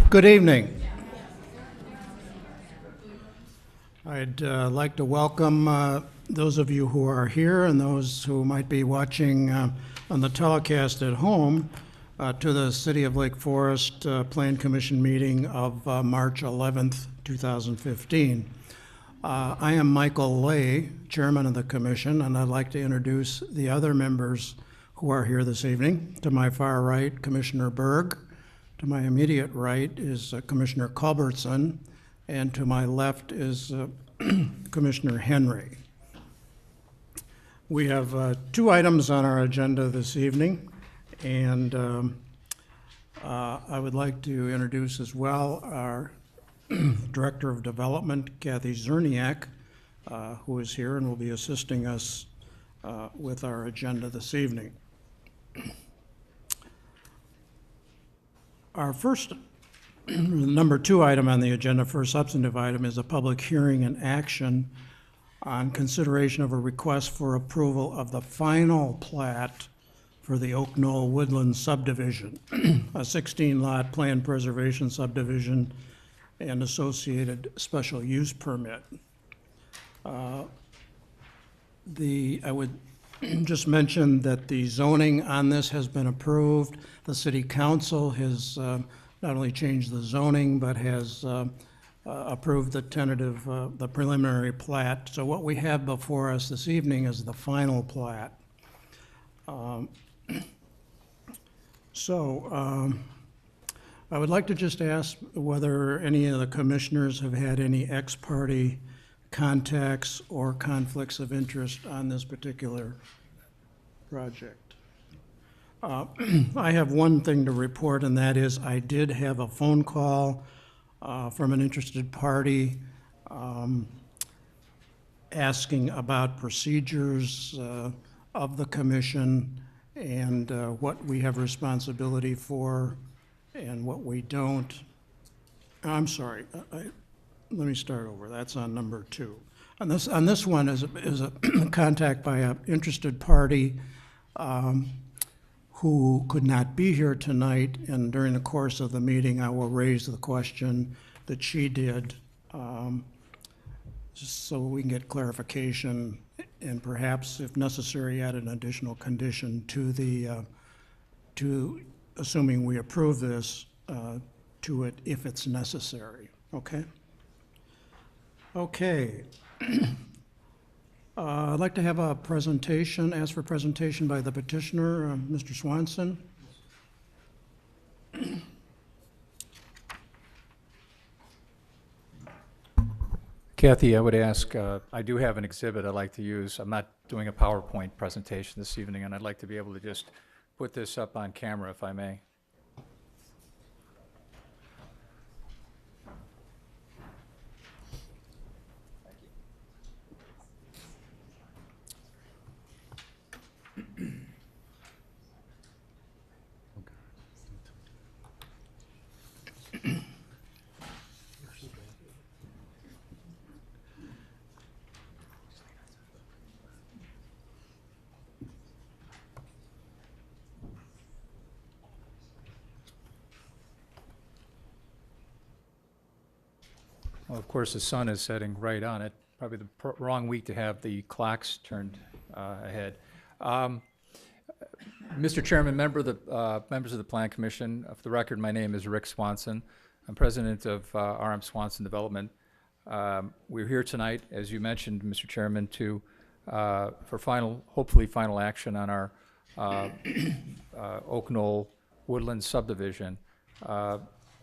Good evening. I'd like to welcome those of you who are here and those who might be watching on the telecast at home to the City of Lake Forest Plan Commission meeting of March 11th, 2015. I am Michael Lay, Chairman of the Commission, and I'd like to introduce the other members who are here this evening. To my far right, Commissioner Berg. To my immediate right is Commissioner Culbertson, and to my left is Commissioner Henry. We have two items on our agenda this evening, and I would like to introduce as well our Director of Development, Kathy Zerniak, who is here and will be assisting us with our agenda this evening. Our first, number 2 item on the agenda, first substantive item, is a public hearing and action on consideration of a request for approval of the final plat for the Oak Knoll Woodland subdivision, a 16-lot plan preservation subdivision and associated special use permit. I would just mention that the zoning on this has been approved. The City Council has not only changed the zoning, but has approved the tentative, the preliminary plat. So what we have before us this evening is the final plat. I would like to just ask whether any of the commissioners have had any ex parte contacts or conflicts of interest on this particular project. I have one thing to report, and that is I did have a phone call from an interested party asking about procedures of the commission and what we have responsibility for and what we don't. I'm sorry, let me start over. That's on number 2. On this one is a contact by an interested party who could not be here tonight, and during the course of the meeting I will raise the question that she did, just so we can get clarification and perhaps, if necessary, add an additional condition to the, assuming we approve this, to it if it's necessary. Okay? Okay. I'd like to have a presentation, ask for presentation by the petitioner, Mr. Swanson. Kathy, I would ask, I do have an exhibit I'd like to use. I'm not doing a PowerPoint presentation this evening, and I'd like to be able to just put this up on camera if I may. Well, of course, the sun is setting right on it. Probably the wrong week to have the clocks turned ahead. Mr. Chairman, members of the Plan Commission, for the record, my name is Rick Swanson. I'm president of RM Swanson Development. We're here tonight, as you mentioned, Mr. Chairman, for hopefully final action on our Oak Knoll Woodland subdivision,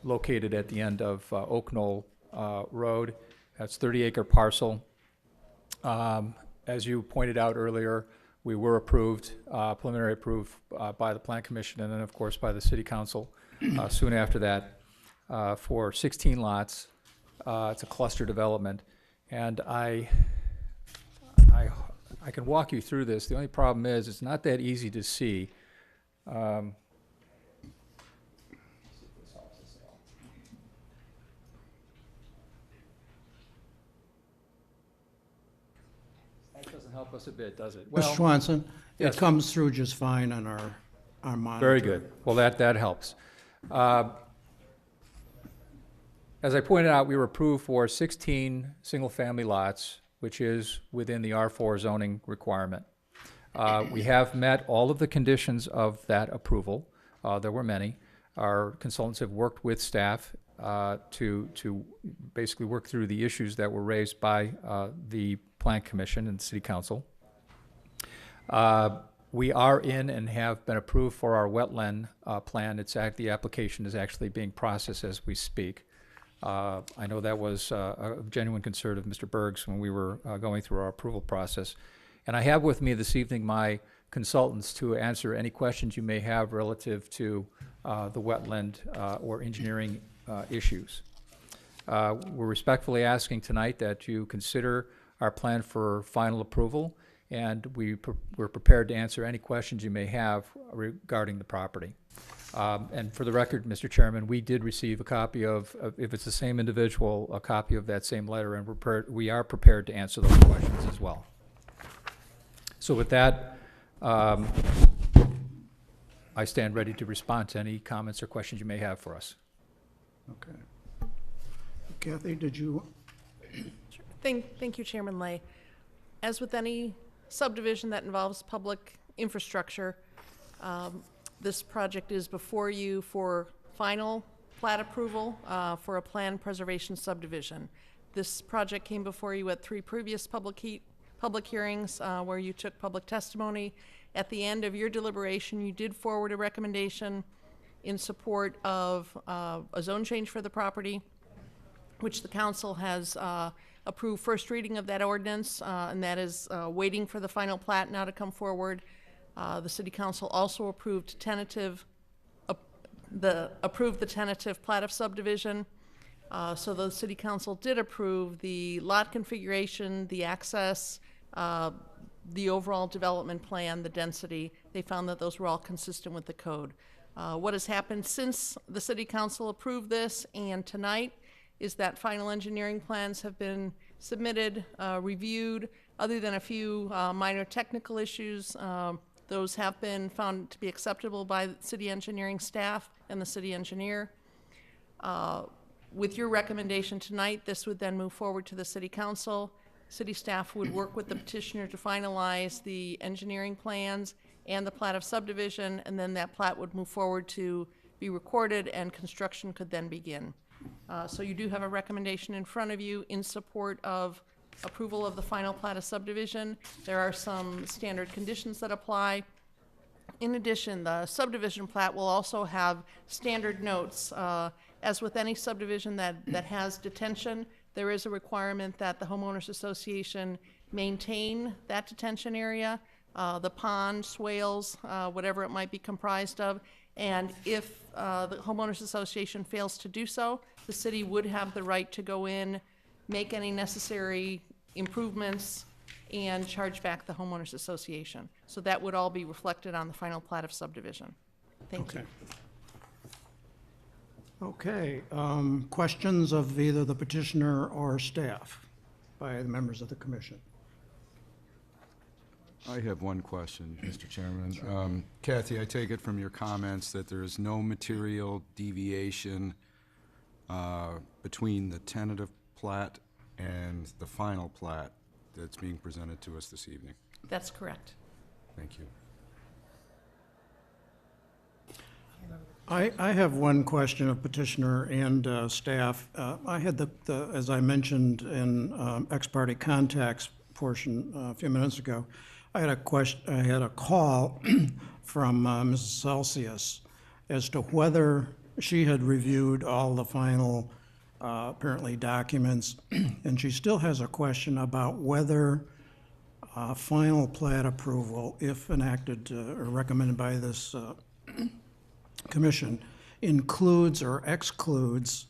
located at the end of Oak Knoll Road. That's 30-acre parcel. As you pointed out earlier, we were approved, preliminary approved by the Plan Commission and then, of course, by the City Council soon after that for 16 lots. It's a cluster development, and I can walk you through this. The only problem is it's not that easy to see. Help us a bit, does it? Well, Mr. Swanson, yes. It comes through just fine on our monitor. Very good. Well, that helps. As I pointed out, we were approved for 16 single-family lots, which is within the R4 zoning requirement. We have met all of the conditions of that approval. There were many. Our consultants have worked with staff to basically work through the issues that were raised by the Plan Commission and City Council. We are in and have been approved for our wetland plan. The application is actually being processed as we speak. I know that was a genuine concern of Mr. Berg's when we were going through our approval process. And I have with me this evening my consultants to answer any questions you may have relative to the wetland or engineering issues. We're respectfully asking tonight that you consider our plan for final approval, and we're prepared to answer any questions you may have regarding the property. And for the record, Mr. Chairman, we did receive a copy of, if it's the same individual, a copy of that same letter, and we are prepared to answer those questions as well. So with that, I stand ready to respond to any comments or questions you may have for us. Okay. Kathy, did you? Thank you, Chairman Lay. As with any subdivision that involves public infrastructure, this project is before you for final plat approval for a plan preservation subdivision. This project came before you at 3 previous public hearings where you took public testimony. At the end of your deliberation, you did forward a recommendation in support of a zone change for the property, which the council has approved first reading of that ordinance, and that is waiting for the final plat now to come forward. The City Council also approved the tentative plat of subdivision. So the City Council did approve the lot configuration, the access, the overall development plan, the density. They found that those were all consistent with the code. What has happened since the City Council approved this and tonight is that final engineering plans have been submitted, reviewed. Other than a few minor technical issues, those have been found to be acceptable by the city engineering staff and the city engineer. With your recommendation tonight, this would then move forward to the City Council. City staff would work with the petitioner to finalize the engineering plans and the plat of subdivision, and then that plat would move forward to be recorded and construction could then begin. So you do have a recommendation in front of you in support of approval of the final plat of subdivision. There are some standard conditions that apply. In addition, the subdivision plat will also have standard notes. As with any subdivision that has detention, there is a requirement that the homeowners association maintain that detention area, the pond, swales, whatever it might be comprised of. And if the homeowners association fails to do so, the city would have the right to go in, make any necessary improvements, and charge back the homeowners association. So that would all be reflected on the final plat of subdivision. Thank you. Okay, questions of either the petitioner or staff by the members of the commission? I have one question, Mr. Chairman. Kathy, I take it from your comments that there is no material deviation between the tentative plat and the final plat that's being presented to us this evening. That's correct. Thank you. I have one question of petitioner and staff. I had as I mentioned in ex parte contacts portion a few minutes ago, I had a call from Mrs. Celsius as to whether she had reviewed all the final apparently documents, and she still has a question about whether final plat approval, if enacted or recommended by this commission, includes or excludes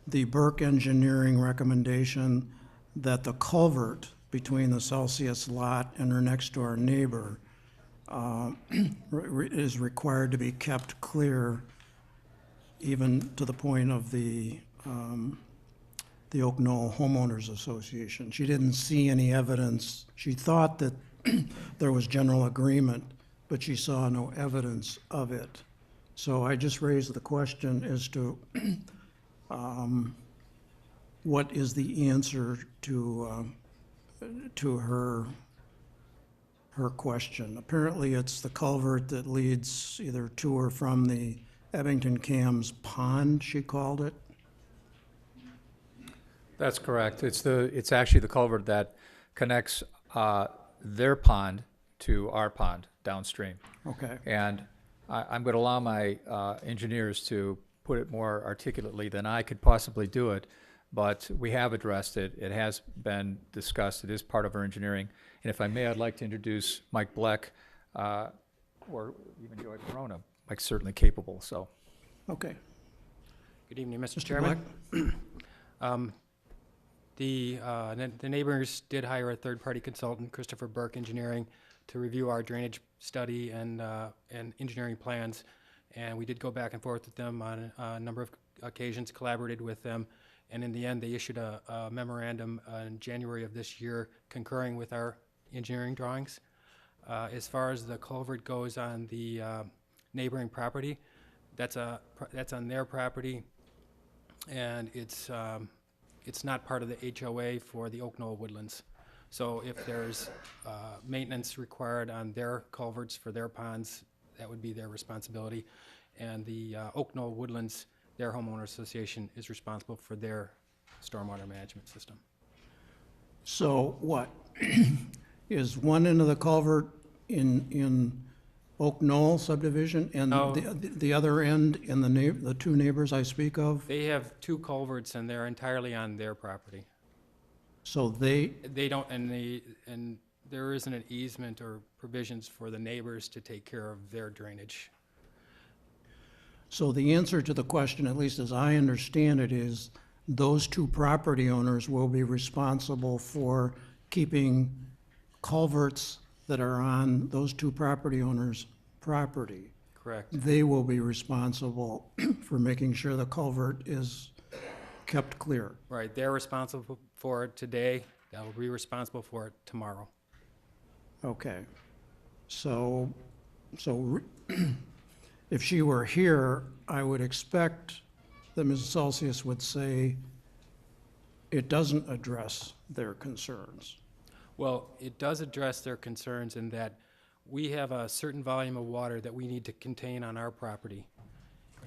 the Burke Engineering recommendation that the culvert between the Celsius lot and her next door neighbor is required to be kept clear, even to the point of the Oak Knoll Homeowners Association. She didn't see any evidence. She thought that there was general agreement, but she saw no evidence of it. So I just raised the question as to what is the answer to her question. Apparently, it's the culvert that leads either to or from the Abington Cams Pond, she called it. That's correct. It's actually the culvert that connects their pond to our pond downstream. Okay. And I'm going to allow my engineers to put it more articulately than I could possibly do it, but we have addressed it. It has been discussed. It is part of our engineering. And if I may, I'd like to introduce Mike Bleck, or even Joey Corona. Mike's certainly capable, so. Okay. Good evening, Mr. Mr. Chairman. The neighbors did hire a third-party consultant, Christopher Burke Engineering, to review our drainage study and engineering plans. And we did go back and forth with them on a number of occasions, collaborated with them. And in the end, they issued a memorandum in January of this year concurring with our engineering drawings. As far as the culvert goes on the neighboring property, that's on their property, and it's not part of the HOA for the Oak Knoll Woodlands. So if there's maintenance required on their culverts for their ponds, that would be their responsibility. And the Oak Knoll Woodlands, their homeowner association, is responsible for their stormwater management system. So what? Is one end of the culvert in Oak Knoll subdivision and No. the other end in the two neighbors I speak of? They have two culverts, and they're entirely on their property. So they, They don't, and there isn't an easement or provisions for the neighbors to take care of their drainage. so the answer to the question, at least as I understand it, is those two property owners will be responsible for keeping culverts that are on those two property owners' property. Correct. They will be responsible for making sure the culvert is kept clear. Right, they're responsible for it today, they'll be responsible for it tomorrow. Okay. So if she were here, I would expect that Mrs. Celsius would say it doesn't address their concerns. Well, it does address their concerns in that we have a certain volume of water that we need to contain on our property.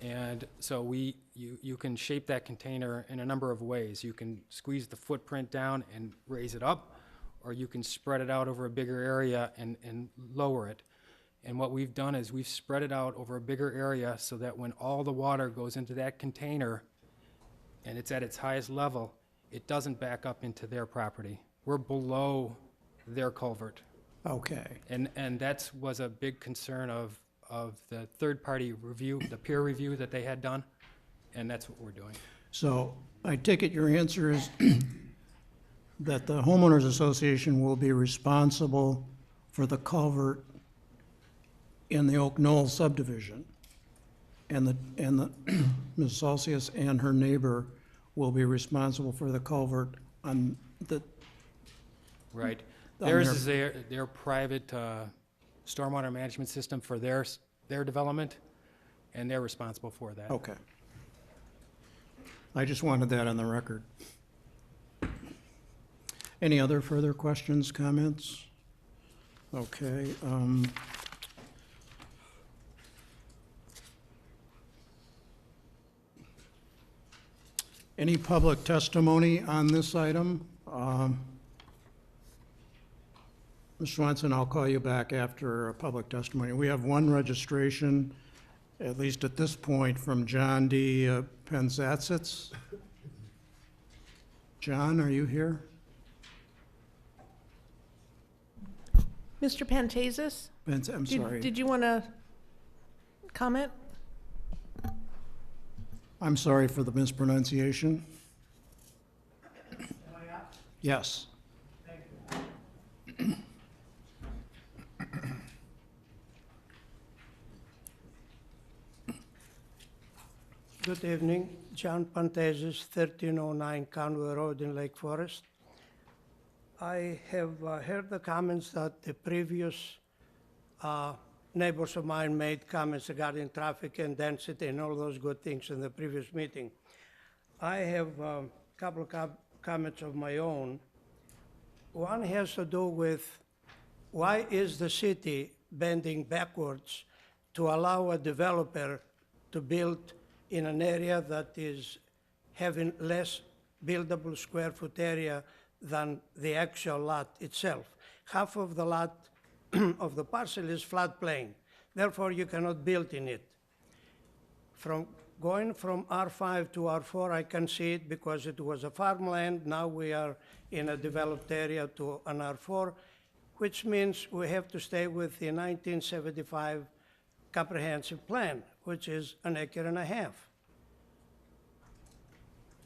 And so you can shape that container in a number of ways. You can squeeze the footprint down and raise it up, or you can spread it out over a bigger area and lower it. And what we've done is we've spread it out over a bigger area so that when all the water goes into that container and it's at its highest level, it doesn't back up into their property. We're below their culvert. Okay. And that was a big concern of the third-party review, the peer review that they had done, and that's what we're doing. So I take it your answer is that the homeowners association will be responsible for the culvert in the Oak Knoll subdivision, and the Ms. Celsius and her neighbor will be responsible for the culvert on the, Right. On Theirs their- is their private stormwater management system for their development, and they're responsible for that. okay. I just wanted that on the record. Any other further questions, comments? Okay. Any public testimony on this item? Ms. Swanson, I'll call you back after public testimony. We have one registration, at least at this point, from John D. Penzatsits. John, are you here? Mr. Pantasis? I'm sorry. Did you want to comment? I'm sorry for the mispronunciation. Yes. Good evening, John Pantasis, 1309 Conway Road in Lake Forest. I have heard the comments that the previous neighbors of mine made comments regarding traffic and density and all those good things in the previous meeting. I have couple of comments of my own. One has to do with why is the city bending backwards to allow a developer to build in an area that is having less buildable square foot area than the actual lot itself. Half of the lot of the parcel is floodplain, therefore you cannot build in it. Going from R5 to R4, I can see it because it was a farmland. Now we are in a developed area to an R4, which means we have to stay with the 1975 comprehensive plan, which is an acre and a half.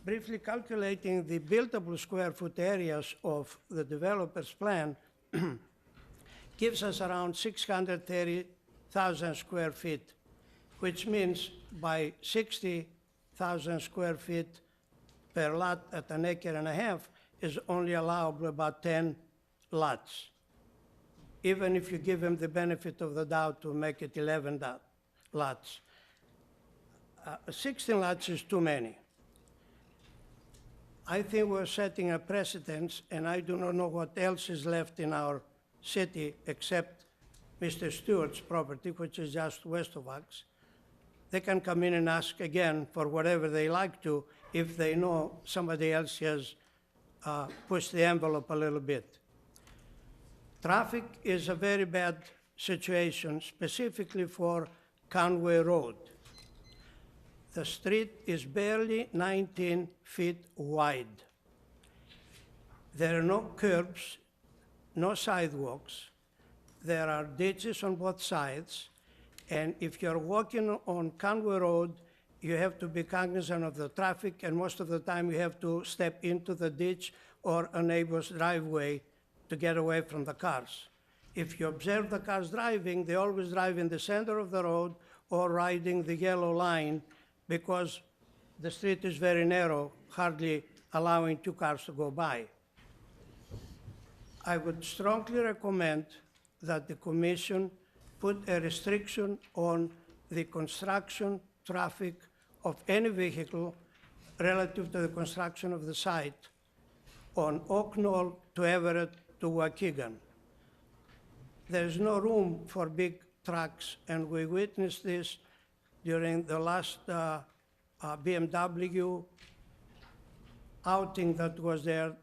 Briefly calculating the buildable square foot areas of the developer's plan gives us around 630,000 square feet, which means by 60,000 square feet per lot at an acre and a half is only allowable about 10 lots. Even if you give him the benefit of the doubt to make it 11 lots. 16 lots is too many. I think we're setting a precedence, and I do not know what else is left in our city except Mr. Stewart's property, which is just west of us. They can come in and ask again for whatever they like to if they know somebody else has pushed the envelope a little bit. Traffic is a very bad situation, specifically for Conway Road. The street is barely 19 feet wide. There are no curbs, no sidewalks. There are ditches on both sides. And if you're walking on Conway Road, you have to be cognizant of the traffic, and most of the time you have to step into the ditch or a neighbor's driveway to get away from the cars. If you observe the cars driving, they always drive in the center of the road or riding the yellow line because the street is very narrow, hardly allowing 2 cars to go by. I would strongly recommend that the commission put a restriction on the construction traffic of any vehicle relative to the construction of the site on Oak Knoll to Everett to Waukegan. There's no room for big trucks, and we witnessed this during the last BMW outing that was there,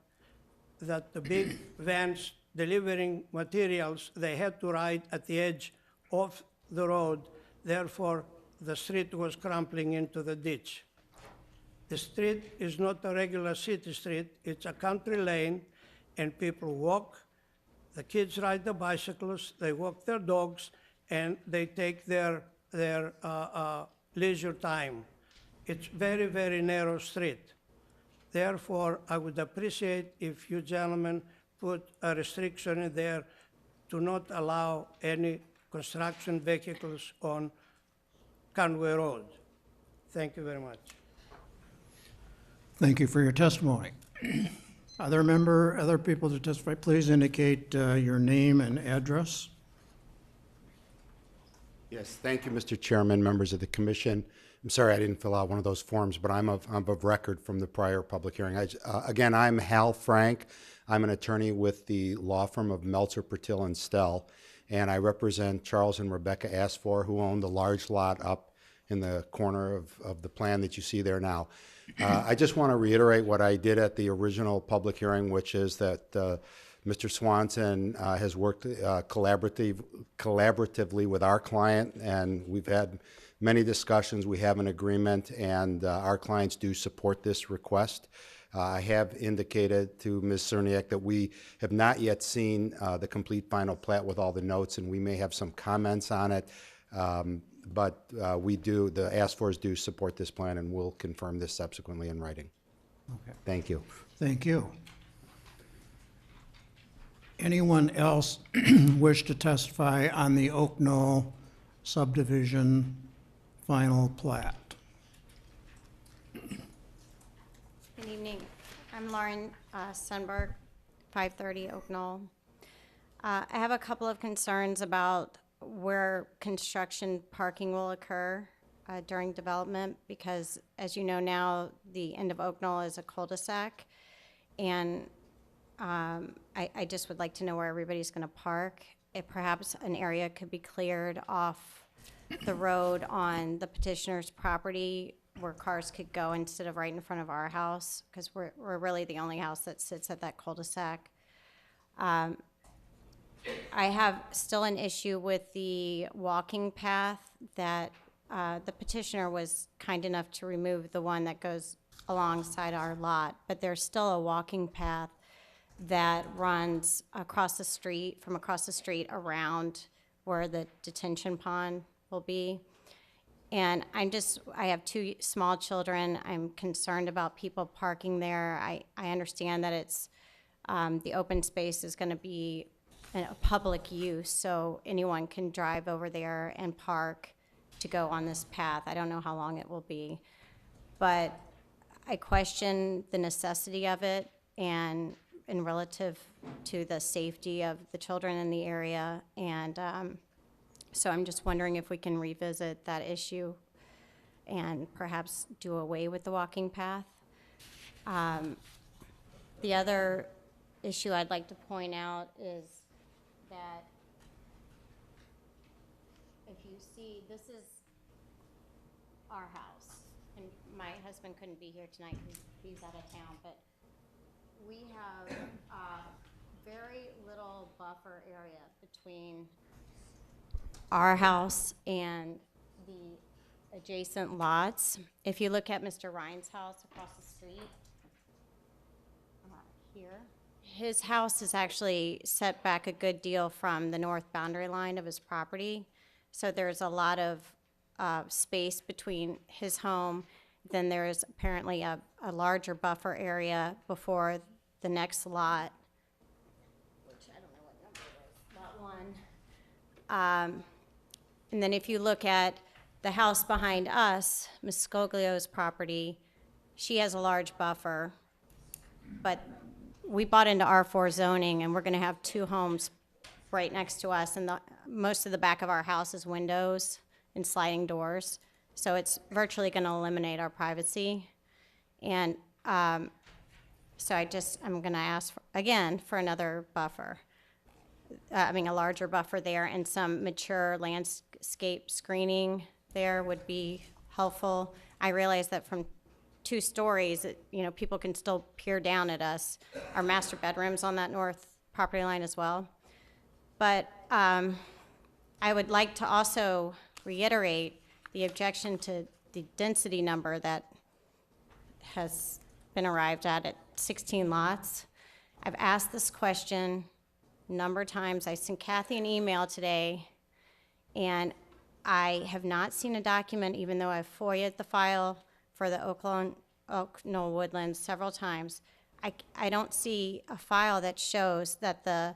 that the big vans delivering materials, they had to ride at the edge of the road, therefore the street was crumbling into the ditch. The street is not a regular city street, it's a country lane, and people walk, the kids ride the bicycles, they walk their dogs, and they take their leisure time. It's very, very narrow street. Therefore, I would appreciate if you gentlemen put a restriction in there to not allow any construction vehicles on Conway Road. Thank you very much. Thank you for your testimony. Other people to testify, please indicate your name and address. Yes, thank you, Mr. Chairman, members of the commission. I'm sorry I didn't fill out one of those forms, but I'm of record from the prior public hearing. Again, I'm Hal Frank. I'm an attorney with the law firm of Meltzer, Pertil, and Stell, and I represent Charles and Rebecca Asfor, who own the large lot up in the corner of the plan that you see there now. I just want to reiterate what I did at the original public hearing, which is that Mr. Swanson has worked collaboratively with our client, and we've had many discussions. We have an agreement, and our clients do support this request. I have indicated to Ms. Cerniak that we have not yet seen the complete final plat with all the notes, and we may have some comments on it. But we do, the Asfors do support this plan, and we'll confirm this subsequently in writing. Okay. Thank you. Thank you. Anyone else wish to testify on the Oak Knoll subdivision final plat? Good evening. I'm Lauren Sunberg, 530 Oak Knoll. I have a couple of concerns about where construction parking will occur. during development, because as you know now, the end of Oak Knoll is a cul-de-sac. And I just would like to know where everybody's going to park. If perhaps an area could be cleared off the road on the petitioner's property where cars could go instead of right in front of our house, because we're really the only house that sits at that cul-de-sac. I have still an issue with the walking path that the petitioner was kind enough to remove the one that goes alongside our lot, but there's still a walking path that runs across the street, from across the street around where the detention pond will be. And I have 2 small children. I'm concerned about people parking there. I understand that it's, the open space is gonna be a public use, so anyone can drive over there and park to go on this path. I don't know how long it will be, but I question the necessity of it and in relative to the safety of the children in the area. And so I'm just wondering if we can revisit that issue and perhaps do away with the walking path. The other issue I'd like to point out is that if you see, this is our house. And my husband couldn't be here tonight because he's out of town, but we have very little buffer area between our house and the adjacent lots. If you look at Mr. Ryan's house across the street, here, his house is actually set back a good deal from the north boundary line of his property. So there's a lot of space between his home. Then there's apparently a larger buffer area before the next lot, which I don't know what number it is, lot 1. And then if you look at the house behind us, Ms. Scoglio's property, she has a large buffer, but we bought into R4 zoning, and we're going to have 2 homes right next to us, and most of the back of our house is windows and sliding doors, so it's virtually going to eliminate our privacy. And so I'm going to ask, again, for another buffer. A larger buffer there, and some mature landscape screening there would be helpful. I realize that from 2 stories, people can still peer down at us. Our master bedroom's on that north property line as well. But I would like to also reiterate the objection to the density number that has been arrived at 16 lots. I've asked this question a number of times. I sent Kathy an email today, and I have not seen a document, even though I've FOIA'd the file for the Oak Knoll Woodlands several times. I don't see a file that shows that the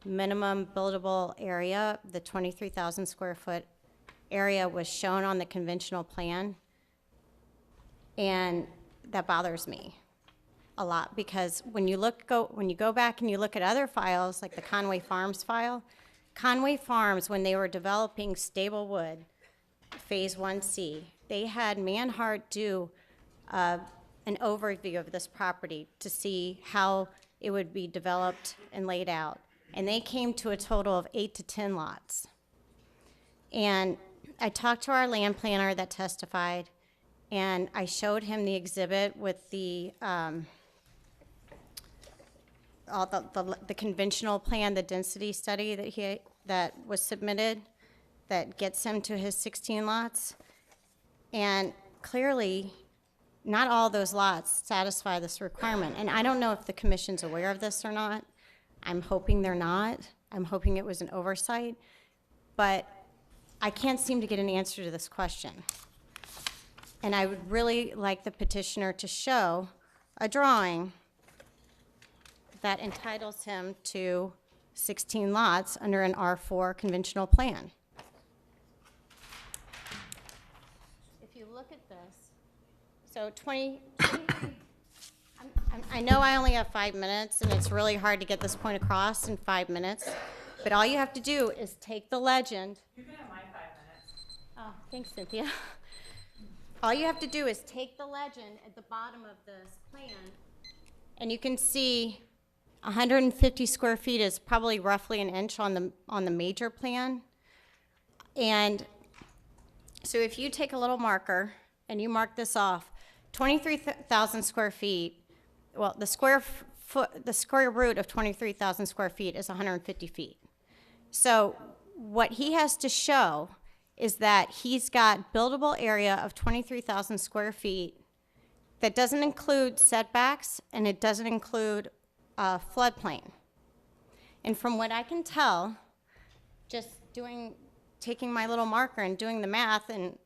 minimum buildable area, the 23,000 square foot area, was shown on the conventional plan. And that bothers me a lot, because when you go back and you look at other files, like the Conway Farms file, Conway Farms, when they were developing Stablewood Phase 1C, they had Manhart do an overview of this property to see how it would be developed and laid out. And they came to a total of 8 to 10 lots. And I talked to our land planner that testified, and I showed him the exhibit with the conventional plan, the density study that was submitted that gets him to his 16 lots. And clearly, not all those lots satisfy this requirement. And I don't know if the commission's aware of this or not. I'm hoping they're not. I'm hoping it was an oversight. But I can't seem to get an answer to this question. And I would really like the petitioner to show a drawing that entitles him to 16 lots under an R4 conventional plan. If you look at this, so I know I only have 5 minutes, and it's really hard to get this point across in 5 minutes, but all you have to do is take the legend. You can have my 5 minutes. Oh, thanks, Cynthia. all you have to do is take the legend at the bottom of this plan, and you can see 150 square feet is probably roughly an inch on the major plan. And so if you take a little marker and you mark this off, 23,000 square feet, well, the square root of 23,000 square feet is 150 feet. So what he has to show is that he's got buildable area of 23,000 square feet that doesn't include setbacks and it doesn't include floodplain. And from what I can tell, just taking my little marker and doing the math, and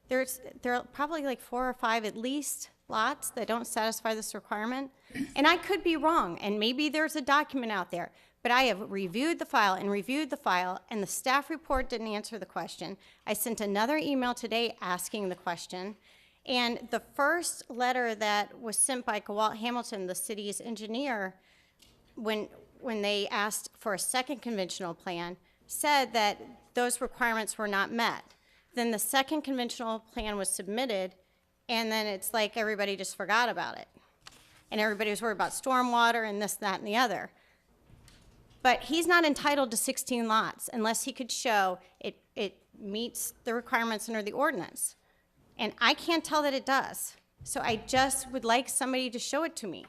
there are probably like 4 or 5 at least lots that don't satisfy this requirement. And I could be wrong, and maybe there's a document out there, but I have reviewed the file, and the staff report didn't answer the question. I sent another email today asking the question, and the first letter that was sent by Gawalt Hamilton, the city's engineer, when they asked for a second conventional plan, said that those requirements were not met. Then the second conventional plan was submitted, and then it's like everybody just forgot about it. And everybody was worried about stormwater and this, that, and the other. But he's not entitled to 16 lots unless he could show it meets the requirements under the ordinance. And I can't tell that it does. So I just would like somebody to show it to me.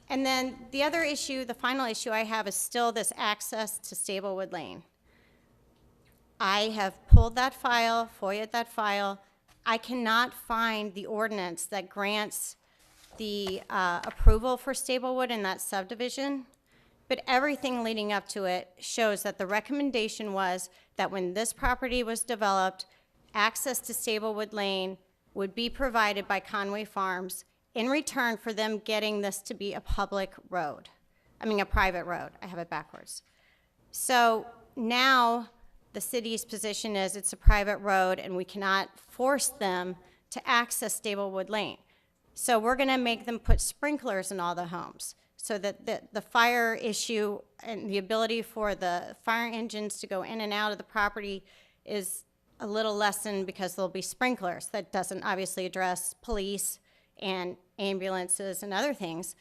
And then the other issue, the final issue I have is still this access to Stablewood Lane. I have pulled that file, FOIA'd that file. I cannot find the ordinance that grants the approval for Stablewood in that subdivision, but everything leading up to it shows that the recommendation was that when this property was developed, access to Stablewood Lane would be provided by Conway Farms in return for them getting this to be a public road. I mean, a private road. I have it backwards. So now the city's position is it's a private road and we cannot force them to access Stablewood Lane. So we're gonna make them put sprinklers in all the homes so that the fire issue and the ability for the fire engines to go in and out of the property is a little lessened because there'll be sprinklers. That doesn't obviously address police and ambulances and other things.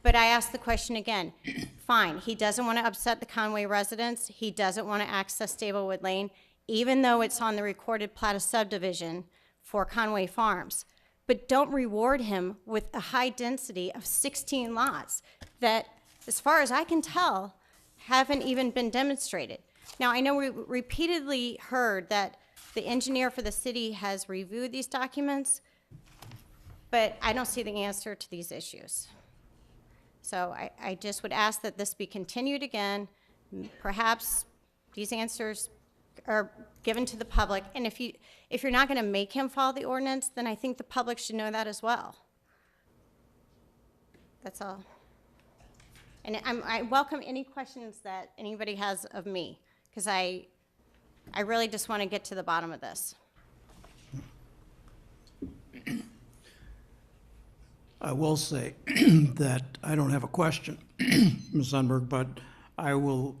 But I ask the question again, fine, he doesn't want to upset the Conway residents, he doesn't want to access Stablewood Lane, even though it's on the recorded plat of subdivision for Conway Farms. But don't reward him with a high density of 16 lots that, as far as I can tell, haven't even been demonstrated. Now, I know we repeatedly heard that the engineer for the city has reviewed these documents, but I don't see the answer to these issues. So I just would ask that this be continued again. Perhaps these answers are given to the public. And if you're not going to make him follow the ordinance, then I think the public should know that as well. That's all. And I welcome any questions that anybody has of me, because I really just want to get to the bottom of this. I will say that I don't have a question, Ms. Sundberg, but I will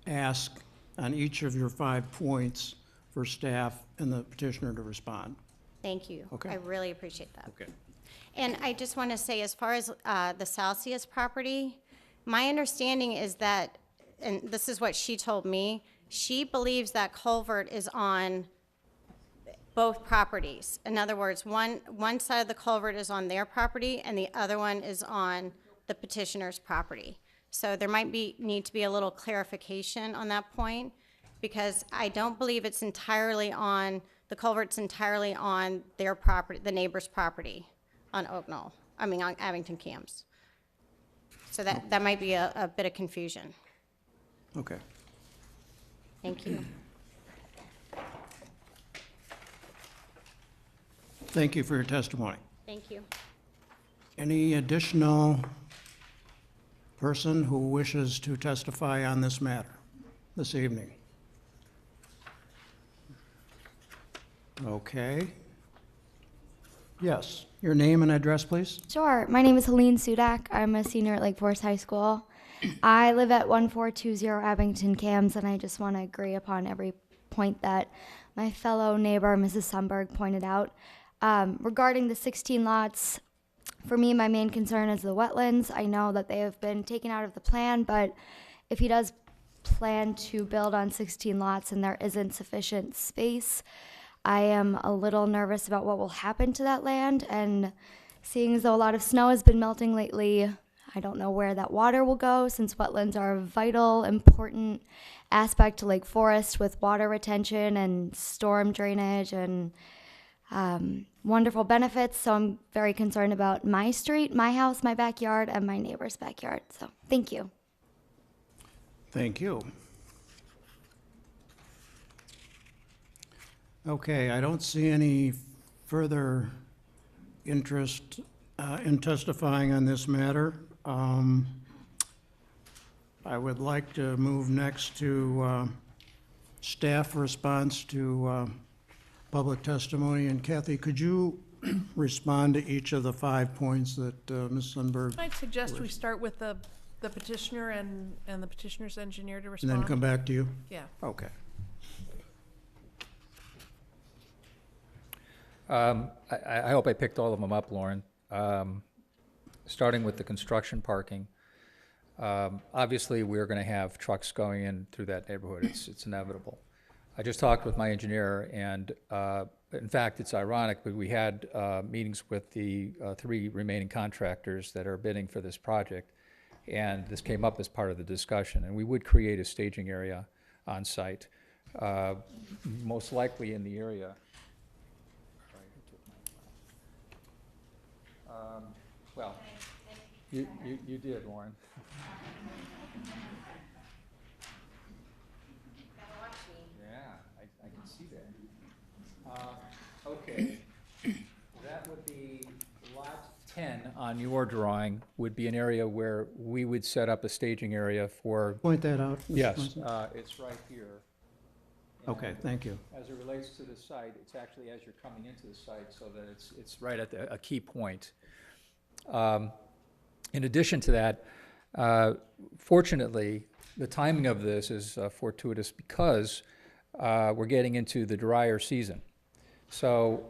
ask on each of your 5 points for staff and the petitioner to respond. Thank you. Okay. I really appreciate that. Okay. And I just want to say, as far as the Celsius property, my understanding is that, and this is what she told me, she believes that culvert is on both properties. In other words, one side of the culvert is on their property and the other one is on the petitioner's property. So there might need to be a little clarification on that point, because I don't believe it's entirely on, the culvert's entirely on their property, the neighbor's property on on Abington Cams. So that might be a bit of confusion. Okay. Thank you. Thank you for your testimony. Thank you. Any additional person who wishes to testify on this matter this evening? Okay. Yes, your name and address, please. Sure. My name is Helene Sudak. I'm a senior at Lake Forest High School. I live at 1420 Abington Cams, and I just want to agree upon every point that my fellow neighbor, Mrs. Sundberg, pointed out. Regarding the 16 lots, for me, my main concern is the wetlands. I know that they have been taken out of the plan, but if he does plan to build on 16 lots and there isn't sufficient space, I am a little nervous about what will happen to that land. And seeing as though a lot of snow has been melting lately, I don't know where that water will go, since wetlands are a vital, important aspect to Lake Forest with water retention and storm drainage and wonderful benefits. So I'm very concerned about my street, my house, my backyard, and my neighbor's backyard. So thank you. Thank you. Okay, I don't see any further interest in testifying on this matter. I would like to move next to staff response to public testimony. And Kathy, could you respond to each of the 5 points that Ms. Sundberg, I'd suggest we start with the petitioner and the petitioner's engineer to and respond. then come back to you? Yeah. Okay. I hope I picked all of them up, Lauren. Starting with the construction parking. Obviously, we're going to have trucks going in through that neighborhood. It's inevitable. I just talked with my engineer, and in fact, it's ironic, but we had meetings with the 3 remaining contractors that are bidding for this project, and this came up as part of the discussion. And we would create a staging area on site, most likely in the area. Well, you did, Lauren. Yeah, I can see that. Okay, that would be lot 10 on your drawing would be an area where we would set up a staging area for, Point that out. Mr. yes, Munson. it's right here. Okay, And thank you. as it relates to the site, it's actually as you're coming into the site, so that it's right at a key point. In addition to that, fortunately, the timing of this is fortuitous because we're getting into the drier season. So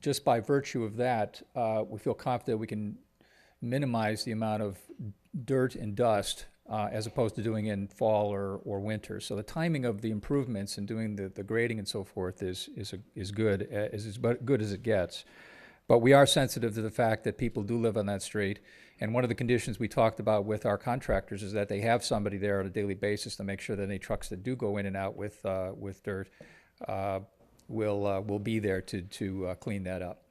just by virtue of that, we feel confident we can minimize the amount of dirt and dust as opposed to doing it in fall or winter. So the timing of the improvements and doing the grading and so forth is good, is as good as it gets. But we are sensitive to the fact that people do live on that street. And one of the conditions we talked about with our contractors is that they have somebody there on a daily basis to make sure that any trucks that do go in and out with dirt will be there to clean that up.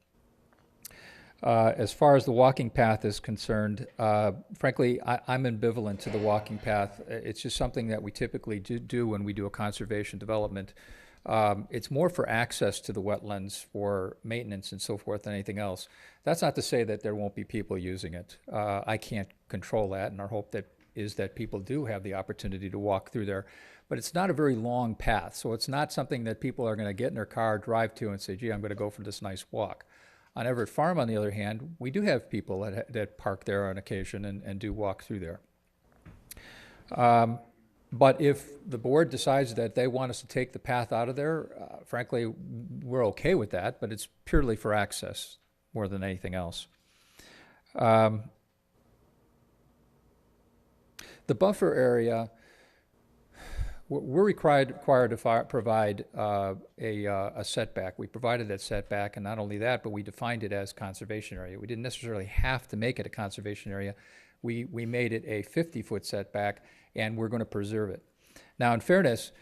As far as the walking path is concerned, frankly, I'm ambivalent to the walking path. It's just something that we typically do when we do a conservation development. It's more for access to the wetlands, for maintenance and so forth than anything else. That's not to say that there won't be people using it. I can't control that, and our hope is that people do have the opportunity to walk through there. But it's not a very long path, so it's not something that people are going to get in their car, drive to, and say, gee, I'm going to go for this nice walk. On Everett Farm, on the other hand, we do have people that park there on occasion and do walk through there. But if the board decides that they want us to take the path out of there, frankly, we're okay with that, but it's purely for access more than anything else. The buffer area, we're required to provide a setback. We provided that setback, and not only that, but we defined it as conservation area. We didn't necessarily have to make it a conservation area. We made it a 50-foot setback, and we're going to preserve it. Now, in fairness,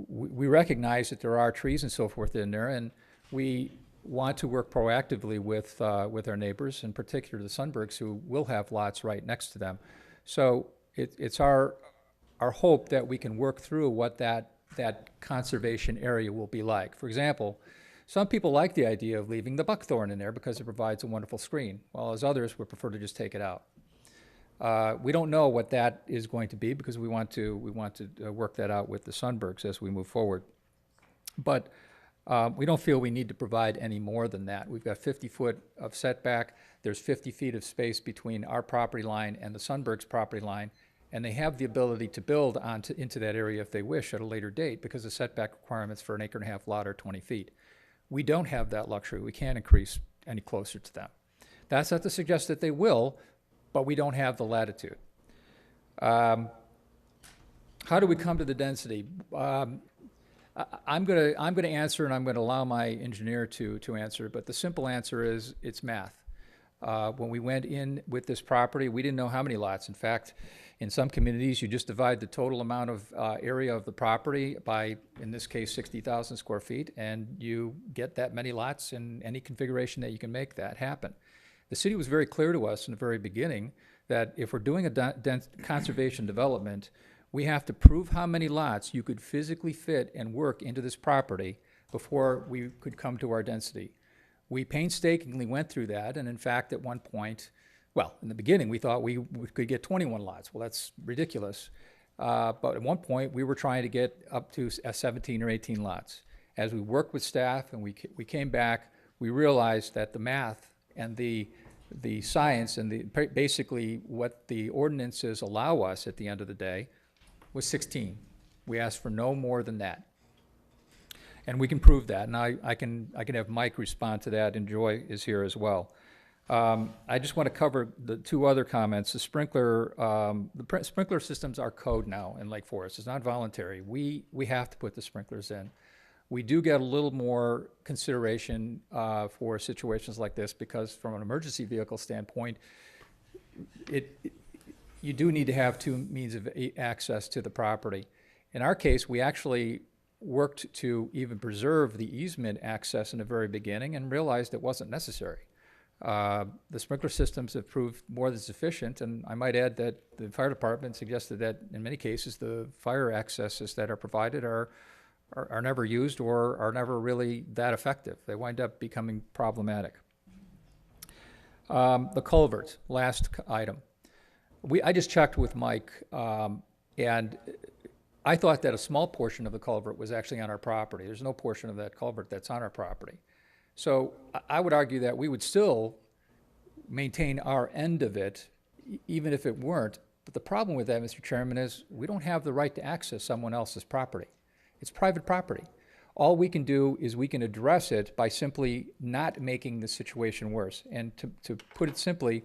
we recognize that there are trees and so forth in there, and we want to work proactively with our neighbors, in particular the Sundbergs, who will have lots right next to them. So it's our hope that we can work through what that conservation area will be like. For example, some people like the idea of leaving the buckthorn in there because it provides a wonderful screen, while as others would prefer to just take it out. We don't know what that is going to be because we want to work that out with the Sundbergs as we move forward. But we don't feel we need to provide any more than that. We've got 50 foot of setback. There's 50 feet of space between our property line and the Sundbergs' property line, and they have the ability to build into that area if they wish at a later date, because the setback requirements for an 1.5 acre lot are 20 feet. We don't have that luxury. We can't increase any closer to them. That's not to suggest that they will, but we don't have the latitude. How do we come to the density? I'm going to answer, and I'm going to allow my engineer to answer, but the simple answer is it's math. When we went in with this property, we didn't know how many lots. In fact, in some communities, you just divide the total amount of area of the property by, in this case, 60,000 square feet, and you get that many lots in any configuration that you can make that happen. The city was very clear to us in the very beginning that if we're doing a dense conservation development, we have to prove how many lots you could physically fit and work into this property before we could come to our density. We painstakingly went through that, and in fact, at one point, well, in the beginning, we thought we could get 21 lots. Well, that's ridiculous. But at one point, we were trying to get up to 17 or 18 lots. As we worked with staff and we came back, we realized that the math and the science and basically what the ordinances allow us at the end of the day was 16. We asked for no more than that. And we can prove that, and I can have Mike respond to that, and Joy is here as well. I just want to cover the two other comments. The sprinkler systems are code now in Lake Forest. It's not voluntary. We have to put the sprinklers in. We do get a little more consideration for situations like this because from an emergency vehicle standpoint, you do need to have two means of access to the property. In our case, we actually worked to even preserve the easement access in the very beginning and realized it wasn't necessary. The sprinkler systems have proved more than sufficient, and I might add that the fire department suggested that in many cases the fire accesses that are provided are never used or are never really that effective. They wind up becoming problematic. The culvert, last item. I just checked with Mike, and I thought that a small portion of the culvert was actually on our property. There's no portion of that culvert that's on our property. So I would argue that we would still maintain our end of it, even if it weren't. But the problem with that, Mr. Chairman, is we don't have the right to access someone else's property. It's private property. All we can do is we can address it by simply not making the situation worse. And to put it simply,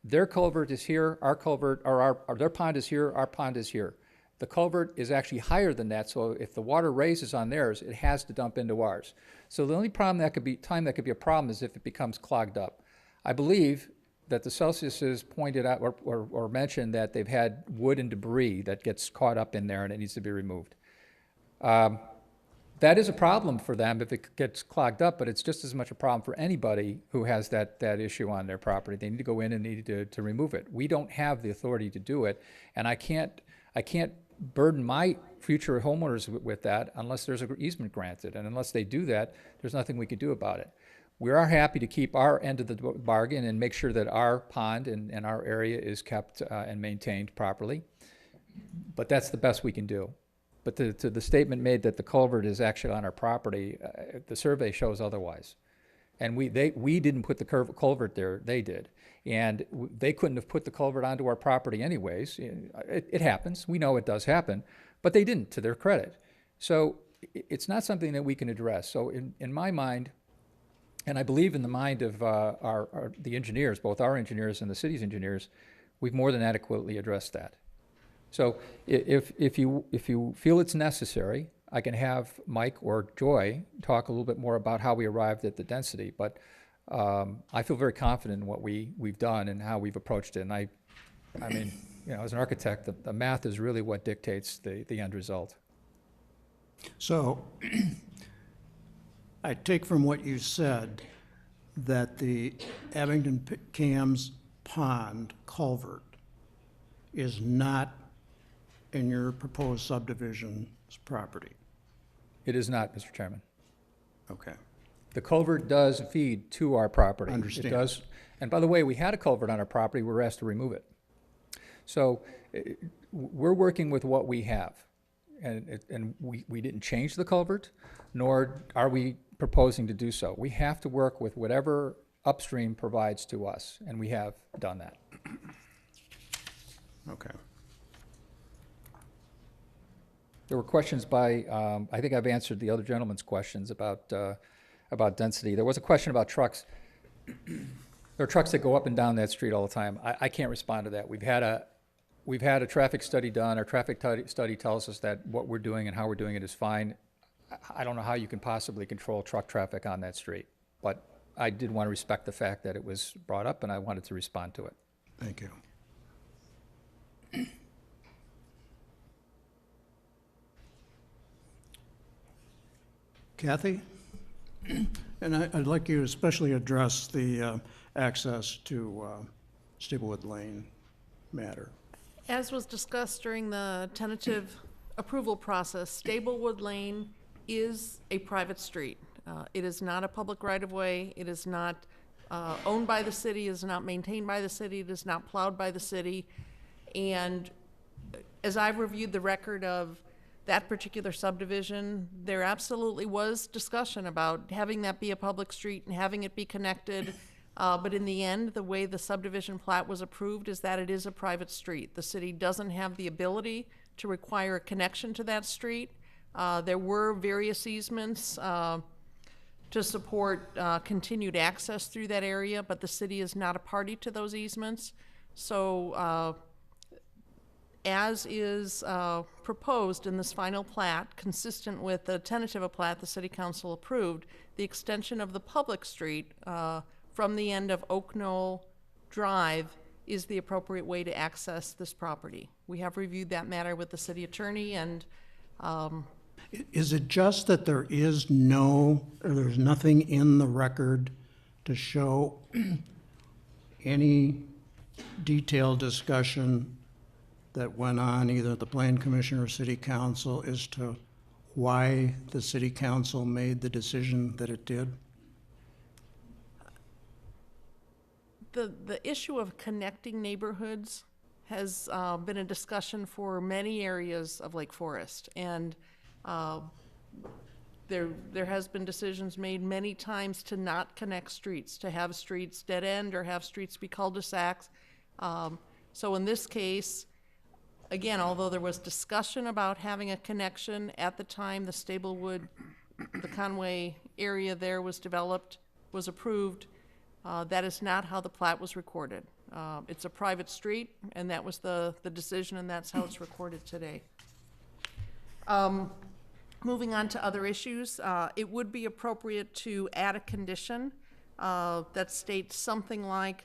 their culvert is here, our culvert, or their pond is here, our pond is here. The culvert is actually higher than that, so if the water raises on theirs, it has to dump into ours. So the only time that could be a problem is if it becomes clogged up. I believe that the Celsiuses pointed out or mentioned that they've had wood and debris that gets caught up in there and it needs to be removed. That is a problem for them if it gets clogged up, but it's just as much a problem for anybody who has that issue on their property. They need to go in and need to remove it. We don't have the authority to do it, and I can't burden my future homeowners with that unless there's an easement granted, and unless they do that, there's nothing we can do about it. We are happy to keep our end of the bargain and make sure that our pond and our area is kept and maintained properly, but that's the best we can do. But to the statement made that the culvert is actually on our property, the survey shows otherwise. And we didn't put the culvert there, they did. And they couldn't have put the culvert onto our property anyways. It happens, we know it does happen, but they didn't, to their credit. So it's not something that we can address. So in my mind, and I believe in the mind of the engineers, both our engineers and the city's engineers, we've more than adequately addressed that. So if you feel it's necessary, I can have Mike or Joy talk a little bit more about how we arrived at the density, but I feel very confident in what we've done and how we've approached it. And I mean, you know, as an architect, the math is really what dictates the end result. So I take from what you said that the Abington Cams Pond culvert is not in your proposed subdivision's property. It is not, Mr. Chairman. Okay. The culvert does feed to our property. Understand. It does. And by the way, we had a culvert on our property. We were asked to remove it. So we're working with what we have. And we didn't change the culvert, nor are we proposing to do so. We have to work with whatever upstream provides to us, and we have done that. Okay. There were questions by, I think I've answered the other gentleman's questions about density. There was a question about trucks. There are trucks that go up and down that street all the time. I can't respond to that. We've had a traffic study done. Our traffic study tells us that what we're doing and how we're doing it is fine. I don't know how you can possibly control truck traffic on that street, but I did want to respect the fact that it was brought up, and I wanted to respond to it. Thank you. Kathy? And I'd like you to especially address the access to Staplewood Lane matter. As was discussed during the tentative approval process, Staplewood Lane is a private street. It is not a public right-of-way. It is not owned by the city. It is not maintained by the city. It is not plowed by the city. And as I've reviewed the record of that particular subdivision, there absolutely was discussion about having that be a public street and having it be connected. But in the end, the way the subdivision plat was approved is that it is a private street. The city doesn't have the ability to require a connection to that street. There were various easements to support continued access through that area, but the city is not a party to those easements. So as is proposed in this final plat, consistent with the tentative plat the City Council approved, the extension of the public street from the end of Oak Knoll Drive is the appropriate way to access this property. We have reviewed that matter with the city attorney, and Is it just that there's nothing in the record to show any detailed discussion that went on either at the Plan Commission or City Council as to why the City Council made the decision that it did? the issue of connecting neighborhoods has been a discussion for many areas of Lake Forest, and there has been decisions made many times to not connect streets, to have streets dead end or have streets be cul-de-sacs. So in this case, again, although there was discussion about having a connection at the time the Staplewood, the Conway area there was developed, was approved, that is not how the plat was recorded. It's a private street, and that was the decision, and that's how it's recorded today. Moving on to other issues, it would be appropriate to add a condition that states something like,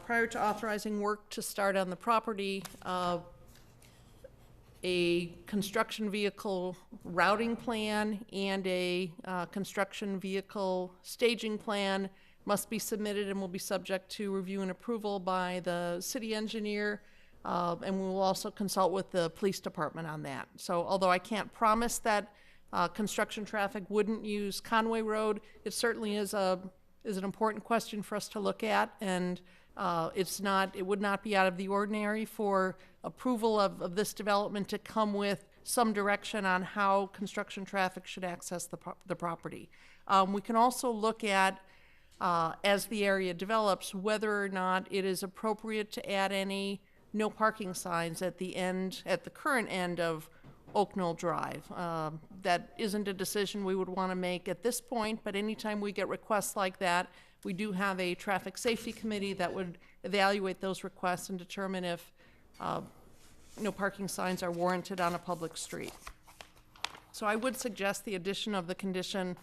prior to authorizing work to start on the property, a construction vehicle routing plan and a construction vehicle staging plan must be submitted and will be subject to review and approval by the city engineer, and we will also consult with the police department on that. So although I can't promise that construction traffic wouldn't use Conway Road, it certainly is an important question for us to look at, and it would not be out of the ordinary for approval of this development to come with some direction on how construction traffic should access the property. We can also look at, as the area develops, whether or not it is appropriate to add any no parking signs at the current end of Oak Knoll Drive. That isn't a decision we would want to make at this point, but anytime we get requests like that, we do have a traffic safety committee that would evaluate those requests and determine if no parking signs are warranted on a public street. So I would suggest the addition of the condition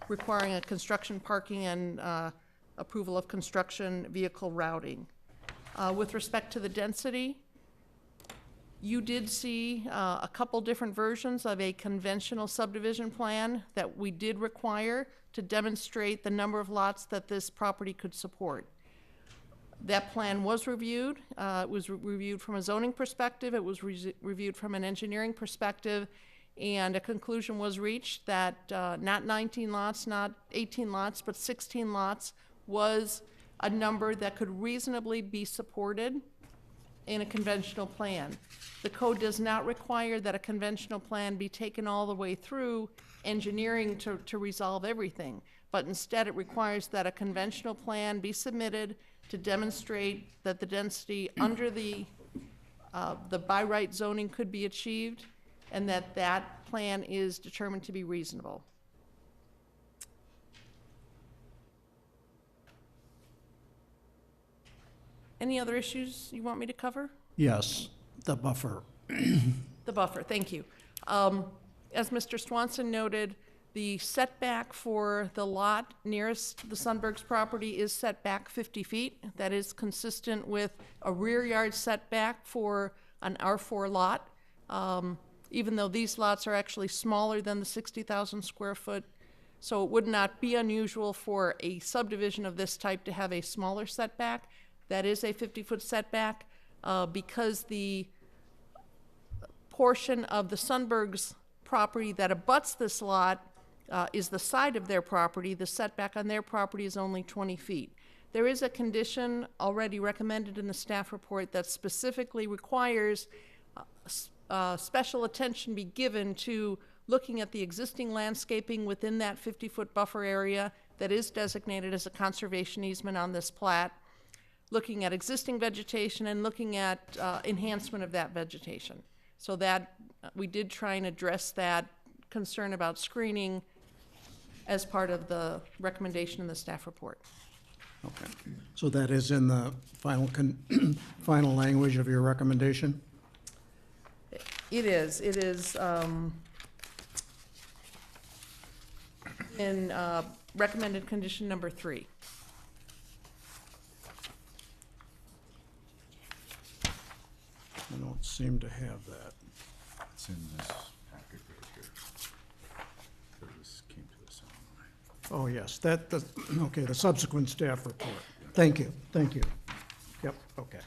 requiring a construction parking and approval of construction vehicle routing. With respect to the density, you did see a couple different versions of a conventional subdivision plan that we did require to demonstrate the number of lots that this property could support. That plan was reviewed. It was reviewed from a zoning perspective. It was reviewed from an engineering perspective, and a conclusion was reached that not 19 lots, not 18 lots, but 16 lots was a number that could reasonably be supported in a conventional plan. The code does not require that a conventional plan be taken all the way through engineering to resolve everything, but instead it requires that a conventional plan be submitted to demonstrate that the density under the by right zoning could be achieved, and that that plan is determined to be reasonable. Any other issues you want me to cover? Yes, the buffer. The buffer, thank you. As Mr. Swanson noted, the setback for the lot nearest the Sundberg's property is set back 50 feet. That is consistent with a rear yard setback for an R4 lot. Even though these lots are actually smaller than the 60,000 square foot, so it would not be unusual for a subdivision of this type to have a smaller setback. That is a 50-foot setback. Because the portion of the Sundberg's property that abuts this lot is the side of their property, the setback on their property is only 20 feet. There is a condition already recommended in the staff report that specifically requires special attention be given to looking at the existing landscaping within that 50-foot buffer area that is designated as a conservation easement on this plat, looking at existing vegetation and looking at enhancement of that vegetation. So that we did try and address that concern about screening as part of the recommendation in the staff report. Okay. So that is in the final, final language of your recommendation? It is in recommended condition number 3. I don't seem to have that. It's in this packet right here. This came to us online. Oh, yes, okay, the subsequent staff report. Thank you, thank you. Yep, okay.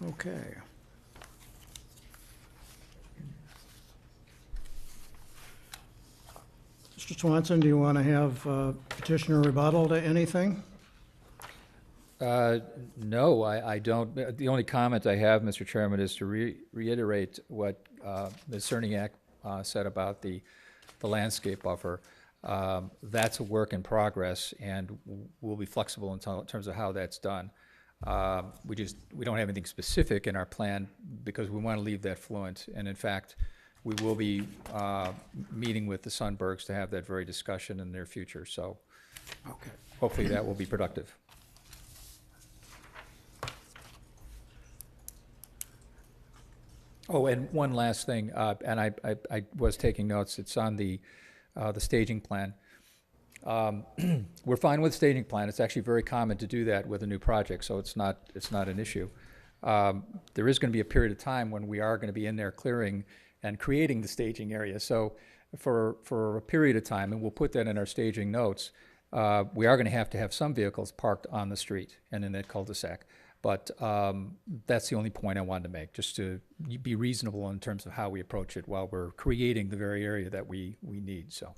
Okay. Mr. Swanson, do you want to have petitioner rebuttal to anything? No, I don't. The only comment I have, Mr. Chairman, is to reiterate what Ms. Cerniak said about the landscape buffer. That's a work in progress, and we'll be flexible in terms of how that's done. We don't have anything specific in our plan because we want to leave that fluent. And in fact, we will be meeting with the Sundbergs to have that very discussion in the near future. So Okay. hopefully that will be productive. Oh, and one last thing, and I was taking notes. It's on the staging plan. We're fine with staging plan. It's actually very common to do that with a new project, so it's not an issue. There is going to be a period of time when we are going to be in there clearing and creating the staging area. So for a period of time, and we'll put that in our staging notes, we are going to have some vehicles parked on the street and in that cul-de-sac. But that's the only point I wanted to make, just to be reasonable in terms of how we approach it while we're creating the very area that we need, so.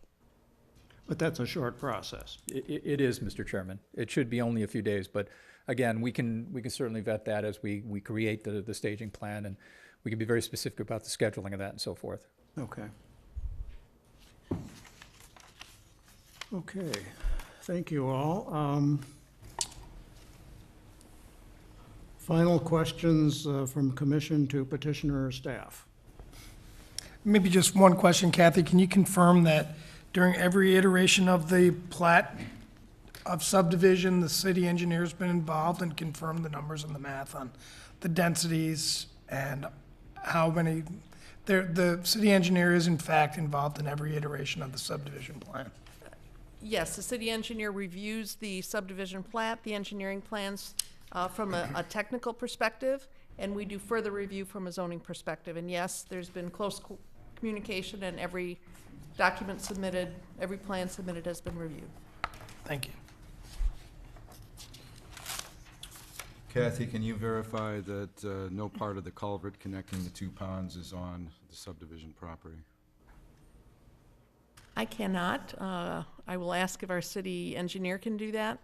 But that's a short process. It is, Mr. Chairman. It should be only a few days, but again, we can certainly vet that as we create the staging plan, and we can be very specific about the scheduling of that and so forth. Okay. Okay, thank you all. Final questions from commission to petitioner or staff? Maybe just one question, Kathy. Can you confirm that during every iteration of the plat of subdivision, the city engineer's been involved and confirmed the numbers and the math on the densities and how many, the city engineer is in fact involved in every iteration of the subdivision plan? Yes, the city engineer reviews the subdivision plat, the engineering plans from a technical perspective, and we do further review from a zoning perspective. And yes, there's been close communication, and every document submitted, every plan submitted has been reviewed. Thank you. Kathy, can you verify that no part of the culvert connecting the two ponds is on the subdivision property? I cannot. I will ask if our city engineer can do that.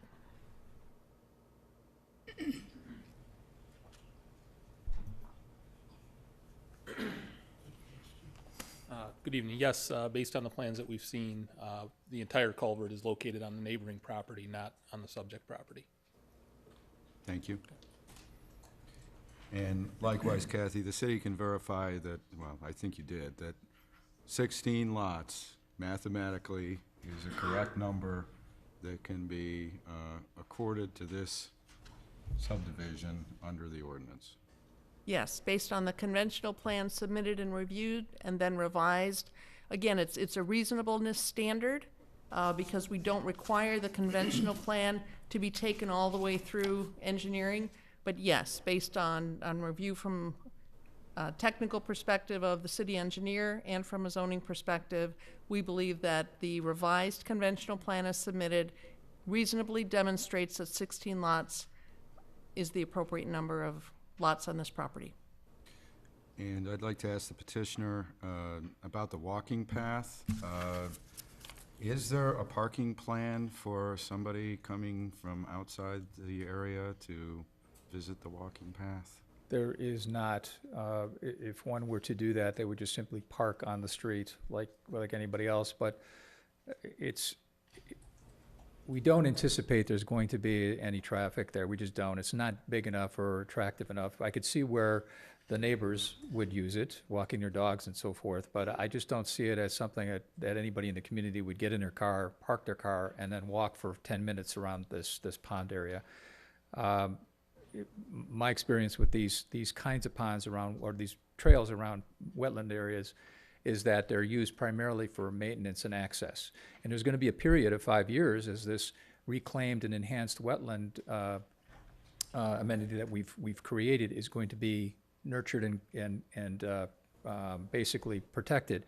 Good evening. Yes, based on the plans that we've seen, the entire culvert is located on the neighboring property, not on the subject property. Thank you. And likewise, Kathy, the city can verify that, well, I think you did, that 16 lots mathematically is a correct number that can be accorded to this subdivision under the ordinance. Yes, based on the conventional plan submitted and reviewed and then revised. Again, it's a reasonableness standard because we don't require the conventional plan to be taken all the way through engineering. But yes, based on review from a technical perspective of the city engineer and from a zoning perspective, we believe that the revised conventional plan as submitted reasonably demonstrates that 16 lots is the appropriate number of lots on this property. And I'd like to ask the petitioner about the walking path. Is there a parking plan for somebody coming from outside the area to visit the walking path? There is not. If one were to do that, they would just simply park on the street like anybody else, but we don't anticipate there's going to be any traffic there. We just don't. It's not big enough or attractive enough. I could see where the neighbors would use it, walking their dogs and so forth, but I just don't see it as something that anybody in the community would get in their car, park their car, and then walk for 10 minutes around this pond area. My experience with these kinds of ponds around, or these trails around wetland areas, is that they're used primarily for maintenance and access. And there's going to be a period of 5 years as this reclaimed and enhanced wetland amenity that we've created is going to be nurtured and basically protected.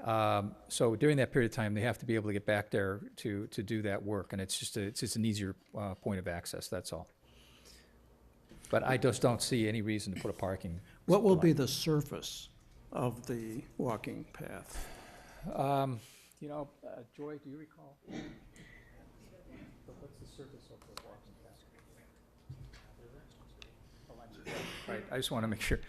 So during that period of time, they have to be able to get back there to do that work, and it's just an easier point of access. That's all. But I just don't see any reason to put a parking. What will be the surface of the walking path? Joy, do you recall? What's the surface of the walking path? Right, I just want to make sure.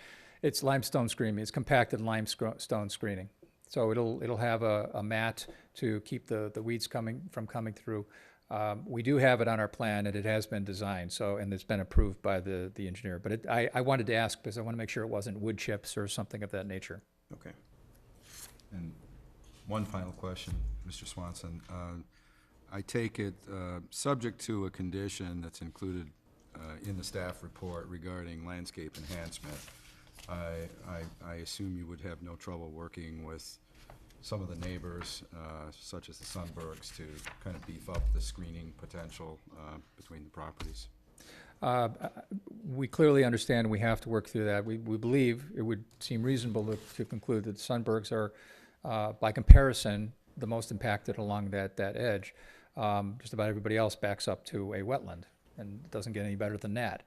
It's limestone screening. It's compacted limestone screening. So it'll have a mat to keep the weeds from coming through. We do have it on our plan, and it has been designed, and it's been approved by the engineer. But I wanted to ask because I want to make sure it wasn't wood chips or something of that nature. Okay. And one final question, Mr. Swanson. I take it, subject to a condition that's included in the staff report regarding landscape enhancement, I assume you would have no trouble working with some of the neighbors, such as the Sundbergs, to kind of beef up the screening potential between the properties? We clearly understand we have to work through that. We believe it would seem reasonable to conclude that the Sundbergs are, by comparison, the most impacted along that edge. Just about everybody else backs up to a wetland, and it doesn't get any better than that.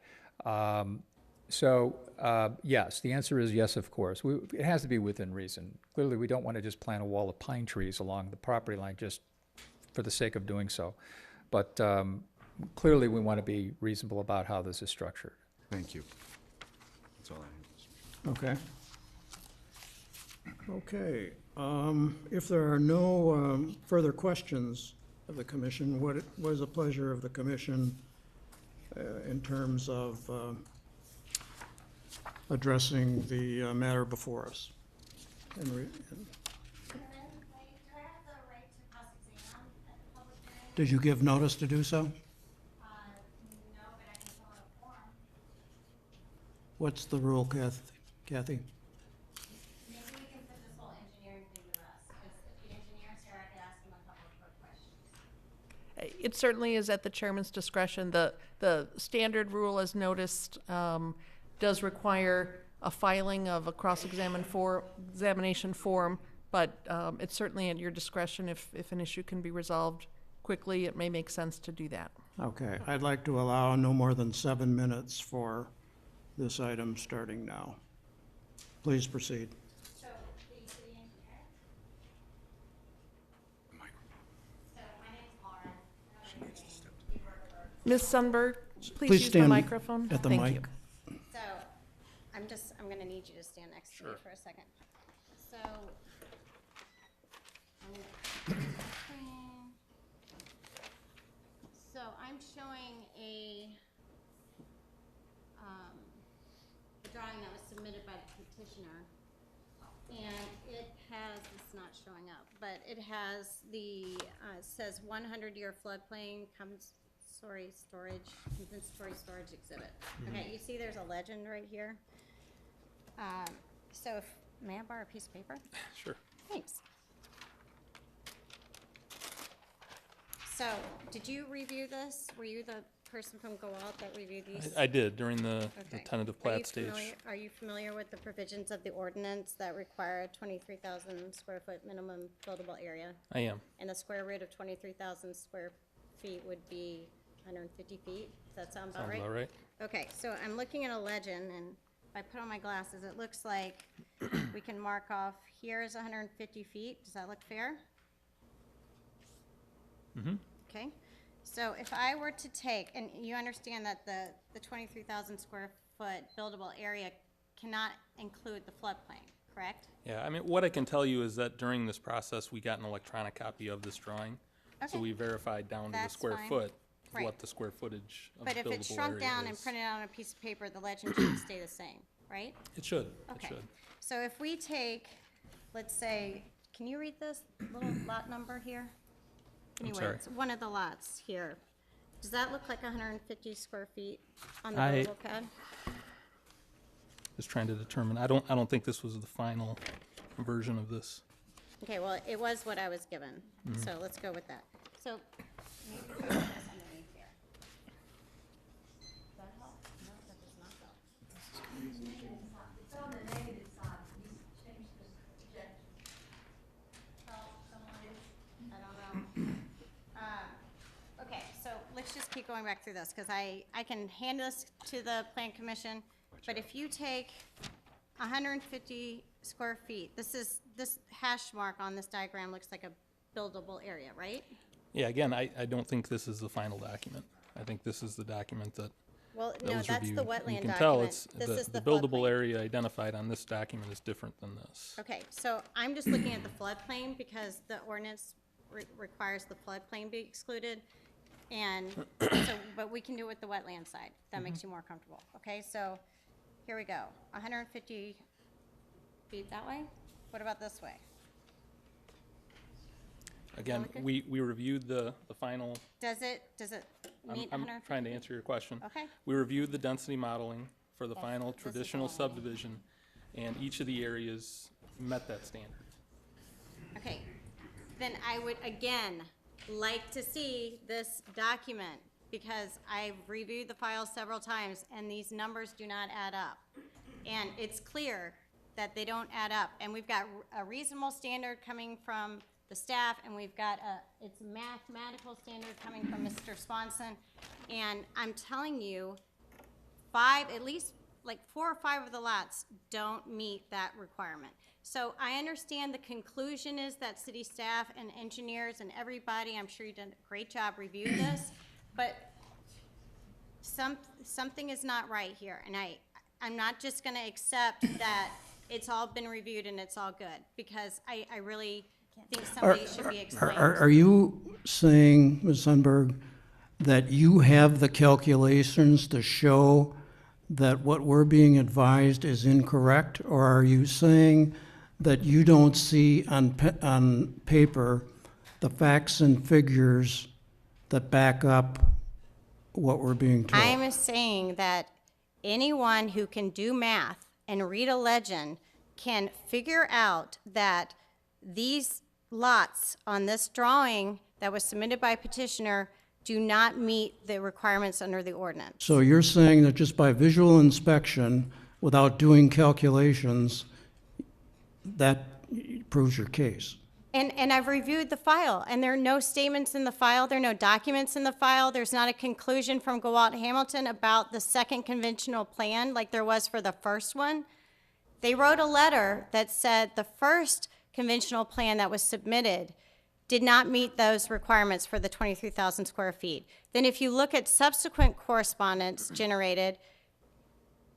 Yes, the answer is yes, of course. It has to be within reason. Clearly, we don't want to just plant a wall of pine trees along the property line just for the sake of doing so. But clearly, we want to be reasonable about how this is structured. Thank you. That's all I have. Okay. Okay. If there are no further questions of the commission, what is the pleasure of the commission in terms of addressing the matter before us? Did you give notice to do so? No, but I can fill out a form. What's the rule, Kathy? Maybe we can put this whole engineering thing to rest, because if the engineer's here, I could ask him a couple of quick questions. It certainly is at the chairman's discretion. The standard rule, as noticed, does require a filing of a cross-examination form, but it's certainly at your discretion. If an issue can be resolved quickly, it may make sense to do that. Okay, I'd like to allow no more than 7 minutes for this item starting now. Please proceed. So, the city engineer? So, my name's Lauren. Ms. Sundberg, please use the stand microphone. at the Thank mic. you. So, I'm gonna need you to stand next to me for a second. So, I'm showing a drawing that was submitted by the petitioner. And it has, it's not showing up, but it has the, it says 100-year floodplain compensatory storage exhibit. Okay, you see there's a legend right here? So if, may I borrow a piece of paper? Sure. Thanks. So, did you review this? Were you the person from GoAlt that reviewed these? I did during the Okay. tentative Are you plat stage. Are you familiar with the provisions of the ordinance that require a 23,000 square foot minimum buildable area? I am. And the square root of 23,000 square feet would be 150 feet? Does that sound about Sounds right? about right. Okay, so I'm looking at a legend, and if I put on my glasses, it looks like we can mark off here is 150 feet. Does that look fair? Mm-hmm. Okay, so if I were to take, and you understand that the 23,000 square foot buildable area cannot include the floodplain, correct? Yeah, I mean, what I can tell you is that during this process, we got an electronic copy of this drawing. So Okay. we verified down to the That's square fine. foot Right. what the square footage of But the if it's buildable shrunk area down and is. printed out on a piece of paper, the legend should stay the same, right? It should, it Okay. should. So if we take, let's say, can you read this little lot number here? Anyway, sorry. it's one of the lots here. Does that look like 150 square feet on the I- buildable pad? Just trying to determine, I don't think this was the final version of this. Okay, well, it was what I was given, Mm-hmm. so let's go with that. So, maybe we can put this underneath here. Does that help? No, that does not help. I don't know. Okay, so let's just keep going back through this, because I can hand this to the Plan Commission, but if you take 150 square feet, this hash mark on this diagram looks like a buildable area, right? Yeah, again, I don't think this is the final document. I think this is the document that Well, that no, was that's reviewed. the You wetland can tell document. it's, This is the the buildable floodplain. area identified on this document is different than this. Okay, so I'm just looking at the floodplain because the ordinance requires the floodplain be excluded. And so, but we can do it with the wetland side. if That makes you more comfortable. Okay, so here we go. 150 feet that way? What about this way? Again, okay. we reviewed the final, Does it meet I'm 150? trying to answer your question. Okay. We reviewed the density modeling for the Yes, final this is the traditional one. subdivision, and each of the areas met that standard. Okay, then I would again like to see this document because I've reviewed the file several times and these numbers do not add up. And it's clear that they don't add up. And we've got a reasonable standard coming from the staff and we've got it's a mathematical standard coming from Mr. Swanson. And I'm telling you, at least like 4 or 5 of the lots don't meet that requirement. So I understand the conclusion is that city staff and engineers and everybody, I'm sure you've done a great job reviewing this, but something is not right here. And I'm not just gonna accept that it's all been reviewed and it's all good, because I really think somebody should be explained. Are you saying, Ms. Sundberg, that you have the calculations to show that what we're being advised is incorrect? Or are you saying that you don't see on paper the facts and figures that back up what we're being told? I'm saying that anyone who can do math and read a legend can figure out that these lots on this drawing that was submitted by petitioner do not meet the requirements under the ordinance. So you're saying that just by visual inspection, without doing calculations, that proves your case? And I've reviewed the file, and there are no statements in the file, there are no documents in the file, there's not a conclusion from GoAlt Hamilton about the second conventional plan like there was for the first one. They wrote a letter that said the first conventional plan that was submitted did not meet those requirements for the 23,000 square feet. Then if you look at subsequent correspondence generated,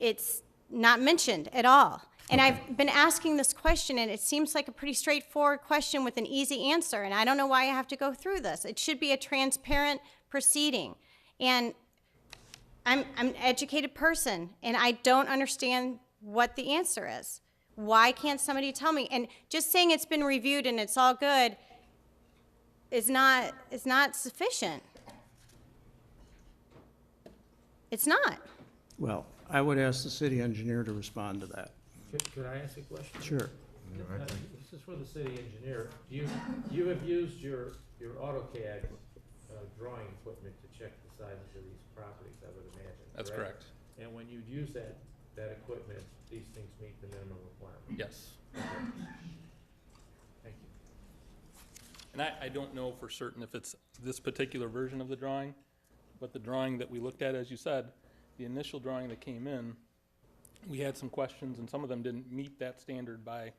it's not mentioned at all. And I've been asking this question, and it seems like a pretty straightforward question with an easy answer, and I don't know why I have to go through this. It should be a transparent proceeding. And I'm an educated person, and I don't understand what the answer is. Why can't somebody tell me? And just saying it's been reviewed and it's all good is not sufficient. It's not. Well, I would ask the city engineer to respond to that. Could I ask a question? Sure. This is for the city engineer. You have used your AutoCAD drawing equipment to check the sizes of these properties, I would imagine. That's correct. And when you use that equipment, these things meet the minimum requirement. Yes. Thank you. And I don't know for certain if it's this particular version of the drawing, but the drawing that we looked at, as you said, the initial drawing that came in, we had some questions, and some of them didn't meet that standard by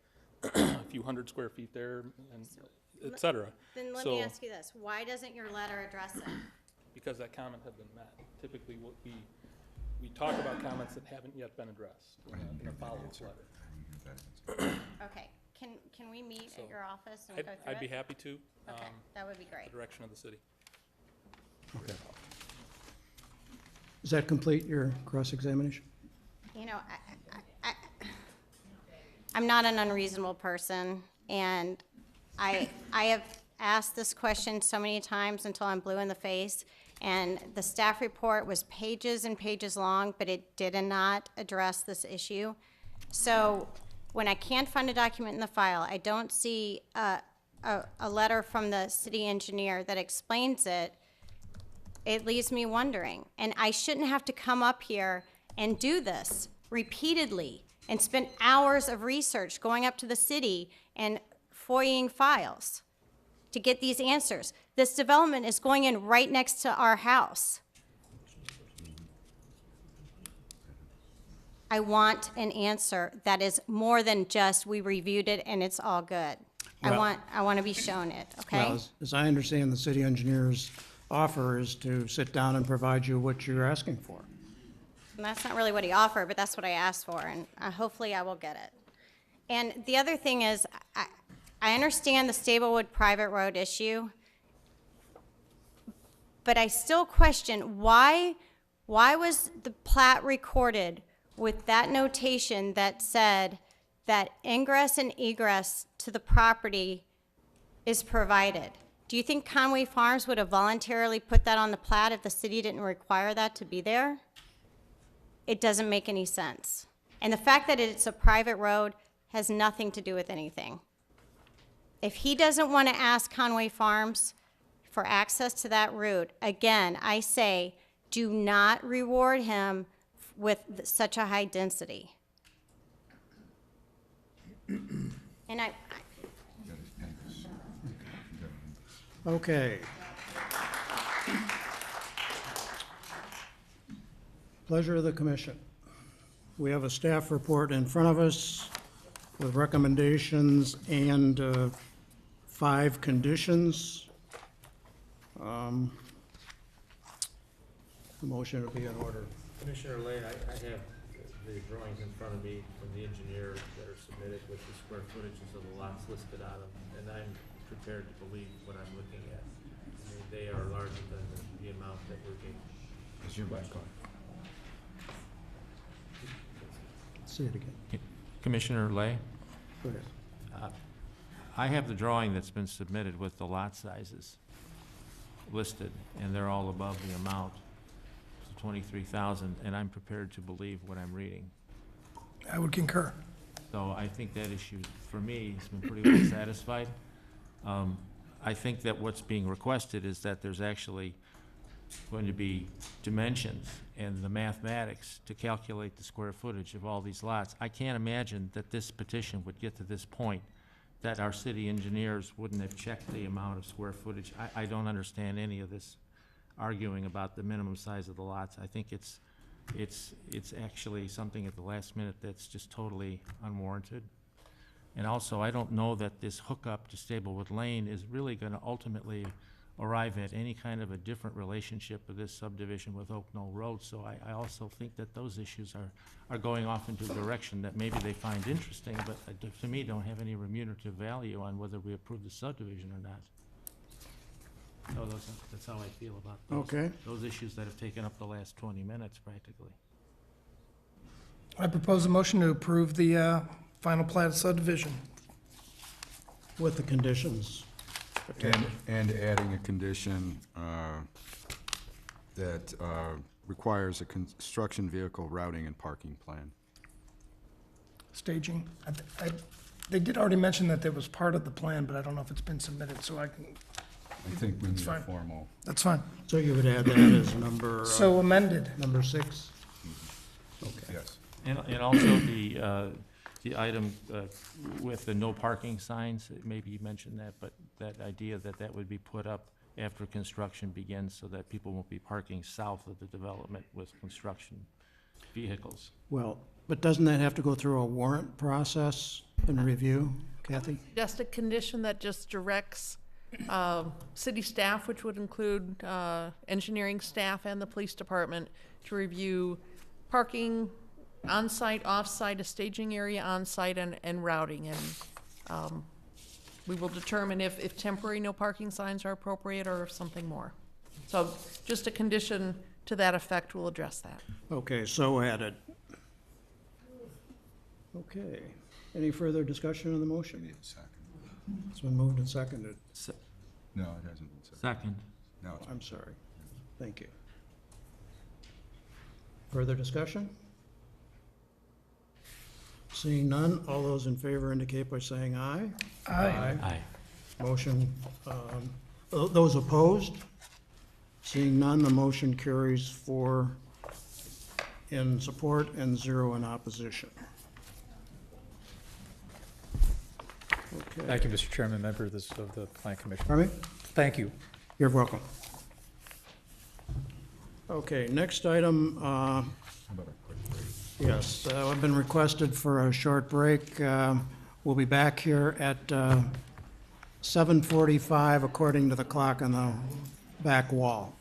a few hundred square feet there, and et cetera. Then let So- me ask you this. Why doesn't your letter address it? Because that comment had been met. Typically, what we talk about comments that haven't yet been addressed in a follow-up letter. Okay. Can we meet So, at your office and go through it? I'd be happy to, Okay, that would be great. the direction of the city. Okay. Does that complete your cross-examination? You know, I'm not an unreasonable person, and I have asked this question so many times until I'm blue in the face, and the staff report was pages and pages long, but it did not address this issue. So when I can't find a document in the file, I don't see a letter from the city engineer that explains it, it leaves me wondering. And I shouldn't have to come up here and do this repeatedly and spend hours of research going up to the city and FOIAing files to get these answers. This development is going in right next to our house. I want an answer that is more than just, we reviewed it and it's all good. Well- I want to be shown it, okay? Well, as I understand, the city engineer's offer is to sit down and provide you what you're asking for. And that's not really what he offered, but that's what I asked for, and hopefully I will get it. And the other thing is, I understand the Stablewood private road issue, but I still question why was the plat recorded with that notation that said that ingress and egress to the property is provided? Do you think Conway Farms would have voluntarily put that on the plat if the city didn't require that to be there? It doesn't make any sense. And the fact that it's a private road has nothing to do with anything. If he doesn't want to ask Conway Farms for access to that route, again, I say, do not reward him with such a high density. And Okay. Pleasure of the commission. We have a staff report in front of us with recommendations and 5 conditions. The motion would be in order. Commissioner Lane, I have the drawings in front of me from the engineer that are submitted with the square footages of the lots listed on them, and I'm prepared to believe what I'm looking at. I mean, they are larger than the amount that we're getting. Is your mic on? Say it again. Commissioner Lay, Go ahead. I have the drawing that's been submitted with the lot sizes listed, and they're all above the amount, 23,000, and I'm prepared to believe what I'm reading. I would concur. So I think that issue, for me, has been pretty well satisfied. I think that what's being requested is that there's actually going to be dimensions and the mathematics to calculate the square footage of all these lots. I can't imagine that this petition would get to this point, that our city engineers wouldn't have checked the amount of square footage. I don't understand any of this arguing about the minimum size of the lots. I think it's actually something at the last minute that's just totally unwarranted. And also, I don't know that this hookup to Stablewood Lane is really gonna ultimately arrive at any kind of a different relationship with this subdivision with Oak Knoll Road. So I also think that those issues are going off into a direction that maybe they find interesting, but to me, don't have any remunerative value on whether we approve the subdivision or not. So that's how I feel about those. Okay. Those issues that have taken up the last 20 minutes practically. I propose a motion to approve the final plat of subdivision. With the conditions. And adding a condition that requires a construction vehicle routing and parking plan. Staging. They did already mention that there was part of the plan, but I don't know if it's been submitted, so I can, I think we need a fine. formal. that's fine. So you would add that as number, So amended. number 6? Yes. And also the item with the no parking signs, maybe you mentioned that, but that idea that would be put up after construction begins so that people won't be parking south of the development with construction vehicles. Well, but doesn't that have to go through a warrant process and review, Kathy? Just a condition that just directs city staff, which would include engineering staff and the police department, to review parking on-site, off-site, a staging area on-site, and routing. And we will determine if temporary no parking signs are appropriate or if something more. So just a condition to that effect will address that. Okay, so added. Okay. Any further discussion on the We motion? need a second. It's been moved and seconded. No, it hasn't been seconded. Second. No, it's I'm sorry. Thank you. Further discussion? Seeing none, all those in favor indicate by saying aye. Aye. Aye. Motion, those opposed? Seeing none, the motion carries 4 in support and 0 in opposition. Okay. Thank you, Mr. Chairman, members of the Plan Commission. Pardon me? Thank you. You're welcome. Okay, next item, How about a quick break? yes, I've been requested for a short break. We'll be back here at 7:45 according to the clock on the back wall.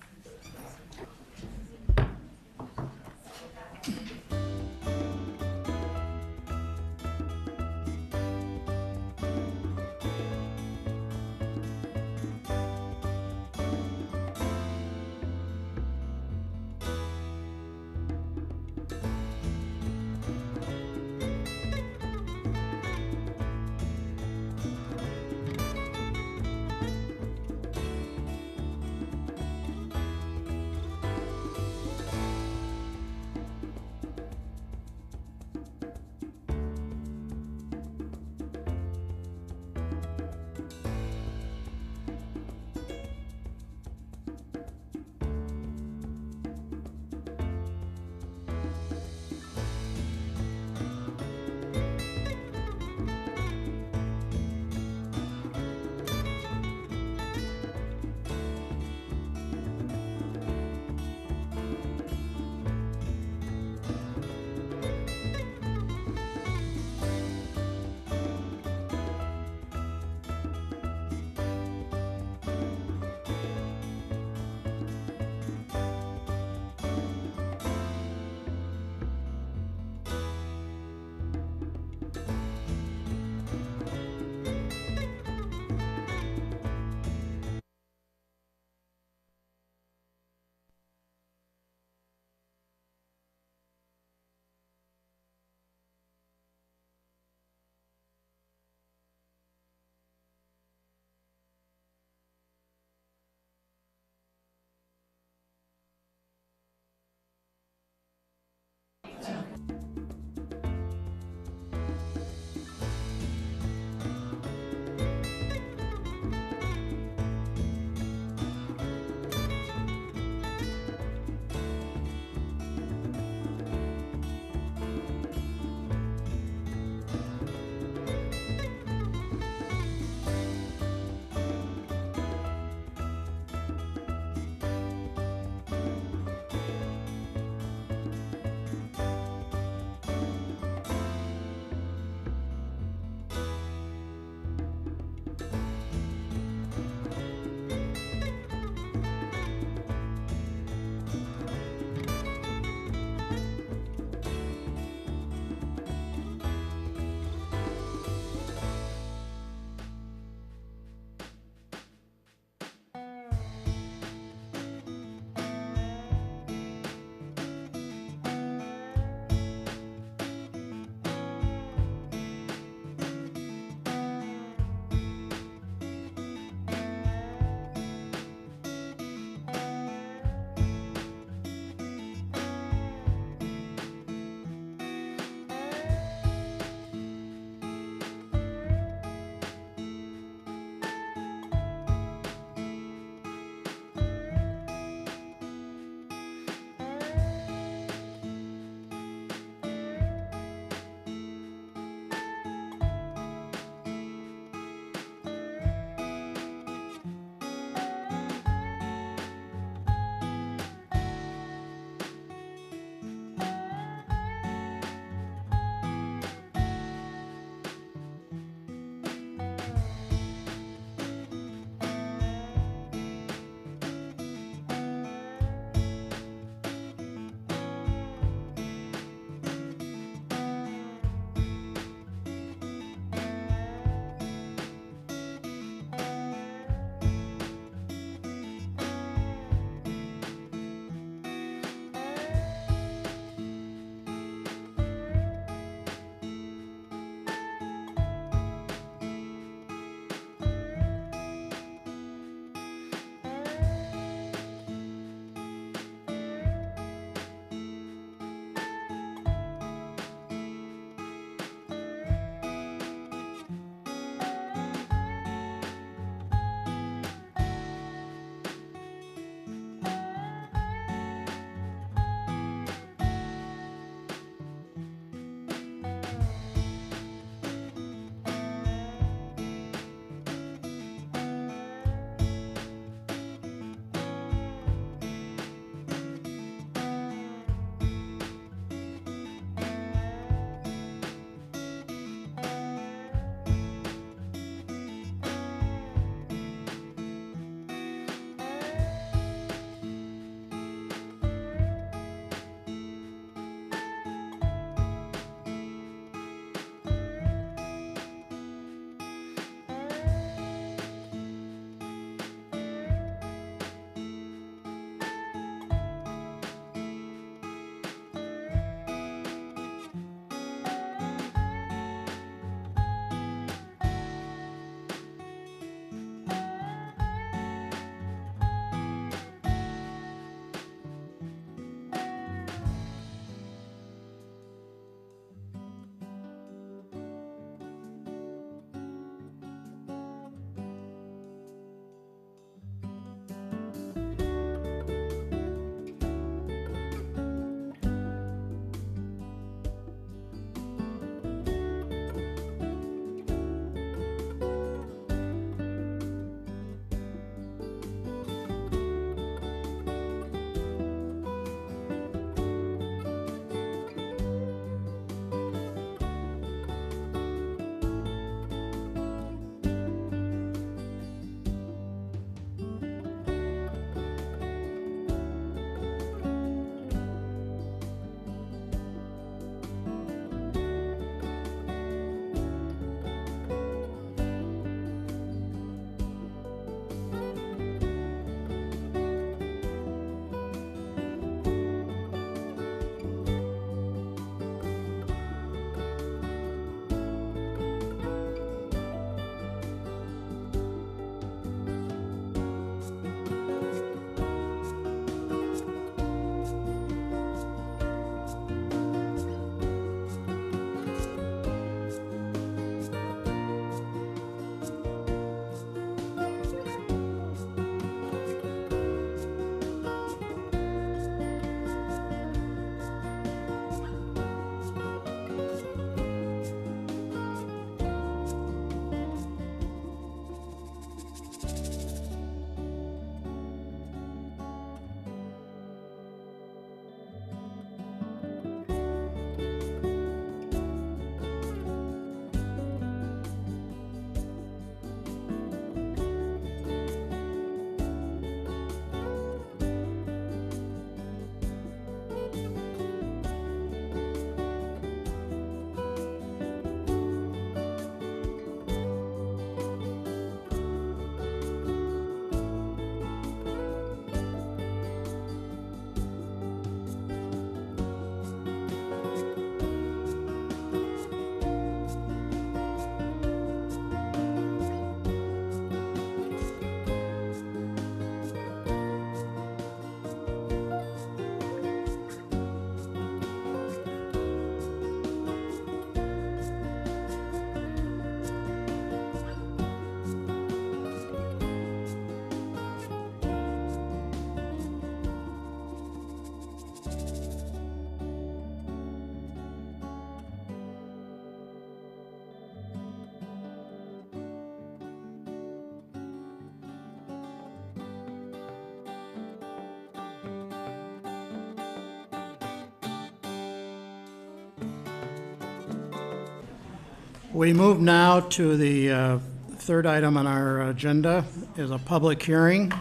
We move now to the third item on our agenda is a public hearing,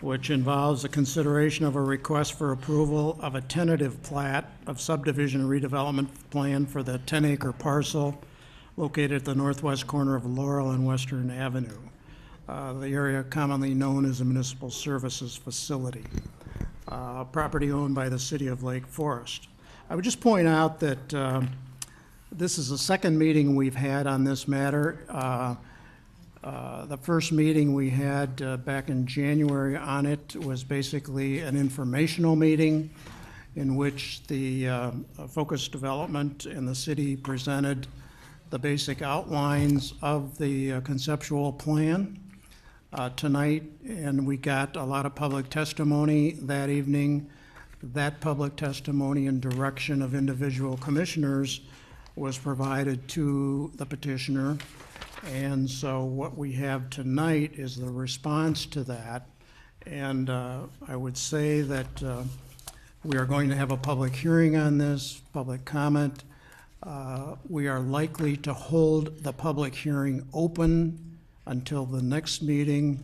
which involves the consideration of a request for approval of a tentative plat of subdivision redevelopment plan for the 10-acre parcel located at the northwest corner of Laurel and Western Avenue, the area commonly known as the Municipal Services Facility, property owned by the City of Lake Forest. I would just point out that this is the second meeting we've had on this matter. The first meeting we had back in January on it was basically an informational meeting in which the Focus Development and the city presented the basic outlines of the conceptual plan tonight, and we got a lot of public testimony that evening. That public testimony and direction of individual commissioners was provided to the petitioner. And so what we have tonight is the response to that. And I would say that we are going to have a public hearing on this, public comment. We are likely to hold the public hearing open until the next meeting.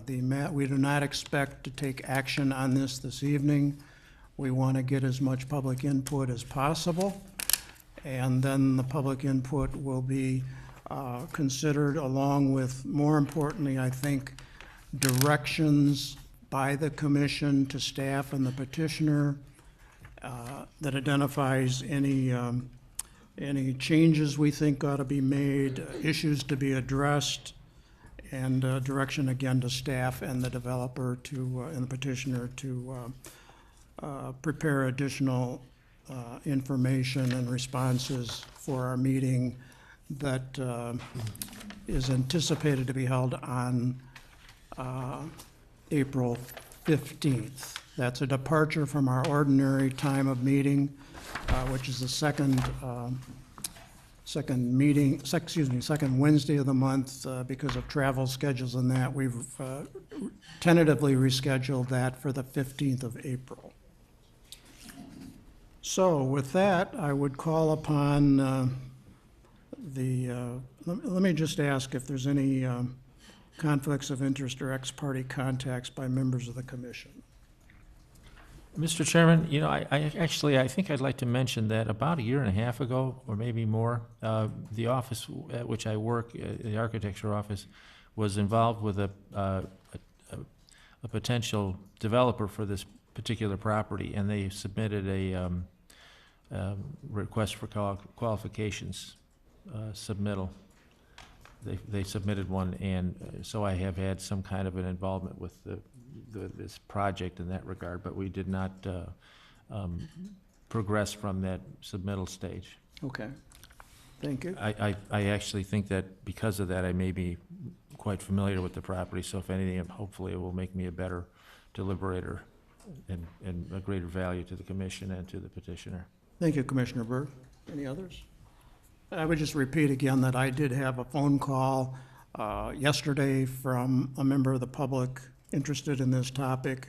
We do not expect to take action on this evening. We want to get as much public input as possible. And then the public input will be considered along with, more importantly, I think, directions by the commission to staff and the petitioner that identifies any changes we think ought to be made, issues to be addressed, and direction again to staff and the developer to and the petitioner to prepare additional information and responses for our meeting that is anticipated to be held on April 15th. That's a departure from our ordinary time of meeting, which is the second Wednesday of the month. Because of travel schedules and that, we've tentatively rescheduled that for the 15th of April. So with that, I would call upon let me just ask if there's any conflicts of interest or ex parte contacts by members of the commission. Mr. Chairman, you know, I think I'd like to mention that about a year and a half ago, or maybe more, the office at which I work, the architecture office, was involved with a potential developer for this particular property, and they submitted a request for qualifications submittal. They submitted one, and so I have had some kind of an involvement with this project in that regard, but we did not progress from that submittal stage. Okay, thank you. I actually think that because of that, I may be quite familiar with the property, so if anything, hopefully it will make me a better deliberator and a greater value to the commission and to the petitioner. Thank you, Commissioner Berg. Any others? I would just repeat again that I did have a phone call yesterday from a member of the public interested in this topic.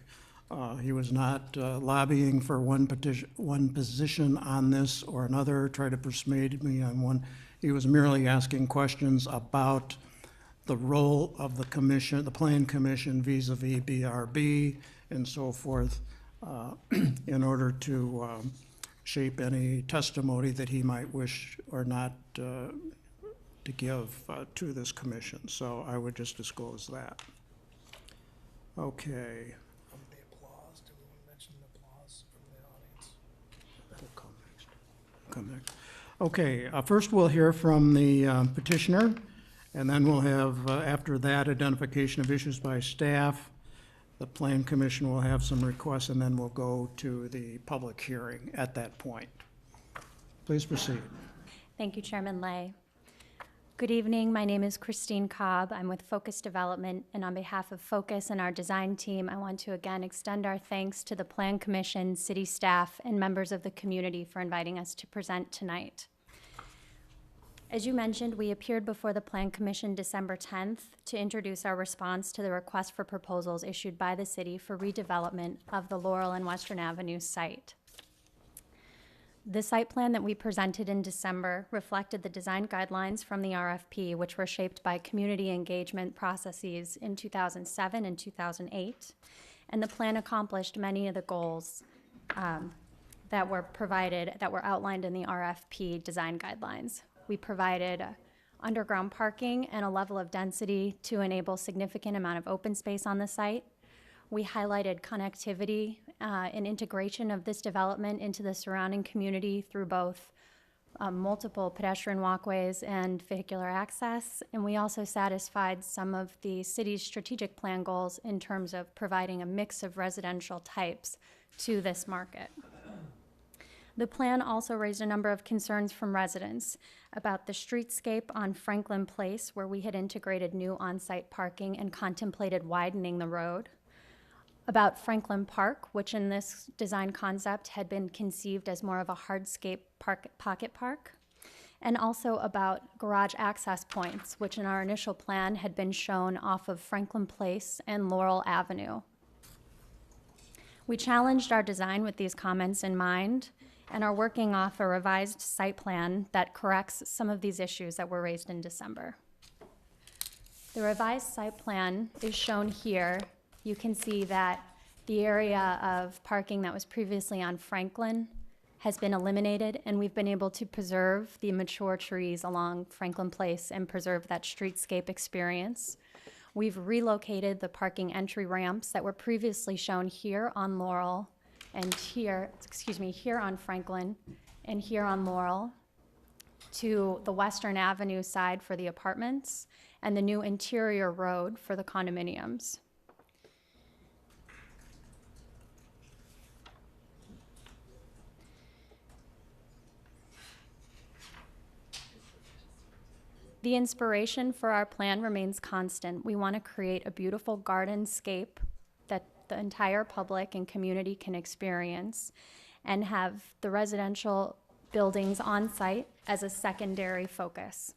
He was not lobbying for one position on this or another, try to persuade me on one. He was merely asking questions about the role of the commission, the Plan Commission vis-a-vis BRB and so forth, in order to shape any testimony that he might wish or not to give to this commission. So I would just disclose that. Okay. The applause, do we want to mention the applause from the audience? That'll come next. Come next. Okay, first we'll hear from the petitioner, and then we'll have, after that, identification of issues by staff. The Plan Commission will have some requests, and then we'll go to the public hearing at that point. Please proceed. Thank you, Chairman Lay. Good evening. My name is Christine Cobb. I'm with Focus Development, and on behalf of Focus and our design team, I want to again extend our thanks to the Plan Commission, city staff, and members of the community for inviting us to present tonight. As you mentioned, we appeared before the Plan Commission December 10th to introduce our response to the request for proposals issued by the city for redevelopment of the Laurel and Western Avenue site. The site plan that we presented in December reflected the design guidelines from the RFP, which were shaped by community engagement processes in 2007 and 2008. And the plan accomplished many of the goals that were outlined in the RFP design guidelines. We provided underground parking and a level of density to enable significant amount of open space on the site. We highlighted connectivity and integration of this development into the surrounding community through both multiple pedestrian walkways and vehicular access. And we also satisfied some of the city's strategic plan goals in terms of providing a mix of residential types to this market. The plan also raised a number of concerns from residents about the streetscape on Franklin Place, where we had integrated new on-site parking and contemplated widening the road, about Franklin Park, which in this design concept had been conceived as more of a hardscape pocket park, and also about garage access points, which in our initial plan had been shown off of Franklin Place and Laurel Avenue. We challenged our design with these comments in mind and are working off a revised site plan that corrects some of these issues that were raised in December. The revised site plan is shown here. You can see that the area of parking that was previously on Franklin has been eliminated, and we've been able to preserve the mature trees along Franklin Place and preserve that streetscape experience. We've relocated the parking entry ramps that were previously shown here on Laurel and here on Franklin and here on Laurel to the Western Avenue side for the apartments and the new interior road for the condominiums. The inspiration for our plan remains constant. We want to create a beautiful gardenscape that the entire public and community can experience and have the residential buildings on site as a secondary focus.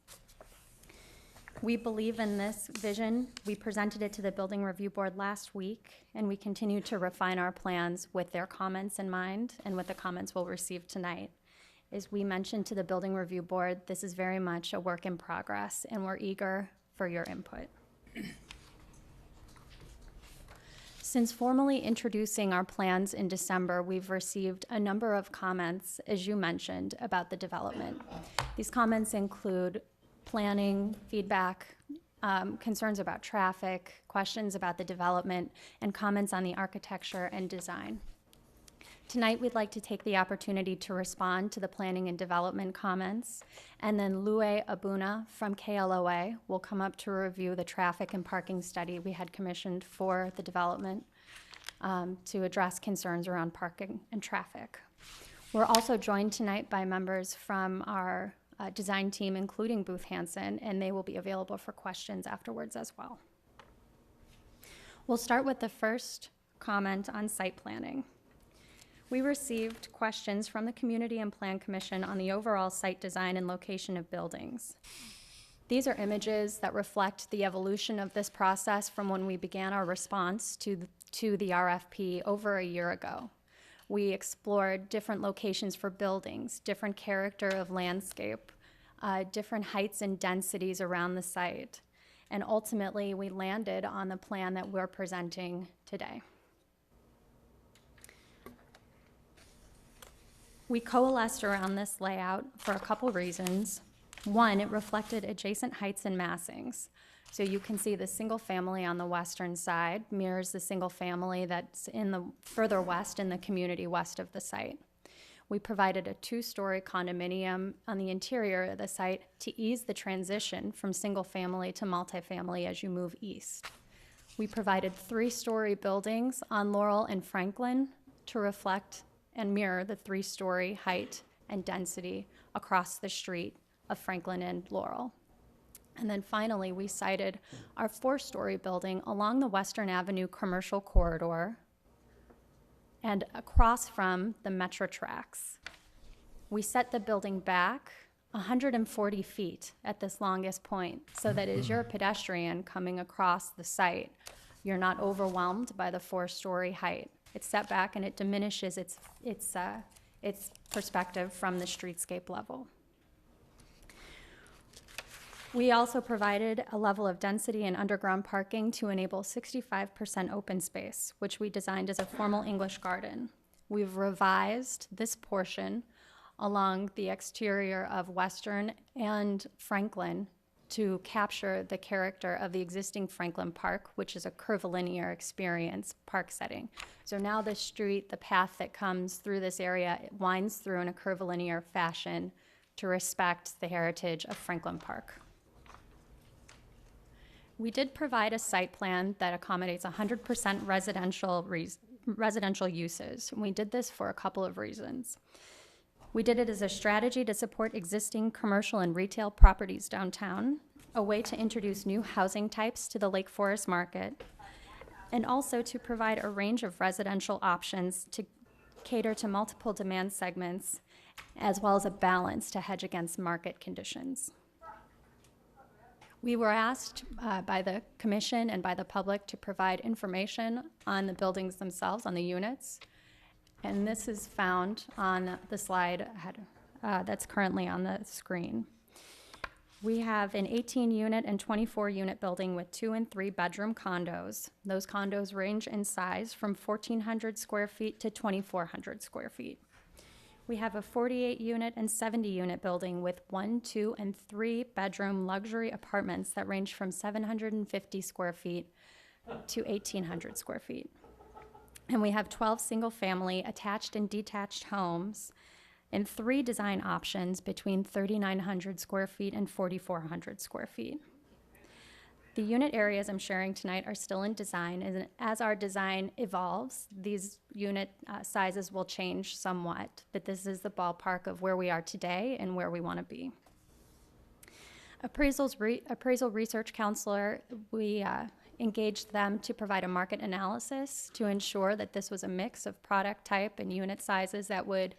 We believe in this vision. We presented it to the Building Review Board last week, and we continue to refine our plans with their comments in mind and with the comments we'll receive tonight. As we mentioned to the Building Review Board, this is very much a work in progress, and we're eager for your input. Since formally introducing our plans in December, we've received a number of comments, as you mentioned, about the development. These comments include planning, feedback, concerns about traffic, questions about the development, and comments on the architecture and design. Tonight, we'd like to take the opportunity to respond to the planning and development comments, and then Lue Abuna from KLOA will come up to review the traffic and parking study we had commissioned for the development to address concerns around parking and traffic. We're also joined tonight by members from our design team, including Booth Hansen, and they will be available for questions afterwards as well. We'll start with the first comment on site planning. We received questions from the Community and Plan Commission on the overall site design and location of buildings. These are images that reflect the evolution of this process from when we began our response to the RFP over a year ago. We explored different locations for buildings, different character of landscape, different heights and densities around the site, and ultimately we landed on the plan that we're presenting today. We coalesced around this layout for a couple reasons. One, it reflected adjacent heights and massings. So you can see the single family on the western side mirrors the single family that's in the further west in the community west of the site. We provided a 2-story condominium on the interior of the site to ease the transition from single family to multifamily as you move east. We provided 3-story buildings on Laurel and Franklin to reflect and mirror the 3-story height and density across the street of Franklin and Laurel. And then finally, we cited our 4-story building along the Western Avenue commercial corridor and across from the Metro tracks. We set the building back 140 feet at this longest point so that as you're a pedestrian coming across the site, you're not overwhelmed by the 4-story height. It's set back and it diminishes its its perspective from the streetscape level. We also provided a level of density and underground parking to enable 65% open space, which we designed as a formal English garden. We've revised this portion along the exterior of Western and Franklin to capture the character of the existing Franklin Park, which is a curvilinear experience park setting. So now the street, the path that comes through this area, it winds through in a curvilinear fashion to respect the heritage of Franklin Park. We did provide a site plan that accommodates 100% residential uses. And we did this for a couple of reasons. We did it as a strategy to support existing commercial and retail properties downtown, a way to introduce new housing types to the Lake Forest market, and also to provide a range of residential options to cater to multiple demand segments, as well as a balance to hedge against market conditions. We were asked by the commission and by the public to provide information on the buildings themselves, on the units. And this is found on the slide that's currently on the screen. We have an 18-unit and 24-unit building with 2 and 3 bedroom condos. Those condos range in size from 1,400 square feet to 2,400 square feet. We have a 48-unit and 70-unit building with 1, 2, and 3 bedroom luxury apartments that range from 750 square feet to 1,800 square feet. And we have 12 single-family attached and detached homes and 3 design options between 3,900 square feet and 4,400 square feet. The unit areas I'm sharing tonight are still in design, and as our design evolves, these unit sizes will change somewhat, but this is the ballpark of where we are today and where we want to be. Appraisal research counselor, we engaged them to provide a market analysis to ensure that this was a mix of product type and unit sizes that would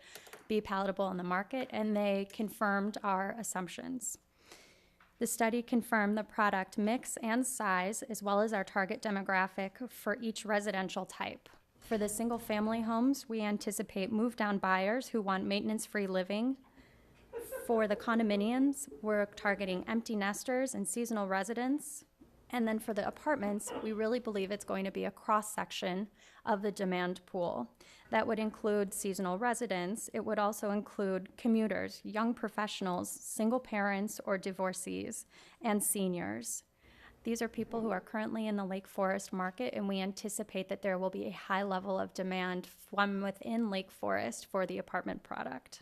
be palatable in the market, and they confirmed our assumptions. The study confirmed the product mix and size, as well as our target demographic for each residential type. For the single-family homes, we anticipate move-down buyers who want maintenance-free living. For the condominiums, we're targeting empty nesters and seasonal residents. And then for the apartments, we really believe it's going to be a cross-section of the demand pool. That would include seasonal residents. It would also include commuters, young professionals, single parents or divorcees, and seniors. These are people who are currently in the Lake Forest market, and we anticipate that there will be a high level of demand from within Lake Forest for the apartment product.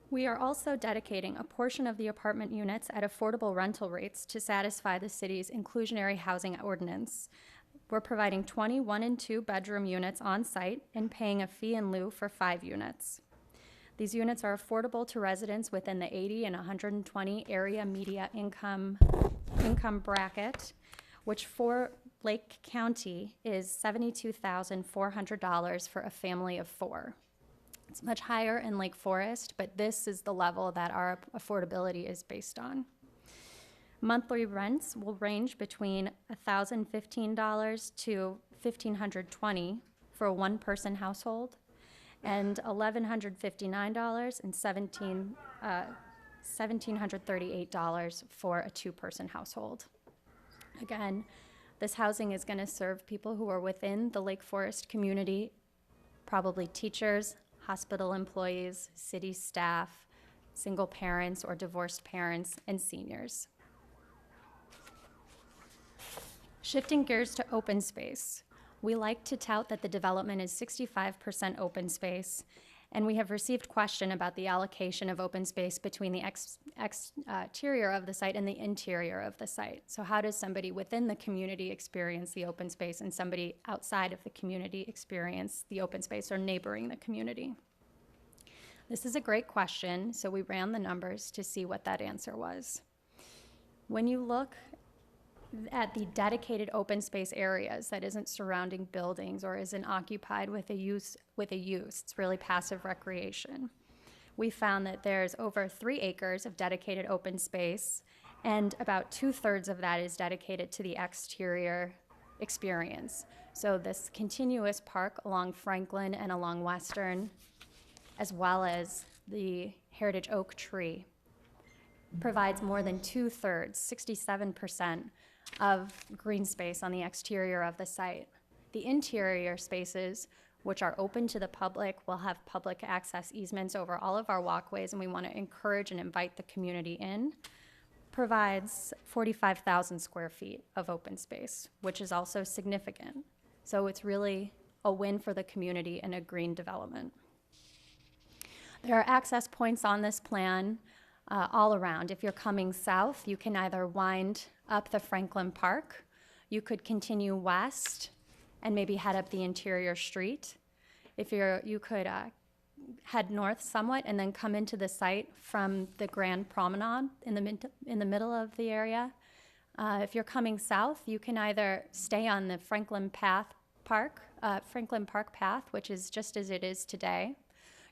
We are also dedicating a portion of the apartment units at affordable rental rates to satisfy the city's inclusionary housing ordinance. We're providing 20 1- and 2-bedroom units on site and paying a fee in lieu for 5 units. These units are affordable to residents within the 80 and 120 area median income bracket, which for Lake County is $72,400 for a family of 4. It's much higher in Lake Forest, but this is the level that our affordability is based on. Monthly rents will range between $1,015 to $1,520 for a 1-person household, and $1,159 and $1,738 for a 2-person household. Again, this housing is going to serve people who are within the Lake Forest community, probably teachers, hospital employees, city staff, single parents or divorced parents, and seniors. Shifting gears to open space. We like to tout that the development is 65% open space, and we have received question about the allocation of open space between the exterior of the site and the interior of the site. So how does somebody within the community experience the open space and somebody outside of the community experience the open space or neighboring the community? This is a great question, so we ran the numbers to see what that answer was. When you look at the dedicated open space areas that isn't surrounding buildings or isn't occupied with a use, it's really passive recreation. We found that there's over 3 acres of dedicated open space, and about 2/3 of that is dedicated to the exterior experience. So this continuous park along Franklin and along Western, as well as the heritage oak tree, provides more than 2/3, 67% of green space on the exterior of the site. The interior spaces, which are open to the public, will have public access easements over all of our walkways, and we want to encourage and invite the community in, provides 45,000 square feet of open space, which is also significant. So it's really a win for the community and a green development. There are access points on this plan all around. If you're coming south, you can either wind up the Franklin Park, you could continue west and maybe head up the interior street. You could head north somewhat and then come into the site from the Grand Promenade in the middle of the area. If you're coming south, you can either stay on the Franklin Park path, which is just as it is today.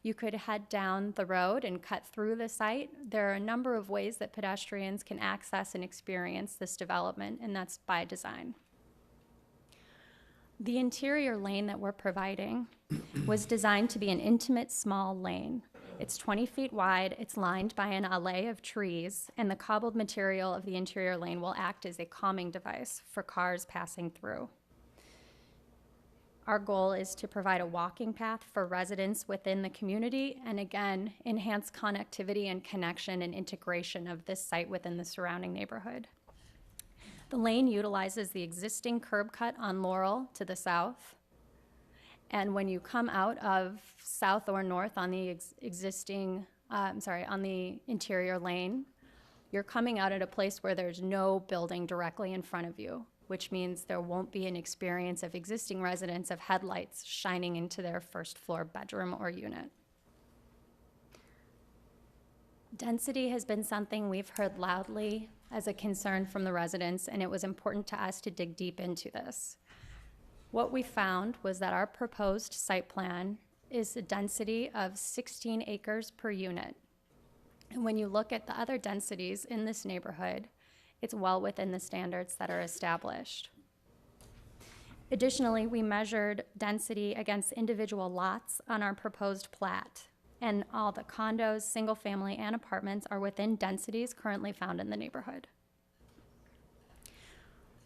You could head down the road and cut through the site. There are a number of ways that pedestrians can access and experience this development, and that's by design. The interior lane that we're providing was designed to be an intimate small lane. It's 20 feet wide, it's lined by an allée of trees, and the cobbled material of the interior lane will act as a calming device for cars passing through. Our goal is to provide a walking path for residents within the community and again, enhance connectivity and connection and integration of this site within the surrounding neighborhood. The lane utilizes the existing curb cut on Laurel to the south. And when you come out of south or north on the on the interior lane, you're coming out at a place where there's no building directly in front of you, which means there won't be an experience of existing residents of headlights shining into their first floor bedroom or unit. Density has been something we've heard loudly as a concern from the residents, and it was important to us to dig deep into this. What we found was that our proposed site plan is a density of 16 acres per unit. And when you look at the other densities in this neighborhood, it's well within the standards that are established. Additionally, we measured density against individual lots on our proposed plat, and all the condos, single family, and apartments are within densities currently found in the neighborhood.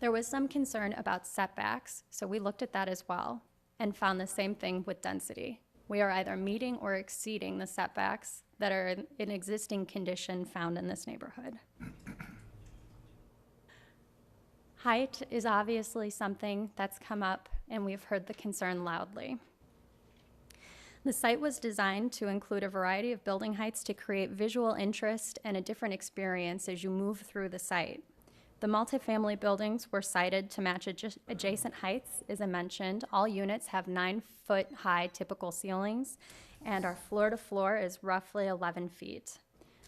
There was some concern about setbacks, so we looked at that as well and found the same thing with density. We are either meeting or exceeding the setbacks that are in existing condition found in this neighborhood. Height is obviously something that's come up, and we've heard the concern loudly. The site was designed to include a variety of building heights to create visual interest and a different experience as you move through the site. The multifamily buildings were sited to match adjacent heights. As I mentioned, all units have 9-foot-high typical ceilings, and our floor-to-floor is roughly 11 feet.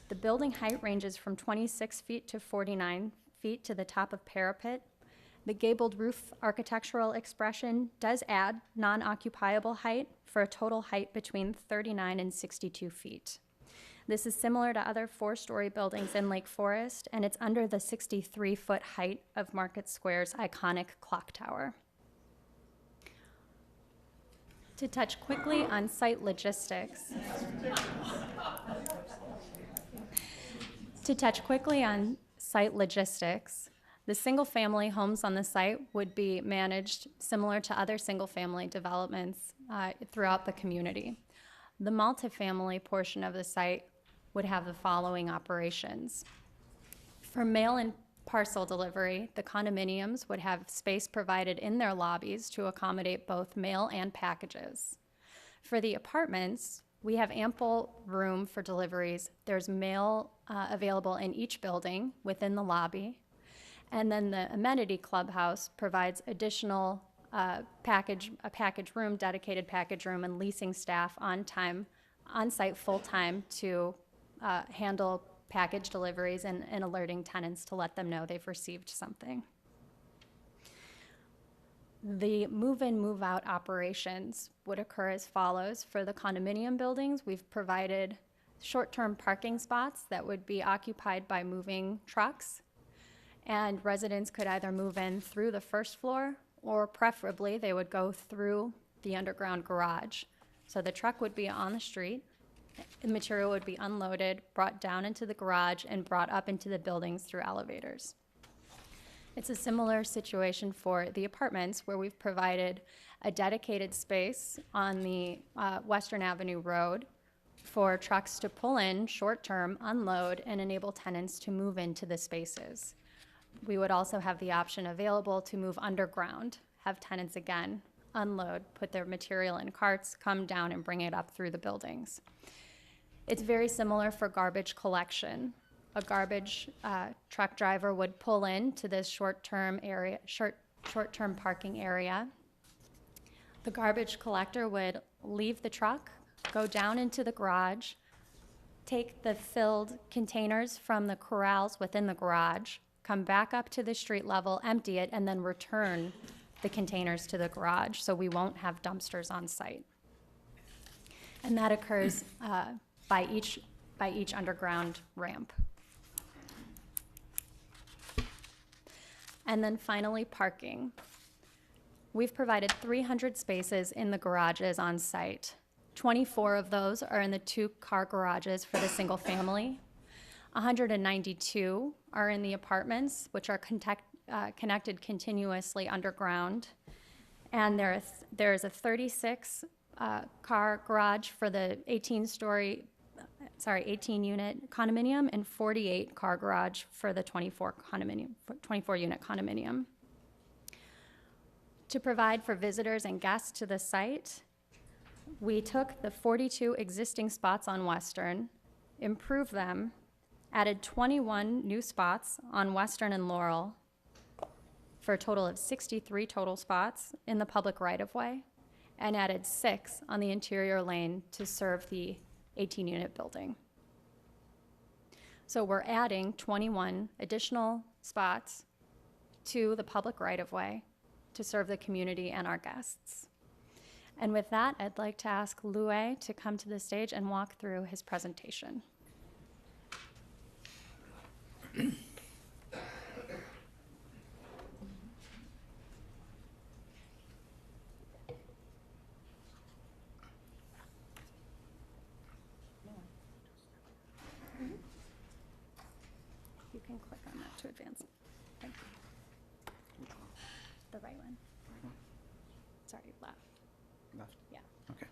The building height ranges from 26 feet to 49 feet to the top of parapet. The gabled roof architectural expression does add non-occupiable height for a total height between 39 and 62 feet. This is similar to other 4-story buildings in Lake Forest, and it's under the 63-foot height of Market Square's iconic clock tower. To touch quickly on site logistics, the single-family homes on the site would be managed similar to other single-family developments throughout the community. The multifamily portion of the site would have the following operations. For mail and parcel delivery, the condominiums would have space provided in their lobbies to accommodate both mail and packages. For the apartments, we have ample room for deliveries. There's mail available in each building within the lobby. And then the amenity clubhouse provides additional package room, dedicated package room, and leasing staff on-site full-time to handle package deliveries and alerting tenants to let them know they've received something. The move-in, move-out operations would occur as follows. For the condominium buildings, we've provided short-term parking spots that would be occupied by moving trucks, and residents could either move in through the first floor or preferably they would go through the underground garage. So the truck would be on the street, the material would be unloaded, brought down into the garage, and brought up into the buildings through elevators. It's a similar situation for the apartments, where we've provided a dedicated space on the Western Avenue Road for trucks to pull in short-term, unload, and enable tenants to move into the spaces. We would also have the option available to move underground, have tenants again unload, put their material in carts, come down and bring it up through the buildings. It's very similar for garbage collection. A garbage truck driver would pull in to this short-term parking area. The garbage collector would leave the truck, go down into the garage, take the filled containers from the corrals within the garage, come back up to the street level, empty it, and then return the containers to the garage, so we won't have dumpsters on site. And that occurs by each underground ramp. And then finally, parking. We've provided 300 spaces in the garages on site. 24 of those are in the 2-car garages for the single family. 192 are in the apartments, which are connected continuously underground. And there is a 36-car garage for the 18-unit condominium and 48-car garage for the 24-unit condominium. To provide for visitors and guests to the site, we took the 42 existing spots on Western, improved them, added 21 new spots on Western and Laurel for a total of 63 total spots in the public right-of-way, and added 6 on the interior lane to serve the 18-unit building. So we're adding 21 additional spots to the public right-of-way to serve the community and our guests. And with that, I'd like to ask Louie to come to the stage and walk through his presentation. You can click on that to advance. Thank you. The right one. Sorry, left. Left? Yeah. Okay.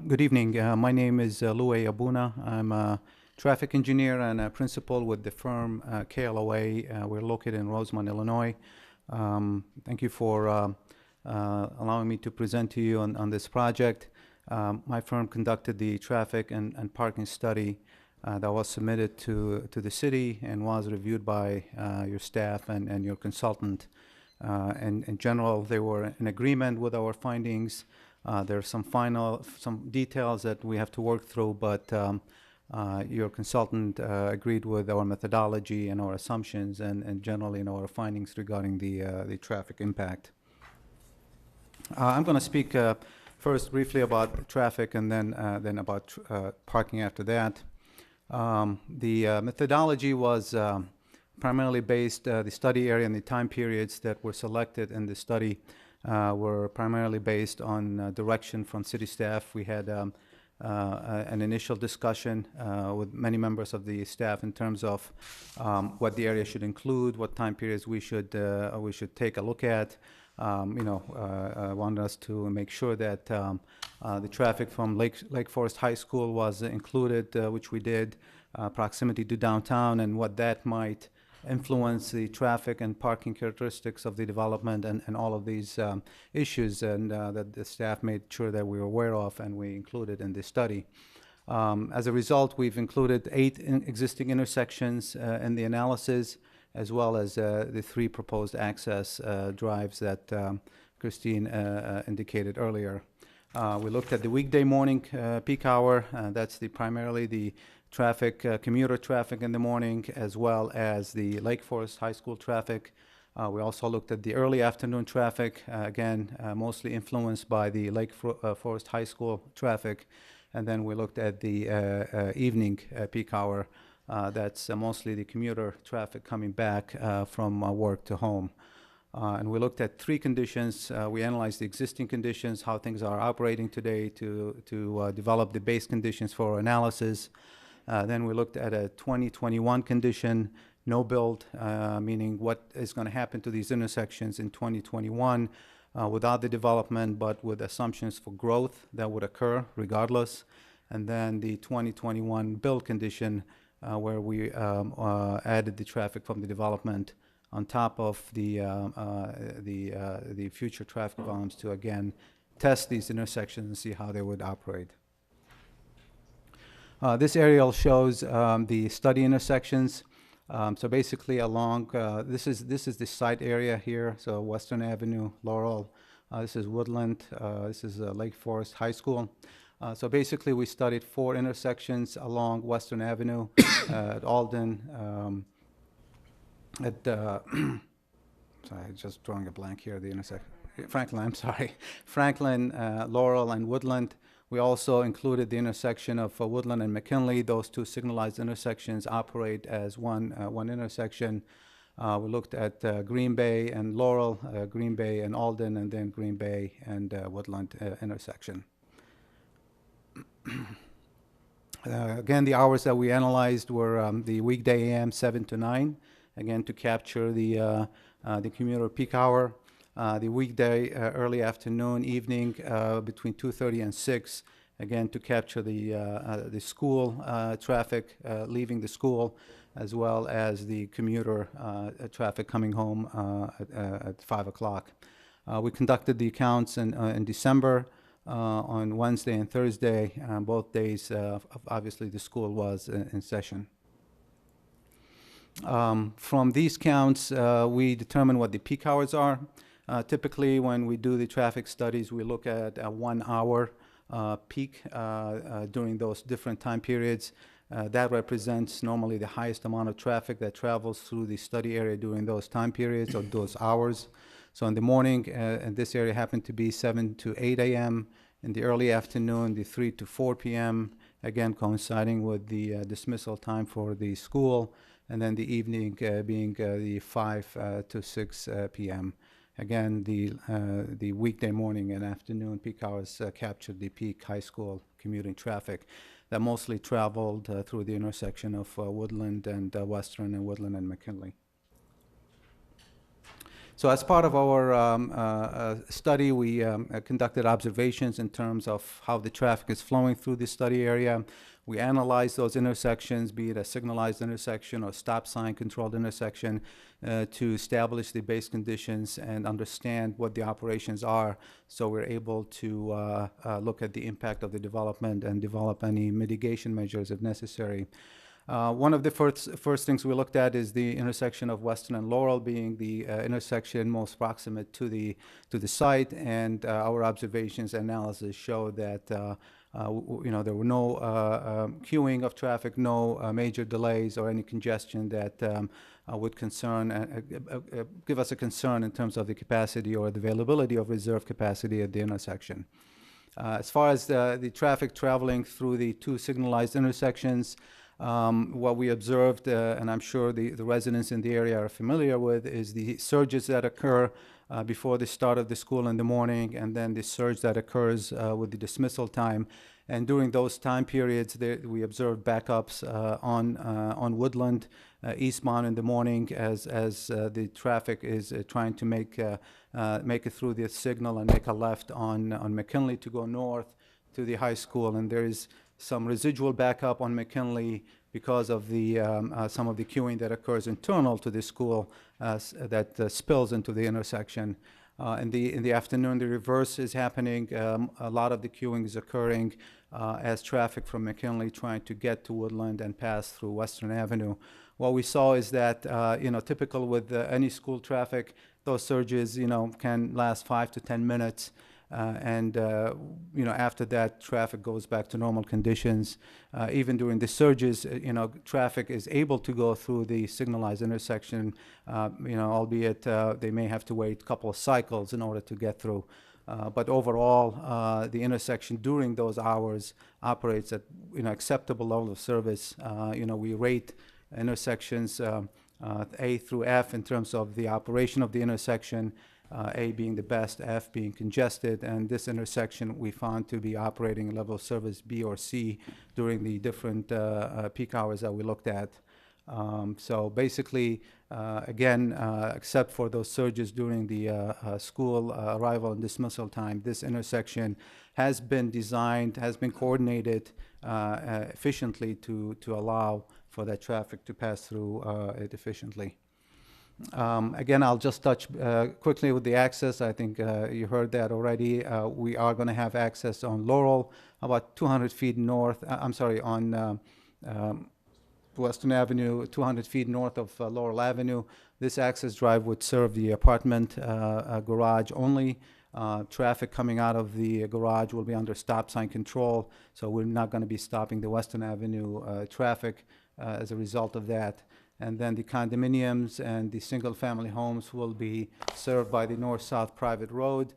Good evening. My name is Louie Abuna. I'm a traffic engineer and a principal with the firm KLOA. We're located in Rosemont, Illinois. Thank you for allowing me to present to you on this project. My firm conducted the traffic and parking study that was submitted to the city and was reviewed by your staff and your consultant. And in general, they were in agreement with our findings. There are some details that we have to work through, but your consultant agreed with our methodology and our assumptions and generally in our findings regarding the traffic impact. I'm going to speak first briefly about traffic and then about parking after that. The methodology was primarily based, the study area and the time periods that were selected in the study were primarily based on direction from city staff. We had an initial discussion with many members of the staff in terms of what the area should include, what time periods we should take a look at. Wanted us to make sure that the traffic from Lake Forest High School was included, which we did, proximity to downtown, and what that might influence the traffic and parking characteristics of the development and all of these issues, and that the staff made sure that we were aware of and we included in the study. As a result, we've included 8 existing intersections in the analysis, as well as the 3 proposed access drives that Christine indicated earlier. We looked at the weekday morning peak hour. That's primarily the traffic, commuter traffic in the morning, as well as the Lake Forest High School traffic. We also looked at the early afternoon traffic, again, mostly influenced by the Lake Forest High School traffic. And then we looked at the evening peak hour. That's mostly the commuter traffic coming back from work to home. And we looked at three conditions. We analyzed the existing conditions, how things are operating today to develop the base conditions for analysis. Then we looked at a 2021 condition, no build, meaning what is going to happen to these intersections in 2021 without the development, but with assumptions for growth that would occur regardless. And then the 2021 build condition, where we added the traffic from the development on top of the future traffic volumes to again test these intersections and see how they would operate. This aerial shows the study intersections. So basically along, this is the site area here, so Western Avenue, Laurel. This is Woodland. This is Lake Forest High School. So basically we studied 4 intersections along Western Avenue at Alden, sorry, just drawing a blank here, the intersection. Franklin, I'm sorry. Franklin, Laurel, and Woodland. We also included the intersection of Woodland and McKinley. Those 2 signalized intersections operate as one intersection. We looked at Green Bay and Laurel, Green Bay and Alden, and then Green Bay and Woodland intersection. Again, the hours that we analyzed were the weekday AM 7 to 9, again to capture the commuter peak hour. The weekday early afternoon, evening between 2:30 and 6, again to capture the school traffic leaving the school, as well as the commuter traffic coming home at 5 o'clock. We conducted the counts in December on Wednesday and Thursday. Both days, obviously, the school was in session. From these counts, we determine what the peak hours are. Typically, when we do the traffic studies, we look at a 1 hour peak during those different time periods. That represents normally the highest amount of traffic that travels through the study area during those time periods or those hours. So in the morning, in this area happened to be 7 to 8 a.m. In the early afternoon, the 3 to 4 p.m., again coinciding with the dismissal time for the school, and then the evening being the 5 to 6 p.m. Again, the weekday morning and afternoon peak hours captured the peak high school commuting traffic that mostly traveled through the intersection of Woodland and Western and Woodland and McKinley. So as part of our study, we conducted observations in terms of how the traffic is flowing through the study area. We analyzed those intersections, be it a signalized intersection or stop sign controlled intersection, to establish the base conditions and understand what the operations are, so we're able to look at the impact of the development and develop any mitigation measures if necessary. One of the first things we looked at is the intersection of Western and Laurel, being the intersection most proximate to the site, and our observations and analysis show that there were no queuing of traffic, no major delays or any congestion that would give us a concern in terms of the capacity or the availability of reserve capacity at the intersection. As far as the traffic traveling through the 2 signalized intersections, what we observed, and I'm sure the residents in the area are familiar with, is the surges that occur before the start of the school in the morning, and then the surge that occurs with the dismissal time. And during those time periods, we observed backups on Woodland, eastbound in the morning, as the traffic is trying to make it through the signal and make a left on McKinley to go north to the high school. And there is some residual backup on McKinley because of the some of the queuing that occurs internal to the school that spills into the intersection. In the afternoon, the reverse is happening. A lot of the queuing is occurring as traffic from McKinley trying to get to Woodland and pass through Western Avenue. What we saw is that, typical with any school traffic, those surges, can last 5 to 10 minutes. After that, traffic goes back to normal conditions. Even during the surges, traffic is able to go through the signalized intersection, albeit they may have to wait a couple of cycles in order to get through. But overall, the intersection during those hours operates at acceptable level of service. We rate intersections A through F in terms of the operation of the intersection, A being the best, F being congested, and this intersection we found to be operating level of service B or C during the different peak hours that we looked at. So basically, again, except for those surges during the school arrival and dismissal time, this intersection has been designed, has been coordinated efficiently to allow for that traffic to pass through it efficiently. Again, I'll just touch quickly with the access. I think you heard that already. We are going to have access on Laurel, about 200 feet north, on Western Avenue, 200 feet north of Laurel Avenue. This access drive would serve the apartment garage only. Traffic coming out of the garage will be under stop sign control, so we're not going to be stopping the Western Avenue traffic as a result of that. And then the condominiums and the single-family homes will be served by the north-south private road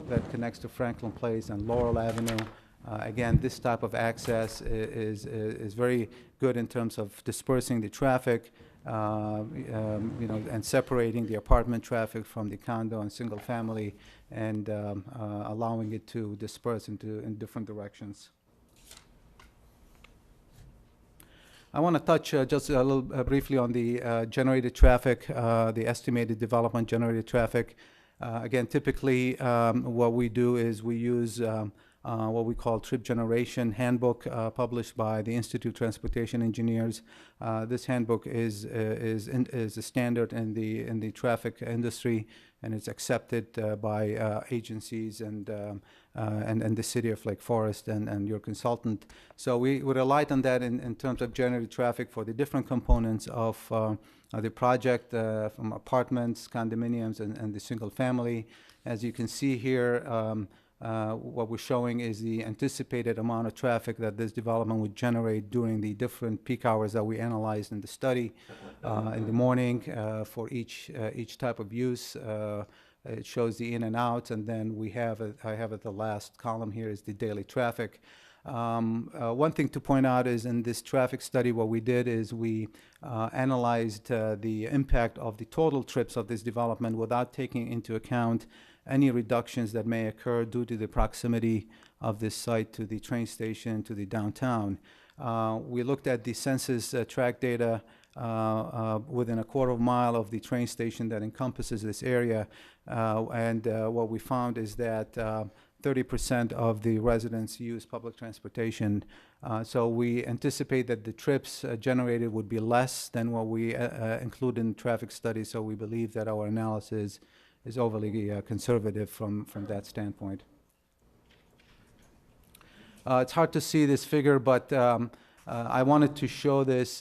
that connects to Franklin Place and Laurel Avenue. Again, this type of access is very good in terms of dispersing the traffic, and separating the apartment traffic from the condo and single family, and allowing it to disperse in different directions. I want to touch just a little briefly on the generated traffic, the estimated development generated traffic. Again, typically what we do is we use what we call trip generation handbook published by the Institute of Transportation Engineers. This handbook is a standard in the traffic industry, and it's accepted by agencies and the city of Lake Forest and your consultant. So we relied on that in terms of generated traffic for the different components of the project, from apartments, condominiums, and the single family. As you can see here, what we're showing is the anticipated amount of traffic that this development would generate during the different peak hours that we analyzed in the study. In the morning, for each type of use, it shows the in and out, and then I have at the last column here is the daily traffic. One thing to point out is in this traffic study, what we did is we analyzed the impact of the total trips of this development without taking into account any reductions that may occur due to the proximity of this site to the train station, to the downtown. We looked at the census tract data within a quarter of a mile of the train station that encompasses this area, and what we found is that 30% of the residents use public transportation. So we anticipate that the trips generated would be less than what we include in the traffic study, so we believe that our analysis is overly conservative from that standpoint. It's hard to see this figure, but I wanted to show this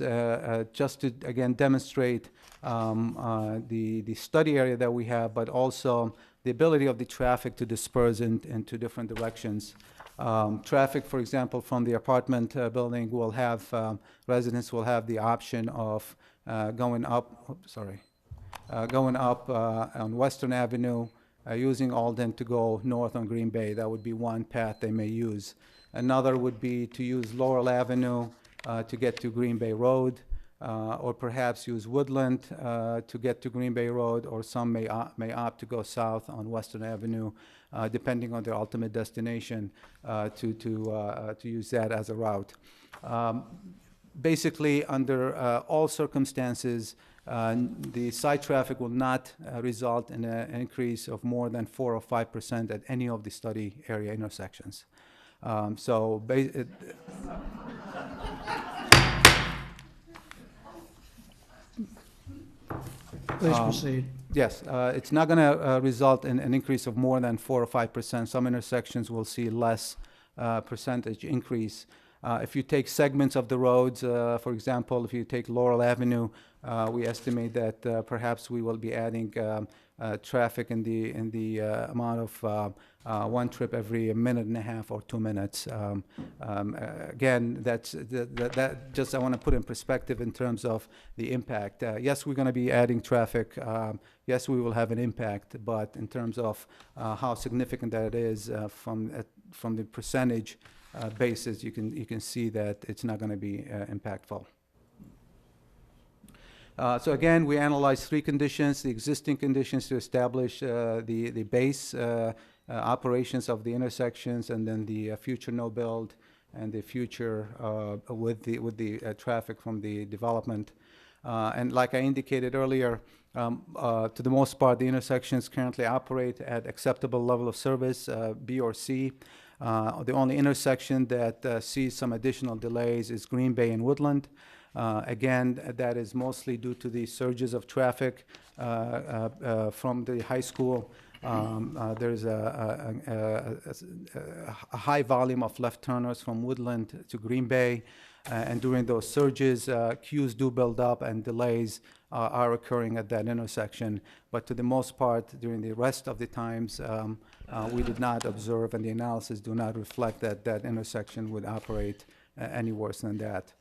just to, again, demonstrate the study area that we have, but also the ability of the traffic to disperse into different directions. Traffic, for example, from the apartment building will have, residents will have the option of going up, going up on Western Avenue, using Alden to go north on Green Bay. That would be one path they may use. Another would be to use Laurel Avenue to get to Green Bay Road, or perhaps use Woodland to get to Green Bay Road, or some may opt to go south on Western Avenue, depending on their ultimate destination, to use that as a route. Basically, under all circumstances, the site traffic will not result in an increase of more than 4 or 5% at any of the study area intersections. Please proceed. Yes, it's not going to result in an increase of more than 4 or 5%. Some intersections will see less percentage increase. If you take segments of the roads, for example, if you take Laurel Avenue, we estimate that perhaps we will be adding traffic in the amount of one trip every minute and a half or 2 minutes. Again, that just I want to put in perspective in terms of the impact. Yes, we're going to be adding traffic. Yes, we will have an impact, but in terms of how significant that is from the percentage basis, you can see that it's not going to be impactful. So again, we analyzed three conditions: the existing conditions to establish the base operations of the intersections, and then the future no build, and the future with the traffic from the development. And like I indicated earlier, to the most part, the intersections currently operate at acceptable level of service, B or C. The only intersection that sees some additional delays is Green Bay and Woodland. Again, that is mostly due to the surges of traffic from the high school. There's a high volume of left turners from Woodland to Green Bay, and during those surges, queues do build up and delays are occurring at that intersection. But to the most part, during the rest of the times, we did not observe, and the analysis do not reflect that that intersection would operate any worse than that.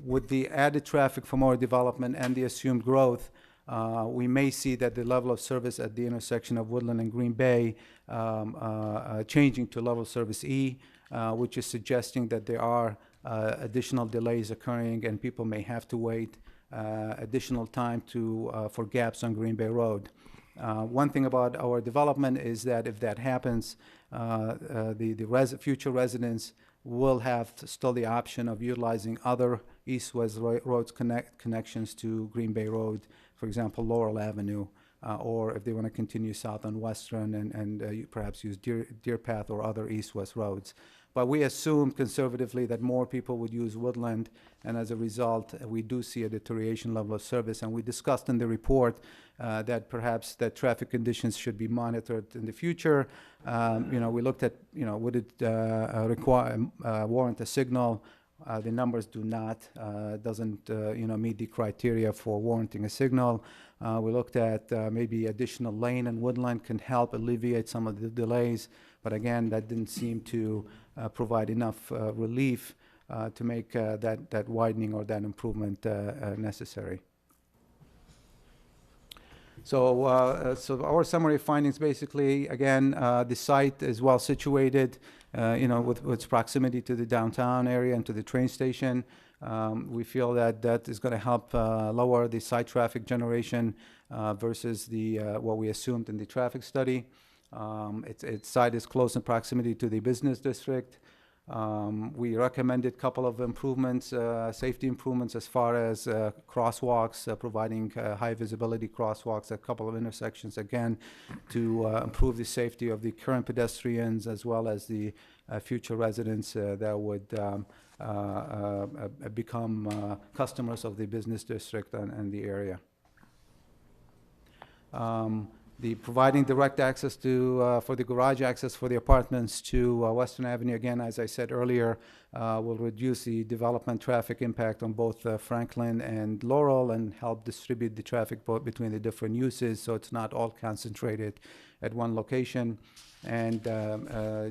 With the added traffic for more development and the assumed growth, we may see that the level of service at the intersection of Woodland and Green Bay changing to level service E, which is suggesting that there are additional delays occurring and people may have to wait additional time for gaps on Green Bay Road. One thing about our development is that if that happens, the future residents will have still the option of utilizing other east-west roads connections to Green Bay Road, for example, Laurel Avenue, or if they want to continue south on Western and perhaps use Deer Path or other east-west roads. But we assume conservatively that more people would use Woodland, and as a result, we do see a deterioration level of service. And we discussed in the report that perhaps that traffic conditions should be monitored in the future. We looked at, would it warrant a signal? The numbers do not, doesn't meet the criteria for warranting a signal. We looked at maybe additional lane and Woodland can help alleviate some of the delays, but again, that didn't seem to provide enough relief to make that widening or that improvement necessary. So our summary findings basically, again, the site is well situated, with its proximity to the downtown area and to the train station. We feel that that is going to help lower the site traffic generation versus what we assumed in the traffic study. Its site is close in proximity to the business district. We recommended a couple of improvements, safety improvements as far as crosswalks, providing high visibility crosswalks at a couple of intersections, again, to improve the safety of the current pedestrians as well as the future residents that would become customers of the business district and the area. The providing direct access for the garage access for the apartments to Western Avenue, again, as I said earlier, will reduce the development traffic impact on both Franklin and Laurel and help distribute the traffic between the different uses so it's not all concentrated at one location. And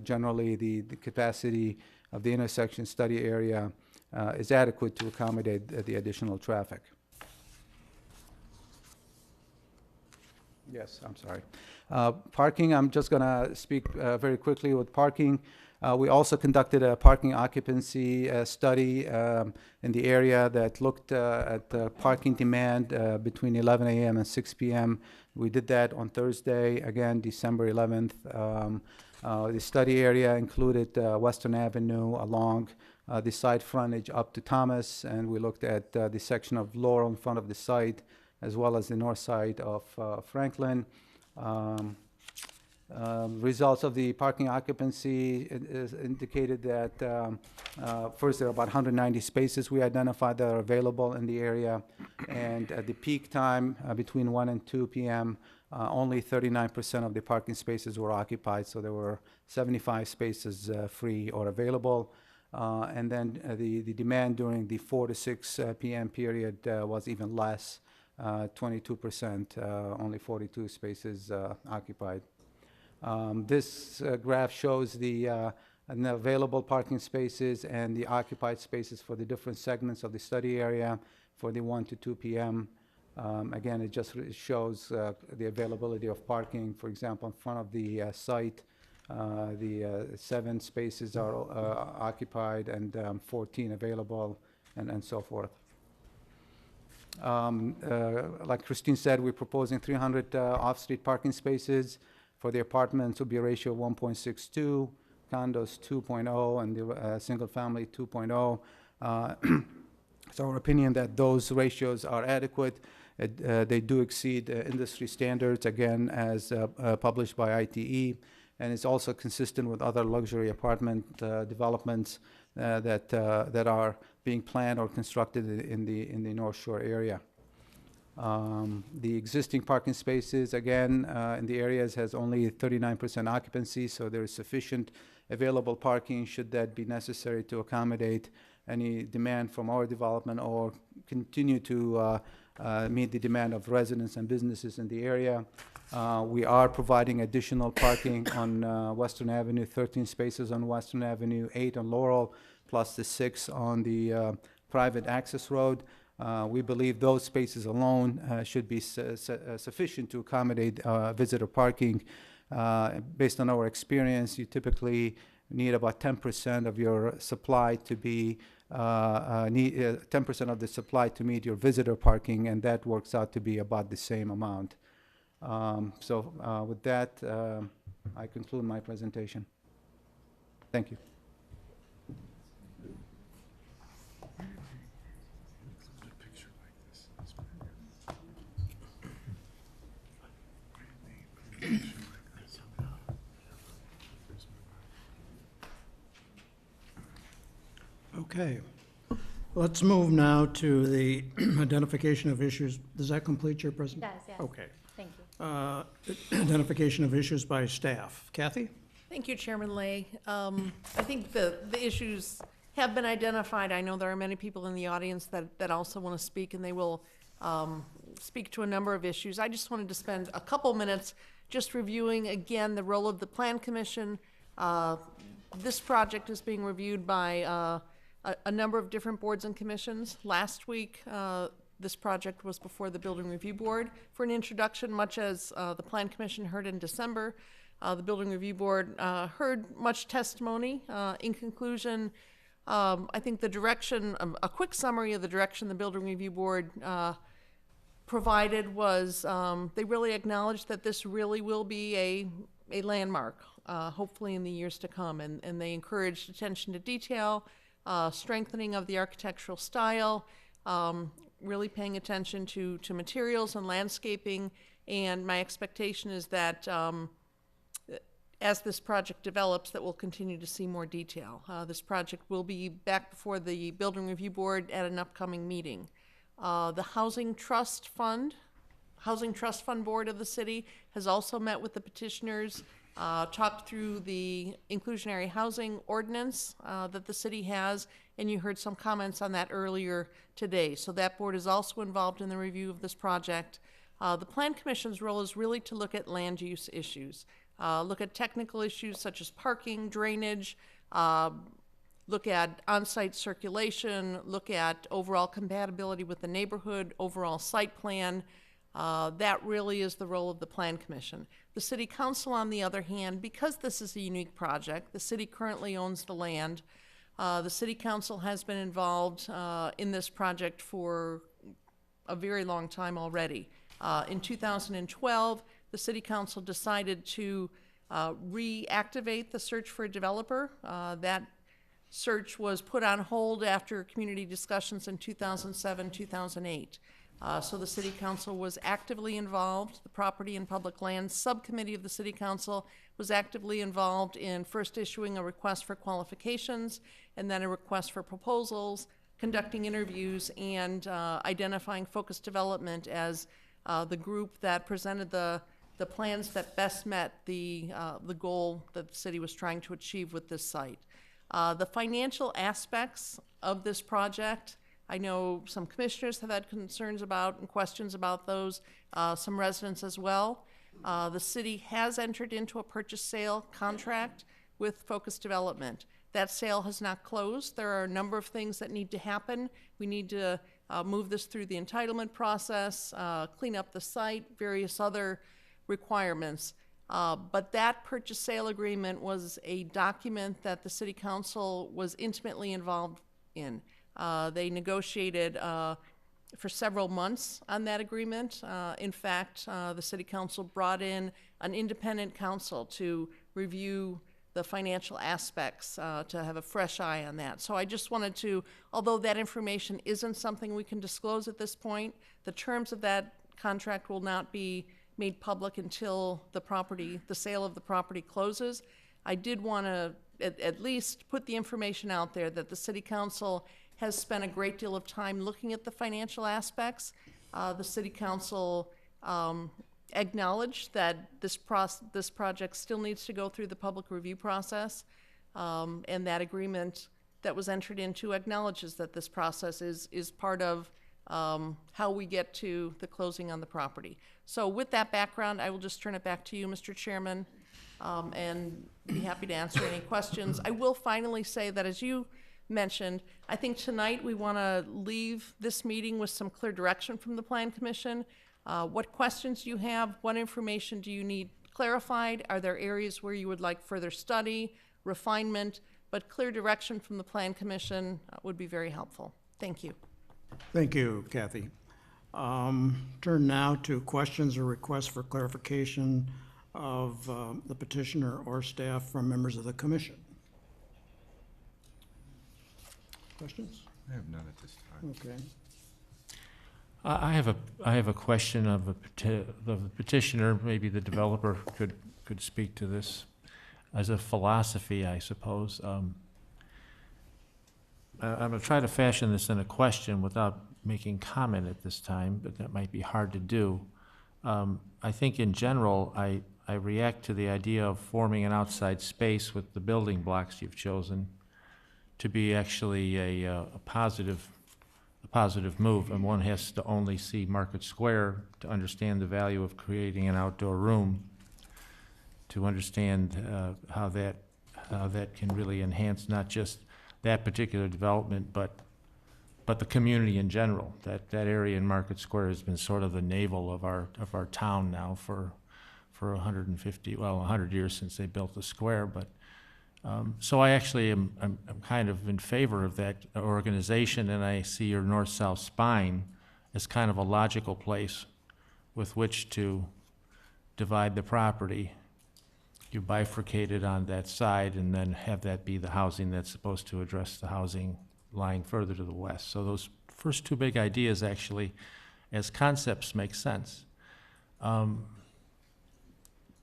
generally, the capacity of the intersection study area is adequate to accommodate the additional traffic. Yes, I'm sorry. Parking, I'm just going to speak very quickly with parking. We also conducted a parking occupancy study in the area that looked at parking demand between 11 a.m. and 6 p.m. We did that on Thursday, again, December 11th. The study area included Western Avenue along the side frontage up to Thomas, and we looked at the section of Laurel in front of the site, as well as the north side of Franklin. Results of the parking occupancy indicated that first there are about 190 spaces we identified that are available in the area, and at the peak time between 1 and 2 p.m. Only 39% of the parking spaces were occupied, so there were 75 spaces free or available. And then the demand during the 4 to 6 p.m. period was even less. 22%, only 42 spaces occupied. This graph shows the available parking spaces and the occupied spaces for the different segments of the study area for the 1 to 2 p.m. Again, it just shows the availability of parking. For example, in front of the site, the 7 spaces are occupied and 14 available, and so forth. Like Christine said, we're proposing 300 off-street parking spaces. For the apartments, will be a ratio of 1.62, condos 2.0, and the single-family 2.0. It's our opinion that those ratios are adequate. They do exceed industry standards, again, as published by ITE, and it's also consistent with other luxury apartment developments that are being planned or constructed in the North Shore area. The existing parking spaces, again, in the areas has only 39% occupancy, so there is sufficient available parking should that be necessary to accommodate any demand from our development or continue to meet the demand of residents and businesses in the area. We are providing additional parking on Western Avenue, 13 spaces on Western Avenue, 8 on Laurel, plus the 6 on the private access road. We believe those spaces alone should be sufficient to accommodate visitor parking. Based on our experience, you typically need about 10% of your supply to be 10% of the supply to meet your visitor parking, and that works out to be about the same amount. With that, I conclude my presentation. Thank you. Okay. Let's move now to the identification of issues. Does that complete your presentation? Yes, yes. Okay. Thank you. Identification of issues by staff. Kathy? Thank you, Chairman Lay. I think the issues have been identified. I know there are many people in the audience that also want to speak, and they will speak to a number of issues. I just wanted to spend a couple minutes just reviewing again the role of the Plan Commission. This project is being reviewed by a number of different boards and commissions. Last week, this project was before the Building Review Board for an introduction, much as the Plan Commission heard in December. The Building Review Board heard much testimony. In conclusion, I think the direction, a quick summary of the direction the Building Review Board provided was they really acknowledged that this really will be a landmark, hopefully in the years to come, and they encouraged attention to detail, strengthening of the architectural style, really paying attention to materials and landscaping, and my expectation is that as this project develops, that we'll continue to see more detail. This project will be back before the Building Review Board at an upcoming meeting. The Housing Trust Fund Board of the city has also met with the petitioners, talked through the inclusionary housing ordinance that the city has, and you heard some comments on that earlier today. So that board is also involved in the review of this project. The Plan Commission's role is really to look at land use issues, look at technical issues such as parking, drainage, look at on-site circulation, look at overall compatibility with the neighborhood, overall site plan. That really is the role of the Plan Commission. The City Council, on the other hand, because this is a unique project, the city currently owns the land. The City Council has been involved in this project for a very long time already. In 2012, the City Council decided to reactivate the search for a developer. That search was put on hold after community discussions in 2007, 2008. So the City Council was actively involved. The Property and Public Lands Subcommittee of the City Council was actively involved in first issuing a request for qualifications and then a request for proposals, conducting interviews, and identifying focused development as the group that presented the plans that best met the goal that the city was trying to achieve with this site. The financial aspects of this project, I know some commissioners have had concerns about and questions about those, some residents as well. The city has entered into a purchase sale contract with Focus Development. That sale has not closed. There are a number of things that need to happen. We need to move this through the entitlement process, clean up the site, various other requirements. But that purchase sale agreement was a document that the City Council was intimately involved in. They negotiated for several months on that agreement. In fact, the city council brought in an independent counsel to review the financial aspects, to have a fresh eye on that. So I just wanted to, although that information isn't something we can disclose at this point, the terms of that contract will not be made public until the sale of the property closes. I did want to at least put the information out there that the city council has spent a great deal of time looking at the financial aspects. The city council acknowledged that this project still needs to go through the public review process, and that agreement that was entered into acknowledges that this process is part of how we get to the closing on the property. So with that background, I will just turn it back to you, Mr. Chairman, and be happy to answer any questions. I will finally say that, as you mentioned, I think tonight we want to leave this meeting with some clear direction from the Plan Commission. What questions do you have? What information do you need clarified? Are there areas where you would like further study, refinement? But clear direction from the Plan Commission would be very helpful. Thank you. Thank you, Kathy. Turn now to questions or requests for clarification of the petitioner or staff from members of the commission. Questions? I have none at this time. Okay. I have a question of the petitioner. Maybe the developer could speak to this as a philosophy, I suppose. I'm going to try to fashion this in a question without making comment at this time, but that might be hard to do. I think in general, I react to the idea of forming an outside space with the building blocks you've chosen to be actually a positive move, and one has to only see Market Square to understand the value of creating an outdoor room, to understand how that can really enhance not just that particular development, but the community in general. That area in Market Square has been sort of the navel of our town now for 100 years since they built the square. But so I actually I'm kind of in favor of that organization, and I see your north-south spine as kind of a logical place with which to divide the property. You bifurcate it on that side and then have that be the housing that's supposed to address the housing lying further to the west. So those first two big ideas actually, as concepts, make sense. But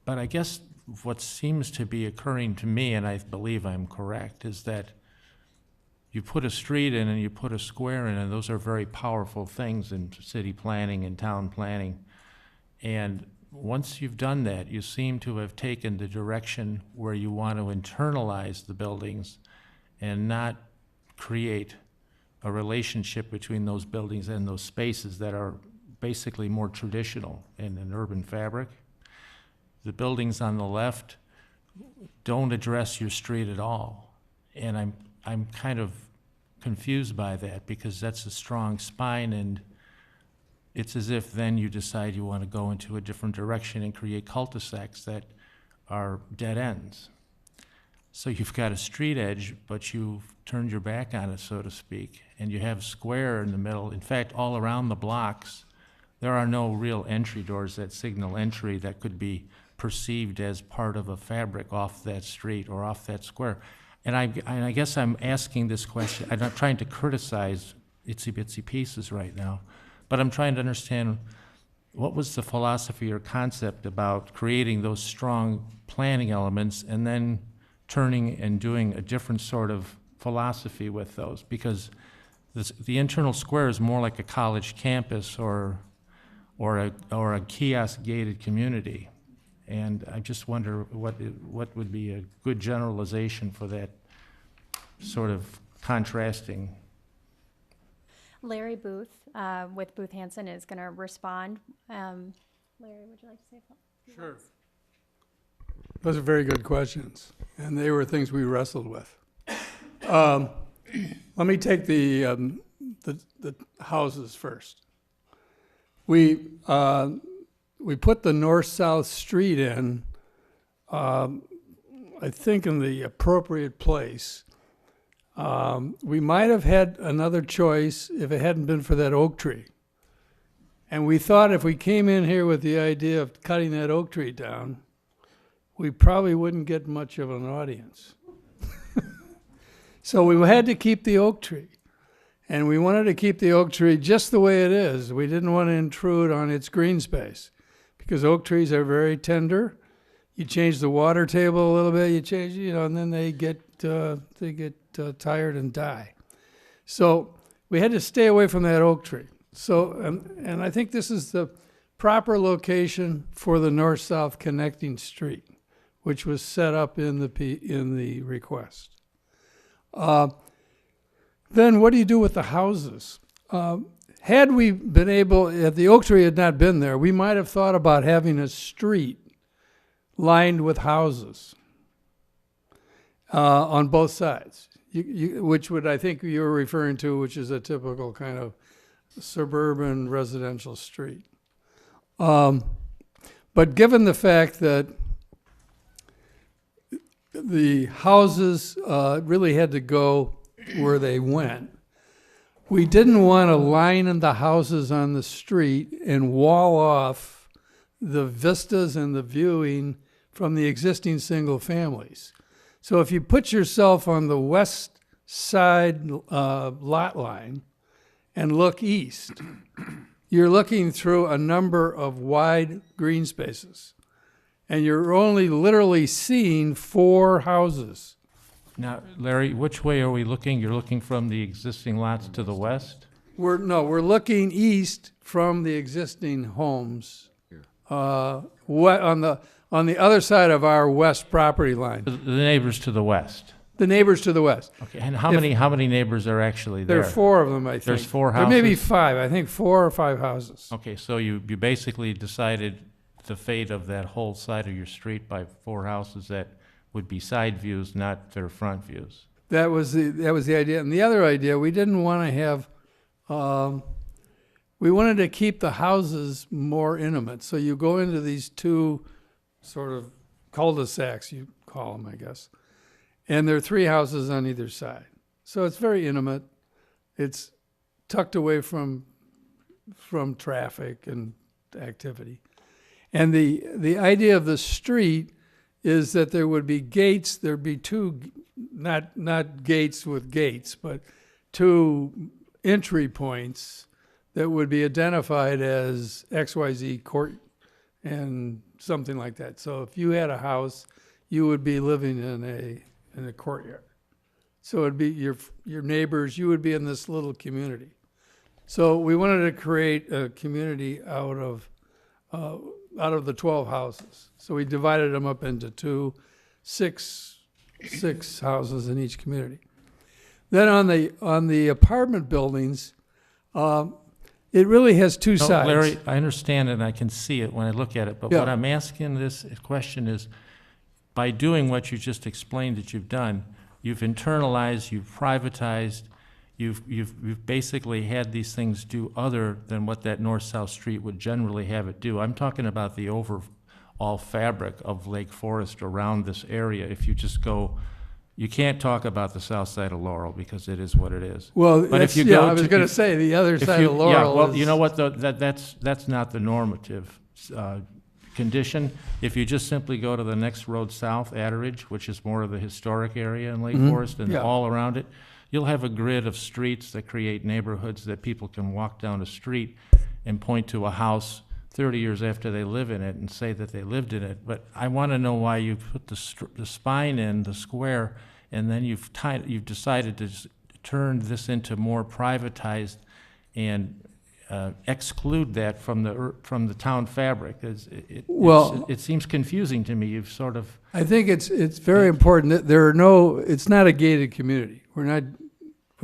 I guess what seems to be occurring to me, and I believe I'm correct, is that you put a street in and you put a square in, and those are very powerful things in city planning and town planning. And once you've done that, you seem to have taken the direction where you want to internalize the buildings and not create a relationship between those buildings and those spaces that are basically more traditional in an urban fabric. The buildings on the left don't address your street at all. And I'm kind of confused by that, because that's a strong spine, and it's as if then you decide you want to go into a different direction and create cul-de-sacs that are dead ends. So you've got a street edge, but you've turned your back on it, so to speak, and you have a square in the middle. In fact, all around the blocks, there are no real entry doors that signal entry that could be perceived as part of a fabric off that street or off that square. And I guess I'm asking this question, I'm not trying to criticize itsy-bitsy pieces right now, but I'm trying to understand what was the philosophy or concept about creating those strong planning elements and then turning and doing a different sort of philosophy with those, because the internal square is more like a college campus or a kiosk-gated community. And I just wonder what would be a good generalization for that sort of contrasting. Larry Booth with Booth Hansen is going to respond. Larry, would you like to say something? Sure. Those are very good questions, and they were things we wrestled with. Let me take the houses first. We put the north-south street in, I think, in the appropriate place. We might have had another choice if it hadn't been for that oak tree. And we thought if we came in here with the idea of cutting that oak tree down, we probably wouldn't get much of an audience. So we had to keep the oak tree. And we wanted to keep the oak tree just the way it is. We didn't want to intrude on its green space because oak trees are very tender. You change the water table a little bit, you change, and then they get tired and die. So we had to stay away from that oak tree. So, and I think this is the proper location for the north-south connecting street, which was set up in the request. Then what do you do with the houses? Had we been able, if the oak tree had not been there, we might have thought about having a street lined with houses on both sides, which would, I think you were referring to, which is a typical kind of suburban residential street. But given the fact that the houses really had to go where they went, we didn't want to line in the houses on the street and wall off the vistas and the viewing from the existing single families. So if you put yourself on the west side lot line and look east, you're looking through a number of wide green spaces, and you're only literally seeing 4 houses. Now, Larry, which way are we looking? You're looking from the existing lots to the west? We're looking east from the existing homes, on the other side of our west property line. The neighbors to the west. The neighbors to the west. Okay, and how many neighbors are actually there? There are 4 of them, I think. There's 4 houses? There may be 5. I think 4 or 5 houses. Okay, so you basically decided the fate of that whole side of your street by 4 houses that would be side views, not their front views. That was the idea. And the other idea, we didn't want to have, we wanted to keep the houses more intimate. So you go into these 2 sort of cul-de-sacs, you call them, I guess. And there are 3 houses on either side. So it's very intimate. It's tucked away from traffic and activity. And the idea of the street is that there would be gates. There'd be 2, not gates with gates, but 2 entry points that would be identified as XYZ court and something like that. So if you had a house, you would be living in a courtyard. So it'd be your neighbors. You would be in this little community. So we wanted to create a community out of the 12 houses. So we divided them up into 6 houses in each community. Then on the apartment buildings, it really has 2 sides. Larry, I understand and I can see it when I look at it, but Yeah. what I'm asking this question is, by doing what you just explained that you've done, you've internalized, you've privatized, you've basically had these things do other than what that north-south street would generally have it do. I'm talking about the overall fabric of Lake Forest around this area. If you just go, you can't talk about the south side of Laurel because it is what it is. Well, but if you yeah, go I was going to say the other side of Laurel. Yeah, well, is, you know what? That's not the normative condition. If you just simply go to the next road south, Atteridge, which is more of the historic area in Lake Forest and all around it, you'll have a grid of streets that create neighborhoods that people can walk down a street and point to a house 30 years after they live in it and say that they lived in it. But I want to know why you put the spine in, the square, and then you've decided to turn this into more privatized and exclude that from the town fabric. It seems confusing to me. You've sort of. I think it's very important that there are it's not a gated community. We're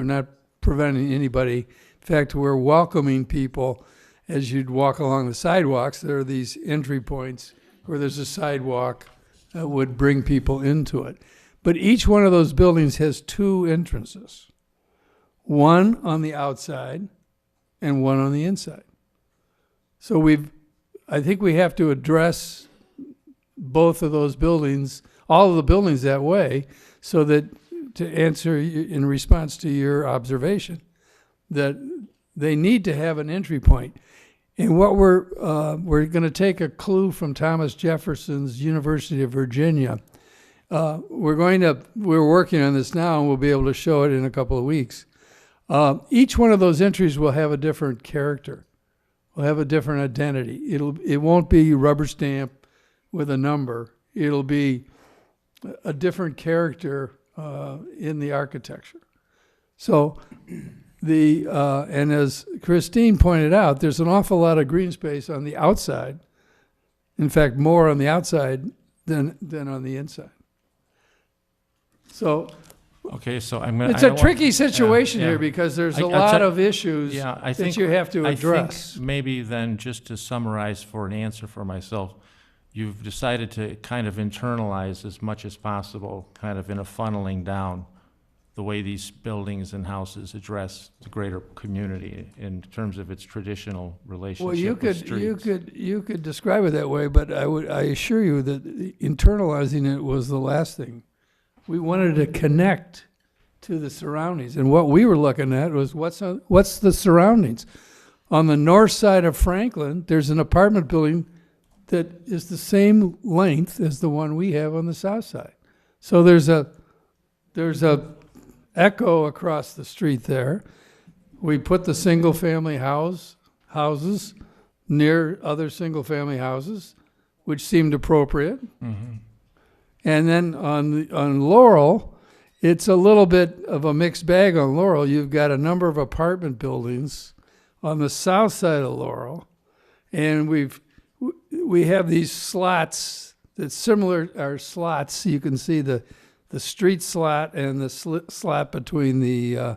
not preventing anybody. In fact, we're welcoming people as you'd walk along the sidewalks. There are these entry points where there's a sidewalk that would bring people into it. But each one of those buildings has 2 entrances, one on the outside and one on the inside. So I think we have to address both of those buildings, all of the buildings that way, so that to answer in response to your observation, that they need to have an entry point. And what we're going to take a clue from Thomas Jefferson's University of Virginia. We're working on this now, and we'll be able to show it in a couple of weeks. Each one of those entries will have a different character, will have a different identity. It won't be rubber stamp with a number. It'll be a different character in the architecture. So and as Christine pointed out, there's an awful lot of green space on the outside. In fact, more on the outside than on the inside. So Okay, so it's a tricky situation here because there's a lot of issues that you have to address. I think maybe then, just to summarize for an answer for myself, you've decided to kind of internalize as much as possible, kind of in a funneling down, the way these buildings and houses address the greater community in terms of its traditional relationship with streets. you could describe it that way, but I assure you that internalizing it was the last thing. We wanted to connect to the surroundings, and what we were looking at was what's the surroundings. On the north side of Franklin, there's an apartment building that is the same length as the one we have on the south side. So there's a echo across the street there. We put the single-family houses near other single-family houses, which seemed appropriate. Mm-hmm. And then on Laurel, it's a little bit of a mixed bag on Laurel. You've got a number of apartment buildings on the south side of Laurel, and we have these slots that are slots. You can see the street slot and the slot between the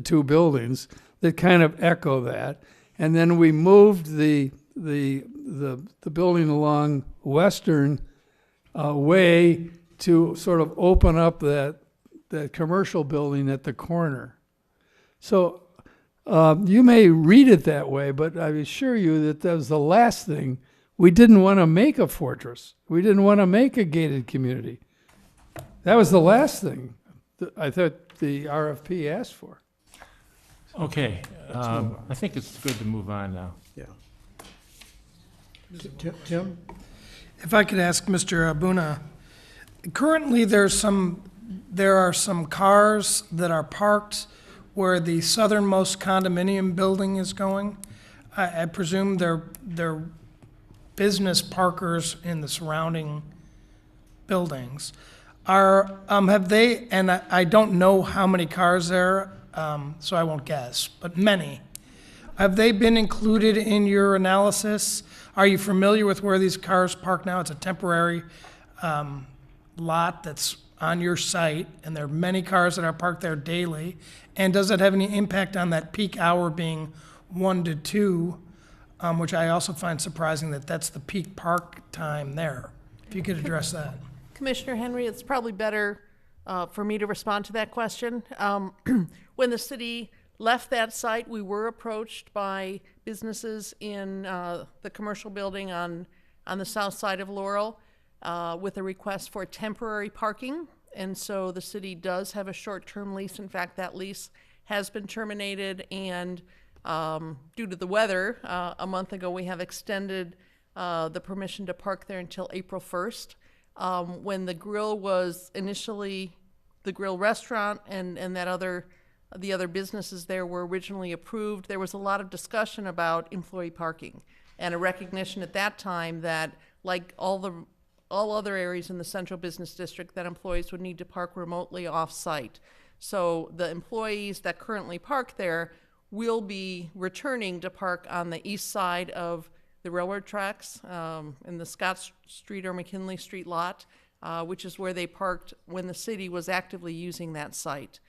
two buildings that kind of echo that. And then we moved the building along Western way to sort of open up that commercial building at the corner. So you may read it that way, but I assure you that was the last thing. We didn't want to make a fortress. We didn't want to make a gated community. That was the last thing that I thought the RFP asked for. Okay, I think it's good to move on now. Yeah. Tim? If I could ask Mr. Abuna, currently there are some cars that are parked where the southernmost condominium building is going. I presume they're business parkers in the surrounding buildings. Have they, and I don't know how many cars there, so I won't guess, but many. Have they been included in your analysis? Are you familiar with where these cars park now? It's a temporary lot that's on your site, and there are many cars that are parked there daily. And does it have any impact on that peak hour being 1 to 2, which I also find surprising that that's the peak park time there? If you could address that. Commissioner Henry, it's probably better for me to respond to that question. When the city left that site, we were approached by businesses in the commercial building on the south side of Laurel with a request for temporary parking. And so the city does have a short-term lease. In fact, that lease has been terminated, and due to the weather, a month ago we have extended the permission to park there until April 1st. When the grill was initially, the grill restaurant and the other businesses there were originally approved, there was a lot of discussion about employee parking and a recognition at that time that, like all other areas in the central business district, that employees would need to park remotely off-site. So the employees that currently park there will be returning to park on the east side of the railroad tracks in the Scott Street or McKinley Street lot, which is where they parked when the city was actively using that site.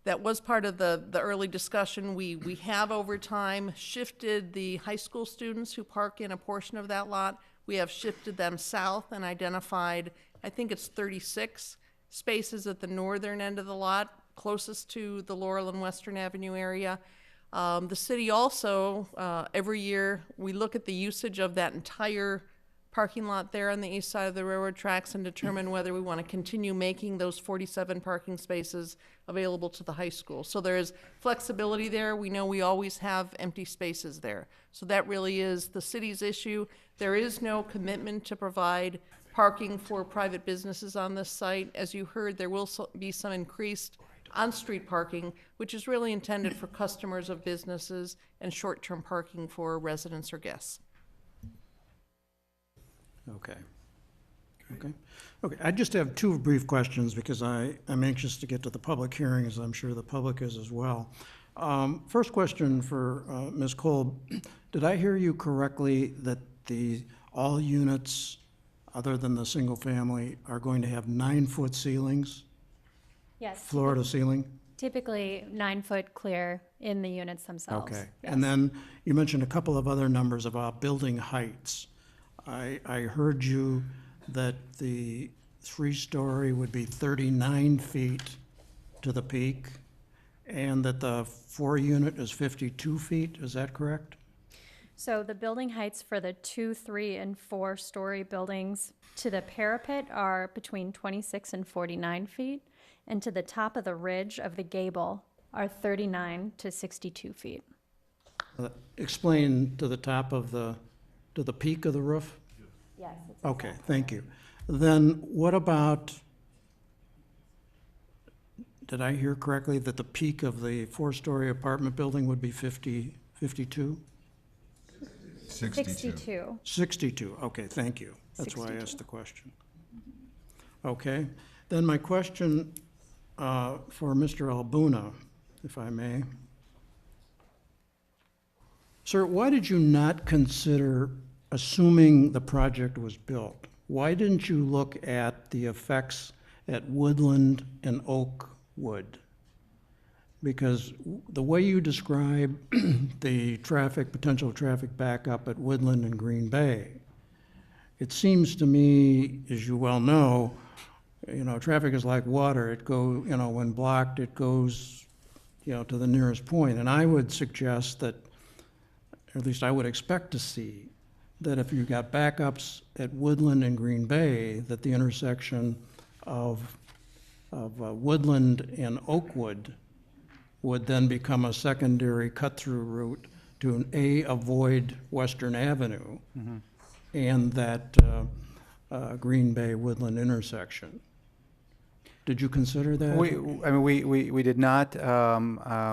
That was part of the early discussion. We have over time shifted the high school students who park in a portion of that lot. We have shifted them south and identified, I think it's 36 spaces at the northern end of the lot, closest to the Laurel and Western Avenue area. The city also, every year, we look at the usage of that entire parking lot there on the east side of the railroad tracks and determine whether we want to continue making those 47 parking spaces available to the high school. So there is flexibility there. We know we always have empty spaces there. So that really is the city's issue. There is no commitment to provide parking for private businesses on this site. As you heard, there will be some increased on-street parking, which is really intended for customers of businesses and short-term parking for residents or guests. Okay. Okay. Okay, I just have two brief questions because I'm anxious to get to the public hearings. I'm sure the public is as well. First question for Ms. Kolb. Did I hear you correctly that all units other than the single family are going to have 9-foot ceilings, Yes. floor to ceiling? Typically 9-foot clear in the units themselves. Okay. Yes. And then you mentioned a couple of other numbers about building heights. I heard you that the 3-story would be 39 feet to the peak, and that the 4-unit is 52 feet. Is that correct? So the building heights for the 2, 3, and 4-story buildings to the parapet are between 26 and 49 feet, and to the top of the ridge of the gable are 39 to 62 feet. Explain to the top of to the peak of the roof? Yes. Okay, thank you. Then what about, did I hear correctly that the peak of the 4-story apartment building would be 52? 62. 62, okay, thank you. That's why I 62. asked the question. Okay, then my question for Mr. Albuna, if I may. Sir, why did you not consider, assuming the project was built, why didn't you look at the effects at Woodland and Oakwood? Because the way you describe the potential traffic backup at Woodland and Green Bay, it seems to me, as you well know, traffic is like water. It when blocked, it goes, to the nearest point. And I would suggest that, or at least I would expect to see, that if you got backups at Woodland and Green Bay, that the intersection of Woodland and Oakwood would then become a secondary cut-through route to avoid Western Avenue and that Green Bay Woodland intersection. Did you consider that? We did not.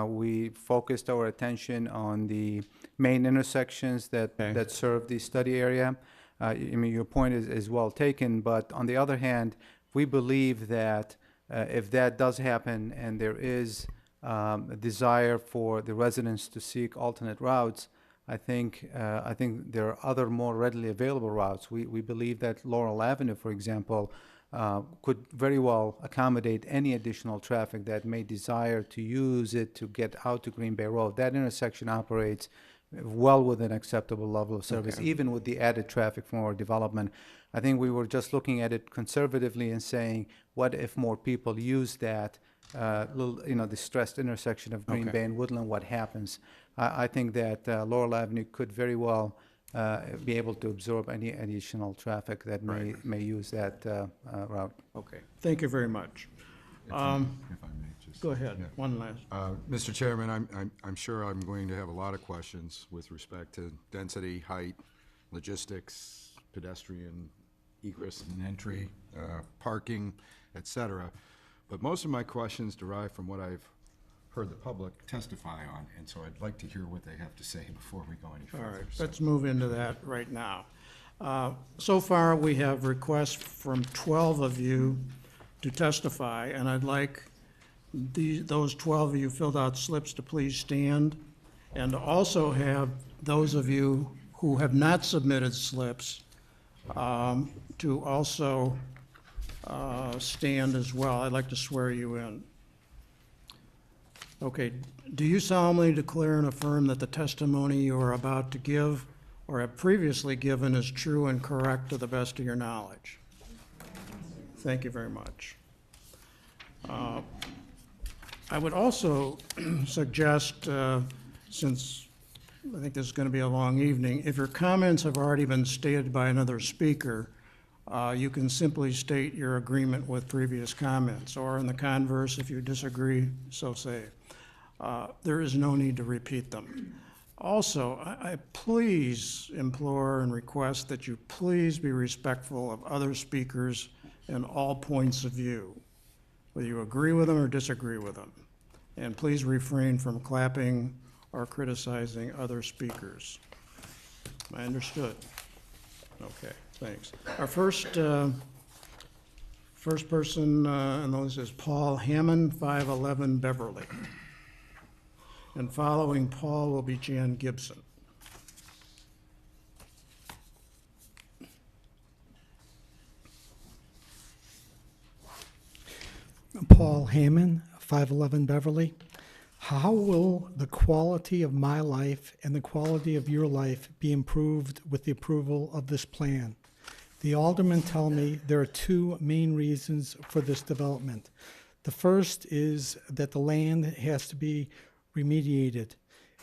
We focused our attention on the main intersections that serve the study area. Your point is well taken, but on the other hand, we believe that if that does happen and there is a desire for the residents to seek alternate routes, I think there are other more readily available routes. We believe that Laurel Avenue, for example, could very well accommodate any additional traffic that may desire to use it to get out to Green Bay Road. That intersection operates well within acceptable level of service, even with the added traffic from our development. I think we were just looking at it conservatively and saying, what if more people use that the stressed intersection of Green Bay and Woodland, what happens? I think that Laurel Avenue could very well be able to absorb any additional traffic that may use that route. Okay, thank you very much. If I may, just. Go ahead, Yeah. one last. Mr. Chairman, I'm sure I'm going to have a lot of questions with respect to density, height, logistics, pedestrian egress and entry, parking, et cetera. But most of my questions derive from what I've heard the public testify on, and so I'd like to hear what they have to say before we go any further. All right, So- let's move into that right now. So far, we have requests from 12 of you to testify, and I'd like those 12 of you filled out slips to please stand, and to also have those of you who have not submitted slips to also stand as well. I'd like to swear you in. Okay, do you solemnly declare and affirm that the testimony you are about to give or have previously given is true and correct to the best of your knowledge? Thank you very much. I would also suggest, since I think this is going to be a long evening. If your comments have already been stated by another speaker, you can simply state your agreement with previous comments, or in the converse, if you disagree, so say. There is no need to repeat them. Also, I please implore and request that you please be respectful of other speakers and all points of view, whether you agree with them or disagree with them. And please refrain from clapping or criticizing other speakers. I understood. Okay, thanks. Our first person on those is Paul Hammond, 511 Beverly. And following Paul will be Jan Gibson. Paul Hammond, 511 Beverly. How will the quality of my life and the quality of your life be improved with the approval of this plan? The aldermen tell me there are two main reasons for this development. The first is that the land has to be remediated.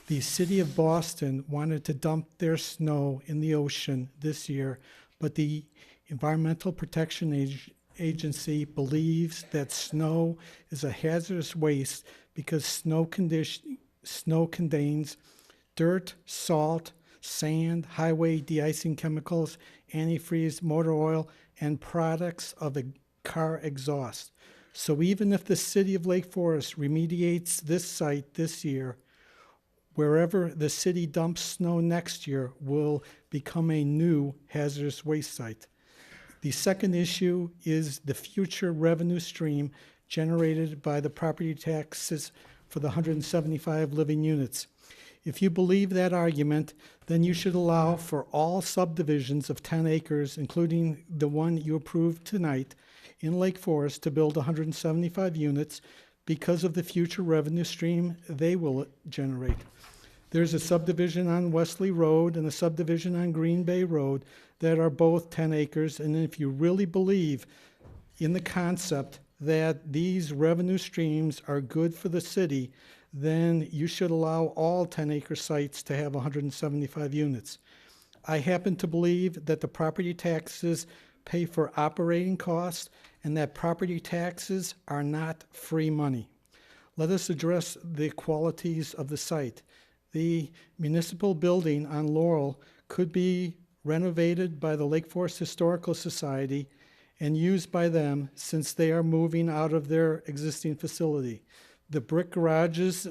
The city of Boston wanted to dump their snow in the ocean this year, but the Environmental Protection Agency believes that snow is a hazardous waste because snow contains dirt, salt, sand, highway de-icing chemicals, antifreeze, motor oil, and products of a car exhaust. So even if the city of Lake Forest remediates this site this year, wherever the city dumps snow next year will become a new hazardous waste site. The second issue is the future revenue stream generated by the property taxes for the 175 living units. If you believe that argument, then you should allow for all subdivisions of 10 acres, including the one you approved tonight, in Lake Forest to build 175 units because of the future revenue stream they will generate. There's a subdivision on Wesley Road and a subdivision on Green Bay Road that are both 10 acres. And if you really believe in the concept that these revenue streams are good for the city, then you should allow all 10-acre sites to have 175 units. I happen to believe that the property taxes pay for operating costs and that property taxes are not free money. Let us address the qualities of the site. The municipal building on Laurel could be renovated by the Lake Forest Historical Society and used by them since they are moving out of their existing facility. The brick garages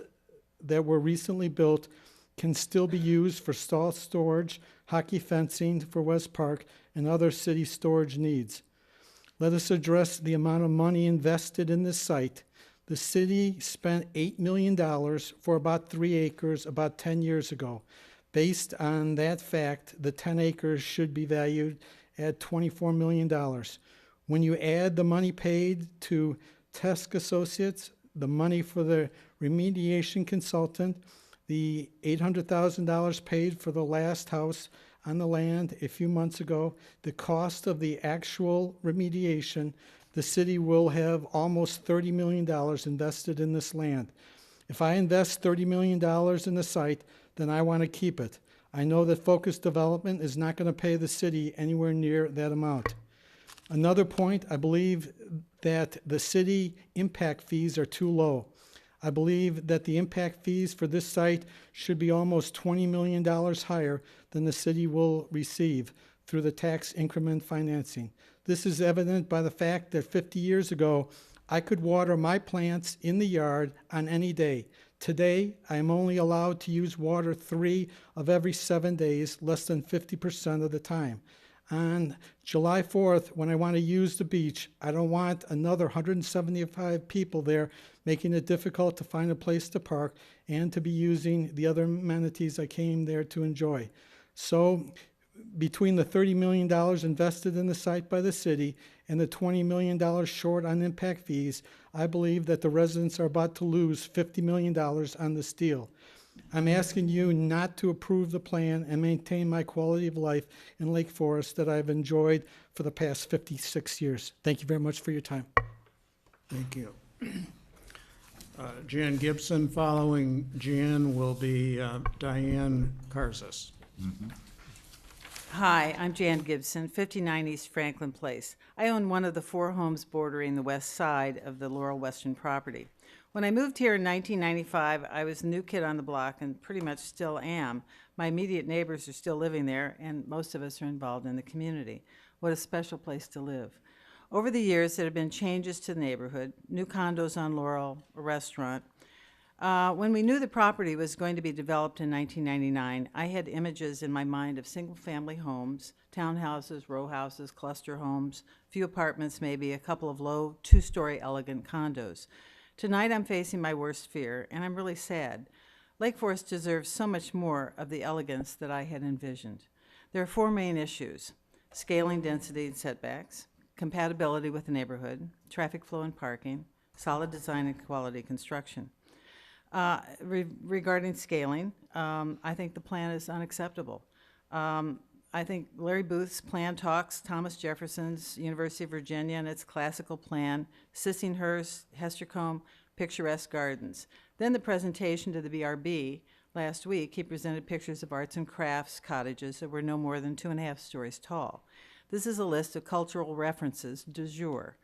that were recently built can still be used for stall storage, hockey fencing for West Park, and other city storage needs. Let us address the amount of money invested in this site. The city spent $8 million for about 3 acres about 10 years ago. Based on that fact, the 10 acres should be valued at $24 million. When you add the money paid to Tesk Associates, the money for the remediation consultant, the $800,000 paid for the last house on the land a few months ago, the cost of the actual remediation, the city will have almost $30 million invested in this land. If I invest $30 million in the site, then I want to keep it. I know that Focus Development is not going to pay the city anywhere near that amount. Another point, I believe that the city impact fees are too low. I believe that the impact fees for this site should be almost $20 million higher than the city will receive through the tax increment financing. This is evident by the fact that 50 years ago, I could water my plants in the yard on any day. Today, I am only allowed to use water 3 of every 7 days, less than 50% of the time. On July 4th, when I want to use the beach, I don't want another 175 people there making it difficult to find a place to park and to be using the other amenities I came there to enjoy. So between the $30 million invested in the site by the city and the $20 million short on impact fees, I believe that the residents are about to lose $50 million on this deal. I'm asking you not to approve the plan and maintain my quality of life in Lake Forest that I've enjoyed for the past 56 years. Thank you very much for your time. Thank you. Jan Gibson. Following Jan will be Diane Karzis. Hi, I'm Jan Gibson, 59 East Franklin Place. I own one of the 4 homes bordering the west side of the Laurel Western property. When I moved here in 1995, I was the new kid on the block and pretty much still am. My immediate neighbors are still living there, and most of us are involved in the community. What a special place to live. Over the years, there have been changes to the neighborhood, new condos on Laurel, a restaurant. When we knew the property was going to be developed in 1999, I had images in my mind of single-family homes, townhouses, row houses, cluster homes, few apartments, maybe a couple of low, 2-story elegant condos. Tonight I'm facing my worst fear, and I'm really sad. Lake Forest deserves so much more of the elegance that I had envisioned. There are 4 main issues: scaling, density, and setbacks, compatibility with the neighborhood, traffic flow and parking, solid design and quality construction. Regarding scaling, I think the plan is unacceptable. I think Larry Booth's plan talks Thomas Jefferson's University of Virginia and its classical plan, Sissinghurst, Hestercombe, picturesque gardens. Then the presentation to the BRB last week, he presented pictures of arts and crafts cottages that were no more than 2.5 stories tall. This is a list of cultural references du jour.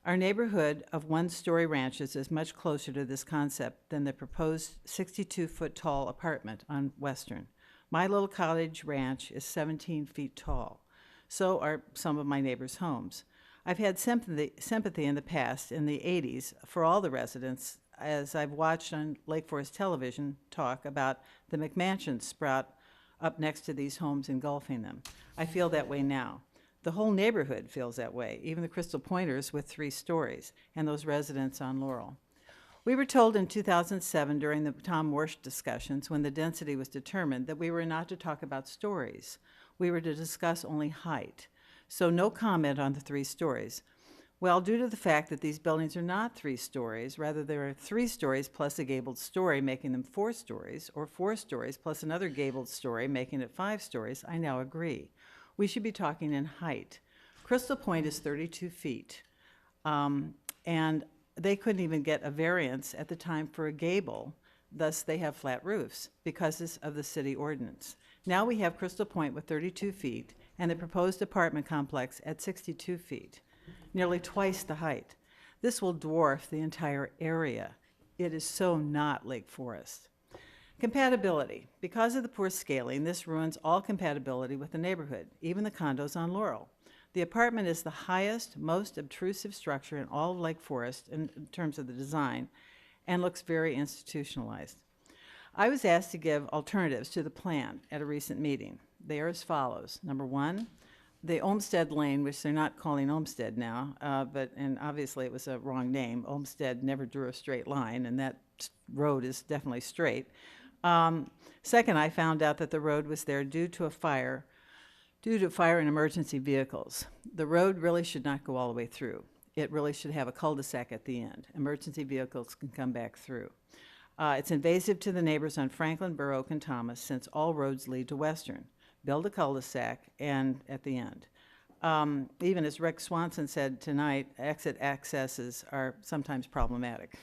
Our neighborhood of 1-story ranches is much closer to this concept than the proposed 62-foot tall apartment on Western. My little cottage ranch is 17 feet tall. So are some of my neighbors' homes. I've had sympathy in the past, in the 80s, for all the residents, as I've watched on Lake Forest television talk about the McMansions sprout up next to these homes, engulfing them. I feel that way now. The whole neighborhood feels that way, even the Crystal Pointers with 3 stories, and those residents on Laurel. We were told in 2007 during the Tom Warsh discussions, when the density was determined, that we were not to talk about stories. We were to discuss only height. So no comment on the 3 stories. Well, due to the fact that these buildings are not 3 stories, rather there are 3 stories plus a gabled story, making them 4 stories, or 4 stories plus another gabled story, making it 5 stories, I now agree. We should be talking in height. Crystal Point is 32 feet, and they couldn't even get a variance at the time for a gable, thus they have flat roofs because of the city ordinance. Now we have Crystal Point with 32 feet and the proposed apartment complex at 62 feet, nearly twice the height. This will dwarf the entire area. It is so not Lake Forest. Compatibility. Because of the poor scaling, this ruins all compatibility with the neighborhood, even the condos on Laurel. The apartment is the highest, most obtrusive structure in all of Lake Forest in terms of the design, and looks very institutionalized. I was asked to give alternatives to the plan at a recent meeting. They are as follows. Number 1, the Olmsted Lane, which they're not calling Olmsted now, and obviously it was a wrong name. Olmsted never drew a straight line, and that road is definitely straight. Second, I found out that the road was there due to fire and emergency vehicles. The road really should not go all the way through. It really should have a cul-de-sac at the end. Emergency vehicles can come back through. It's invasive to the neighbors on Franklin, Burr Oak, and Thomas, since all roads lead to Western. Build a cul-de-sac and at the end. Even as Rick Swanson said tonight, exit accesses are sometimes problematic.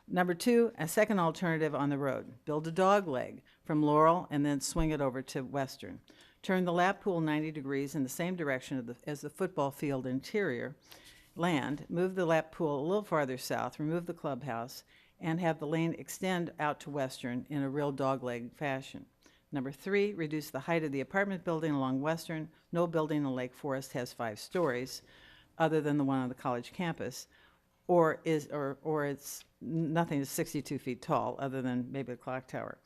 Number 2, a second alternative on the road. Build a dog leg from Laurel and then swing it over to Western. Turn the lap pool 90 degrees in the same direction as the football field interior land. Move the lap pool a little farther south, remove the clubhouse, and have the lane extend out to Western in a real dog leg fashion. Number 3, reduce the height of the apartment building along Western. No building in Lake Forest has 5 stories other than the one on the college campus, or it's nothing is 62 feet tall other than maybe the clock tower.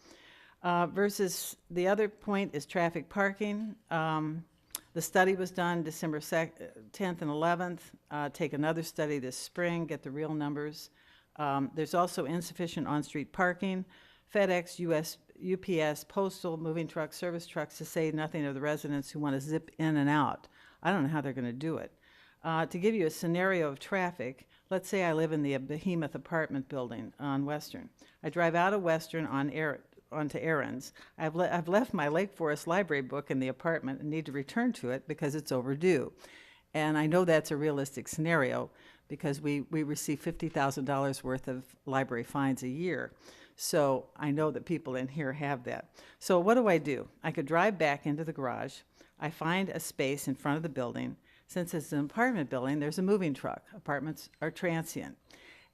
Versus the other point is traffic parking. The study was done December 10th and 11th. Take another study this spring, get the real numbers. There's also insufficient on-street parking. FedEx, UPS, postal, moving trucks, service trucks, to say nothing of the residents who want to zip in and out. I don't know how they're going to do it. To give you a scenario of traffic, let's say I live in the behemoth apartment building on Western. I drive out of Western onto errands. I've left my Lake Forest library book in the apartment and need to return to it because it's overdue. And I know that's a realistic scenario because we receive $50,000 worth of library fines a year. So I know that people in here have that. So what do? I could drive back into the garage. I find a space in front of the building. Since it's an apartment building, there's a moving truck. Apartments are transient.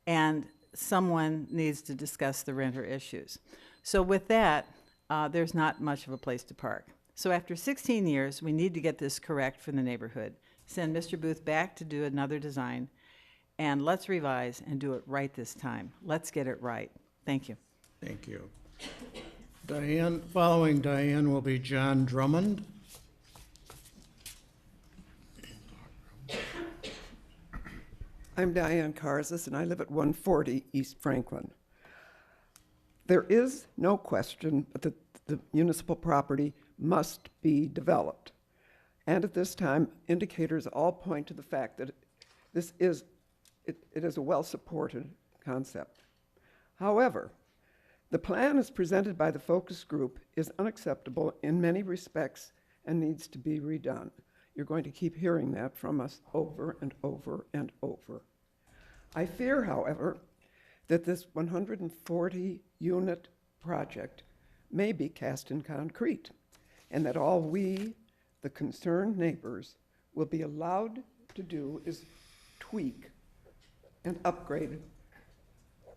And someone needs to discuss the renter issues. So with that, there's not much of a place to park. So after 16 years, we need to get this correct for the neighborhood. Send Mr. Booth back to do another design, and let's revise and do it right this time. Let's get it right. Thank you. Thank you. Diane, following Diane will be John Drummond. I'm Diane Karzis, and I live at 140 East Franklin. There is no question that the municipal property must be developed. And at this time, indicators all point to the fact that it is a well-supported concept. However, the plan as presented by the focus group is unacceptable in many respects and needs to be redone. You're going to keep hearing that from us over and over and over. I fear, however, that this 140-unit project may be cast in concrete, and that all we, the concerned neighbors, will be allowed to do is tweak and upgrade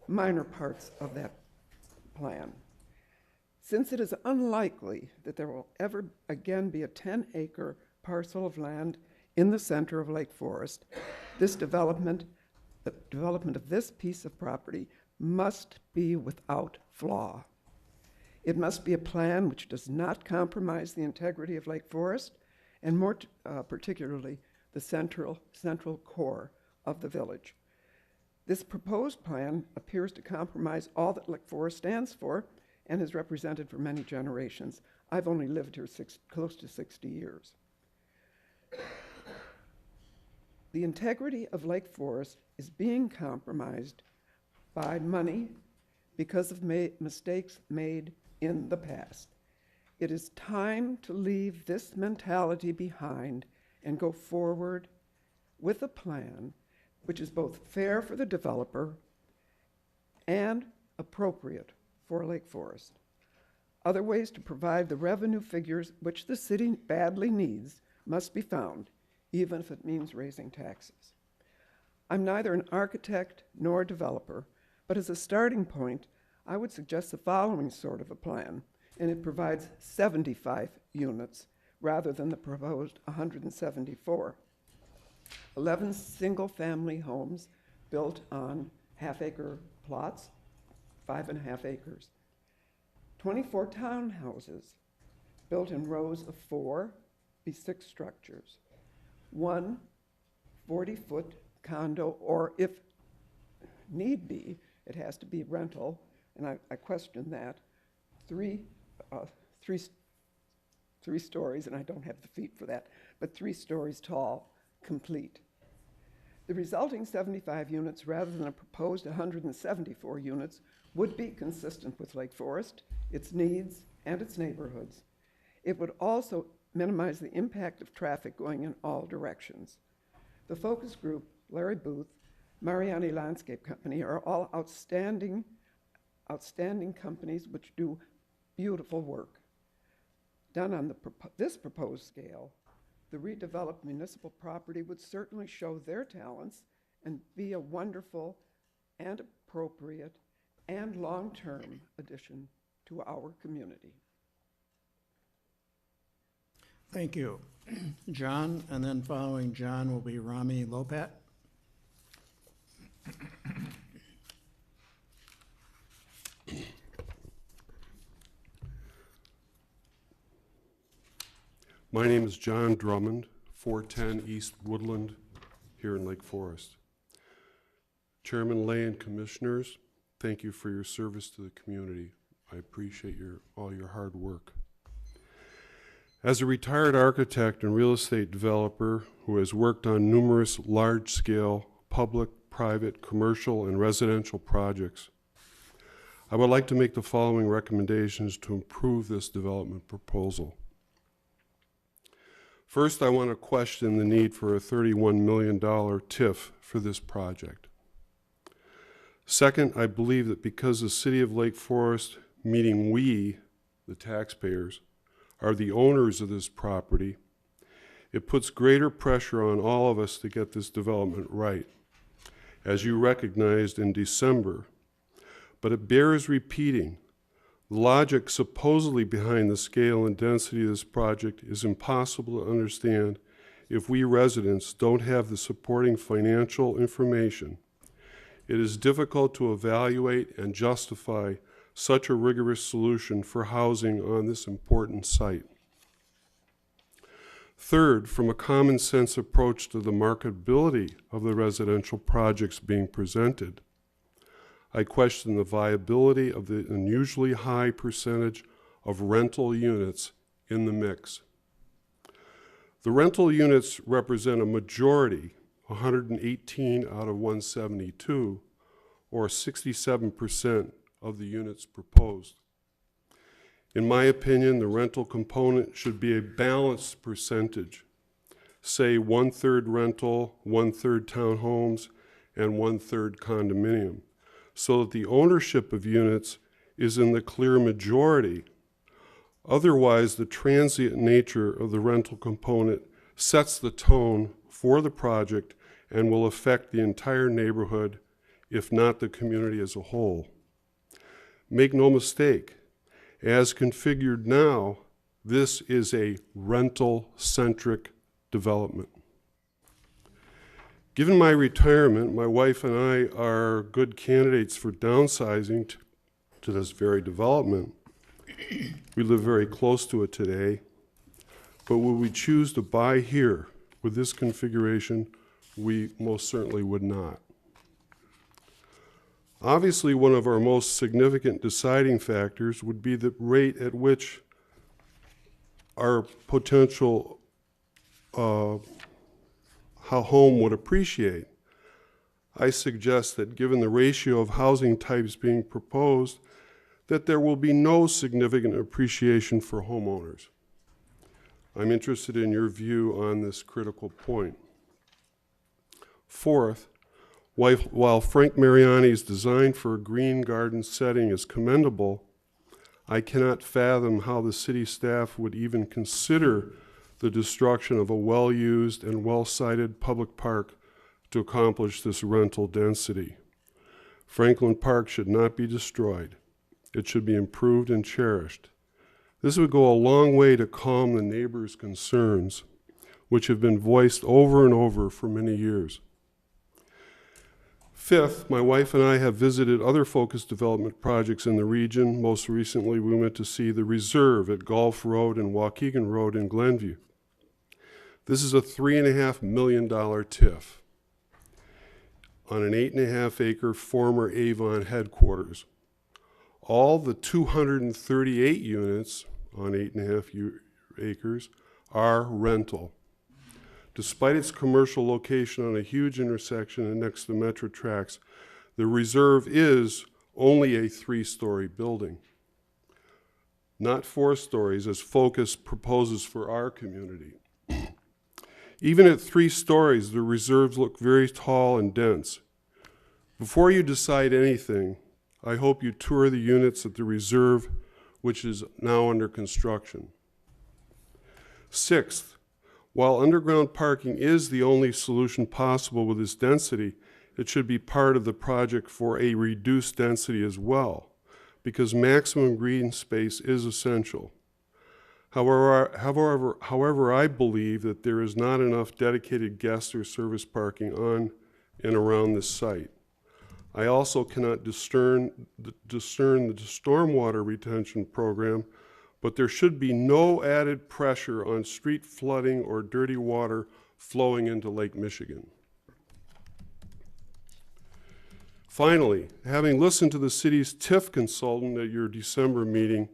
minor parts of that plan. Since it is unlikely that there will ever again be a 10-acre parcel of land in the center of Lake Forest, the development of this piece of property must be without flaw. It must be a plan which does not compromise the integrity of Lake Forest, and more particularly the central core of the village. This proposed plan appears to compromise all that Lake Forest stands for and has represented for many generations. I've only lived here close to 60 years. The integrity of Lake Forest is being compromised by money because of mistakes made in the past. It is time to leave this mentality behind and go forward with a plan which is both fair for the developer and appropriate for Lake Forest. Other ways to provide the revenue figures which the city badly needs must be found, even if it means raising taxes. I'm neither an architect nor a developer, but as a starting point, I would suggest the following sort of a plan, and it provides 75 units rather than the proposed 174. 11 single-family homes built on half-acre plots, 5.5 acres. 24 townhouses built in rows of 4, be 6 structures. 1 40-foot condo, or if need be, it has to be rental, and I question that. Three stories, and I don't have the feet for that, but 3 stories tall, complete. The resulting 75 units, rather than a proposed 174 units, would be consistent with Lake Forest, its needs, and its neighborhoods. It would also minimize the impact of traffic going in all directions. The focus group, Larry Booth, Mariani Landscape Company, are all outstanding companies which do beautiful work. Done on this proposed scale, the redeveloped municipal property would certainly show their talents and be a wonderful and appropriate and long-term addition to our community. Thank you. John, and then following John will be Rami Lopat. My name is John Drummond, 410 East Woodland, here in Lake Forest. Chairman Lay and Commissioners, thank you for your service to the community. I appreciate all your hard work. As a retired architect and real estate developer who has worked on numerous large-scale public, private, commercial, and residential projects, I would like to make the following recommendations to improve this development proposal. First, I want to question the need for a $31 million TIF for this project. Second, I believe that because the City of Lake Forest, meaning we, the taxpayers, are the owners of this property, it puts greater pressure on all of us to get this development right, as you recognized in December. But it bears repeating. The logic supposedly behind the scale and density of this project is impossible to understand if we residents don't have the supporting financial information. It is difficult to evaluate and justify such a rigorous solution for housing on this important site. Third, from a common sense approach to the marketability of the residential projects being presented, I question the viability of the unusually high percentage of rental units in the mix. The rental units represent a majority, 118 out of 172, or 67% of the units proposed. In my opinion, the rental component should be a balanced percentage, say 1/3 rental, 1/3 townhomes, and 1/3 condominium, so that the ownership of units is in the clear majority. Otherwise, the transient nature of the rental component sets the tone for the project and will affect the entire neighborhood, if not the community as a whole. Make no mistake, as configured now, this is a rental-centric development. Given my retirement, my wife and I are good candidates for downsizing to this very development. We live very close to it today, but would we choose to buy here with this configuration? We most certainly would not. Obviously, one of our most significant deciding factors would be the rate at which our potential how home would appreciate. I suggest that given the ratio of housing types being proposed, that there will be no significant appreciation for homeowners. I'm interested in your view on this critical point. Fourth, while Frank Mariani's design for a green garden setting is commendable, I cannot fathom how the city staff would even consider the destruction of a well-used and well-sited public park to accomplish this rental density. Franklin Park should not be destroyed. It should be improved and cherished. This would go a long way to calm the neighbors' concerns, which have been voiced over and over for many years. Fifth, my wife and I have visited other focused development projects in the region. Most recently, we went to see the Reserve at Gulf Road and Waukegan Road in Glenview. This is a $3.5 million TIF on an 8.5-acre former Avon headquarters. All the 238 units on 8.5 acres are rental. Despite its commercial location on a huge intersection and next to Metro tracks, the Reserve is only a 3-story building, not 4 stories as Focus proposes for our community. Even at 3 stories, the Reserves look very tall and dense. Before you decide anything, I hope you tour the units at the Reserve, which is now under construction. Sixth, while underground parking is the only solution possible with this density, it should be part of the project for a reduced density as well, because maximum green space is essential. However, I believe that there is not enough dedicated guest or service parking on and around this site. I also cannot discern the stormwater retention program, but there should be no added pressure on street flooding or dirty water flowing into Lake Michigan. Finally, having listened to the city's TIF consultant at your December meeting,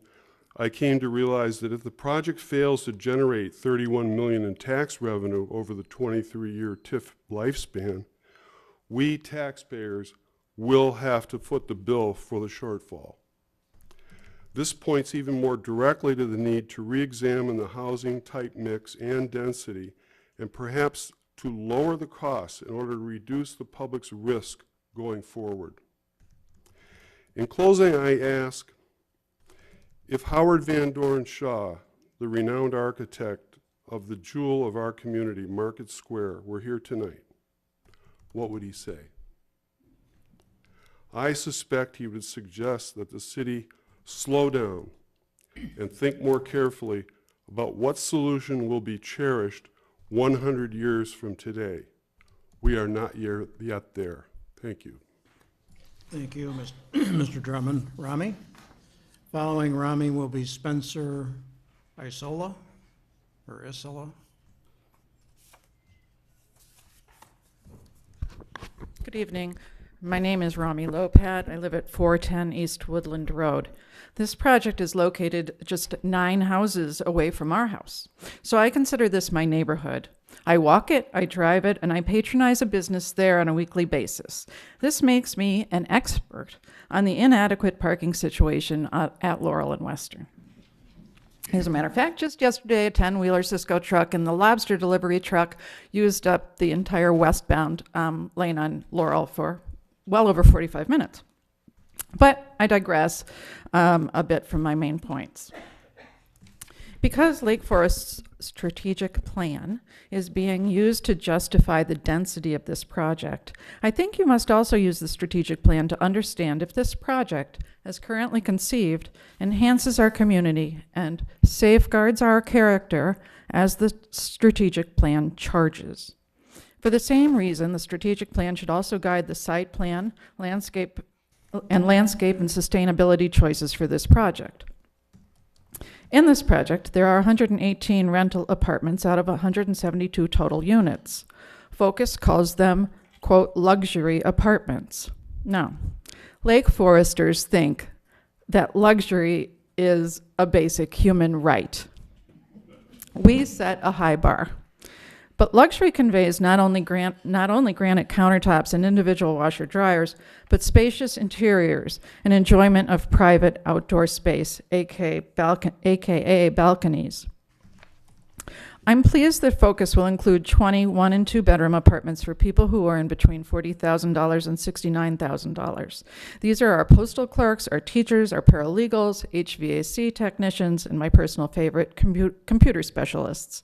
I came to realize that if the project fails to generate $31 million in tax revenue over the 23-year TIF lifespan, we taxpayers will have to foot the bill for the shortfall. This points even more directly to the need to re-examine the housing type mix and density, and perhaps to lower the costs in order to reduce the public's risk going forward. In closing, I ask, if Howard Van Doren Shaw, the renowned architect of the jewel of our community, Market Square, were here tonight, what would he say? I suspect he would suggest that the city slow down and think more carefully about what solution will be cherished 100 years from today. We are not yet there. Thank you. Thank you, Mr. Drummond. Rami? Following Rami will be Spencer Isola, or Isola. Good evening. My name is Rami Lopat. I live at 410 East Woodland Road. This project is located just 9 houses away from our house, so I consider this my neighborhood. I walk it, I drive it, and I patronize a business there on a weekly basis. This makes me an expert on the inadequate parking situation at Laurel and Western. As a matter of fact, just yesterday, a 10-wheeler Cisco truck and the lobster delivery truck used up the entire westbound lane on Laurel for well over 45 minutes. But I digress a bit from my main points. Because Lake Forest's strategic plan is being used to justify the density of this project, I think you must also use the strategic plan to understand if this project, as currently conceived, enhances our community and safeguards our character as the strategic plan charges. For the same reason, the strategic plan should also guide the site plan, landscape and sustainability choices for this project. In this project, there are 118 rental apartments out of 172 total units. Focus calls them, quote, luxury apartments. Now, Lake Foresters think that luxury is a basic human right. We set a high bar. But luxury conveys not only granite countertops and individual washer dryers, but spacious interiors and enjoyment of private outdoor space, aka balconies. I'm pleased that Focus will include 20 1- and 2-bedroom apartments for people who earn between $40,000 and $69,000. These are our postal clerks, our teachers, our paralegals, HVAC technicians, and my personal favorite, computer specialists.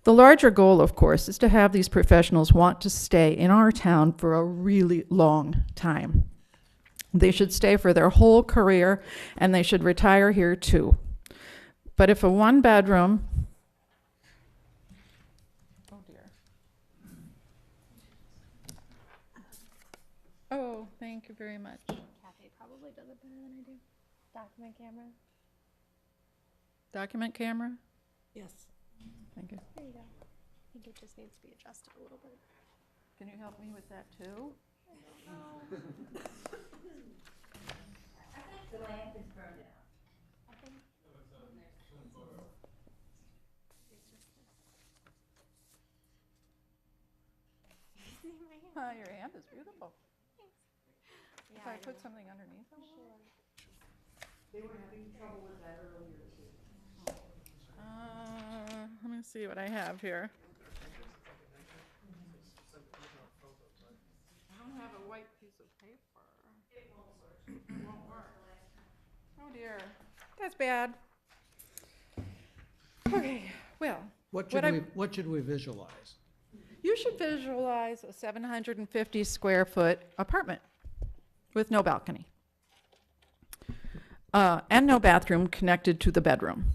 The larger goal, of course, is to have these professionals want to stay in our town for a really long time. They should stay for their whole career, and they should retire here too. But if a 1-bedroom, oh dear. Oh, thank you very much. Kathy probably does it better than I do. Document camera. Document camera? Yes. Thank you. There you go. I think it just needs to be adjusted a little bit. Can you help me with that too? I think the lamp is burned out. I think Your hand is beautiful. If I put something underneath it? Sure. They were having trouble with that earlier too. Let me see what I have here. I don't have a white piece of paper. It won't work. Oh dear, that's bad. Okay, well. What should we visualize? You should visualize a 750 square foot apartment with no balcony. And no bathroom connected to the bedroom.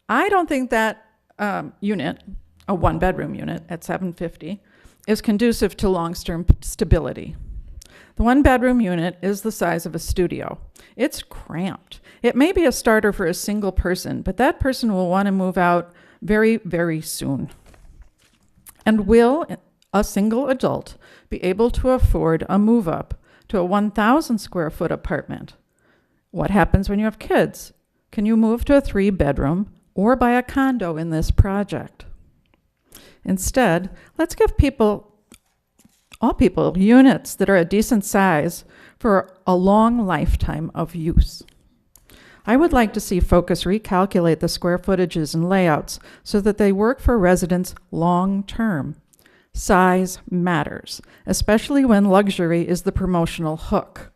I don't think that unit, a 1-bedroom unit at 750, is conducive to long-term stability. The 1-bedroom unit is the size of a studio. It's cramped. It may be a starter for a single person, but that person will want to move out very, very soon. And will a single adult be able to afford a move-up to a 1,000 square foot apartment? What happens when you have kids? Can you move to a 3-bedroom or buy a condo in this project? Instead, let's give all people, units that are a decent size for a long lifetime of use. I would like to see Focus recalculate the square footages and layouts so that they work for residents long-term. Size matters, especially when luxury is the promotional hook.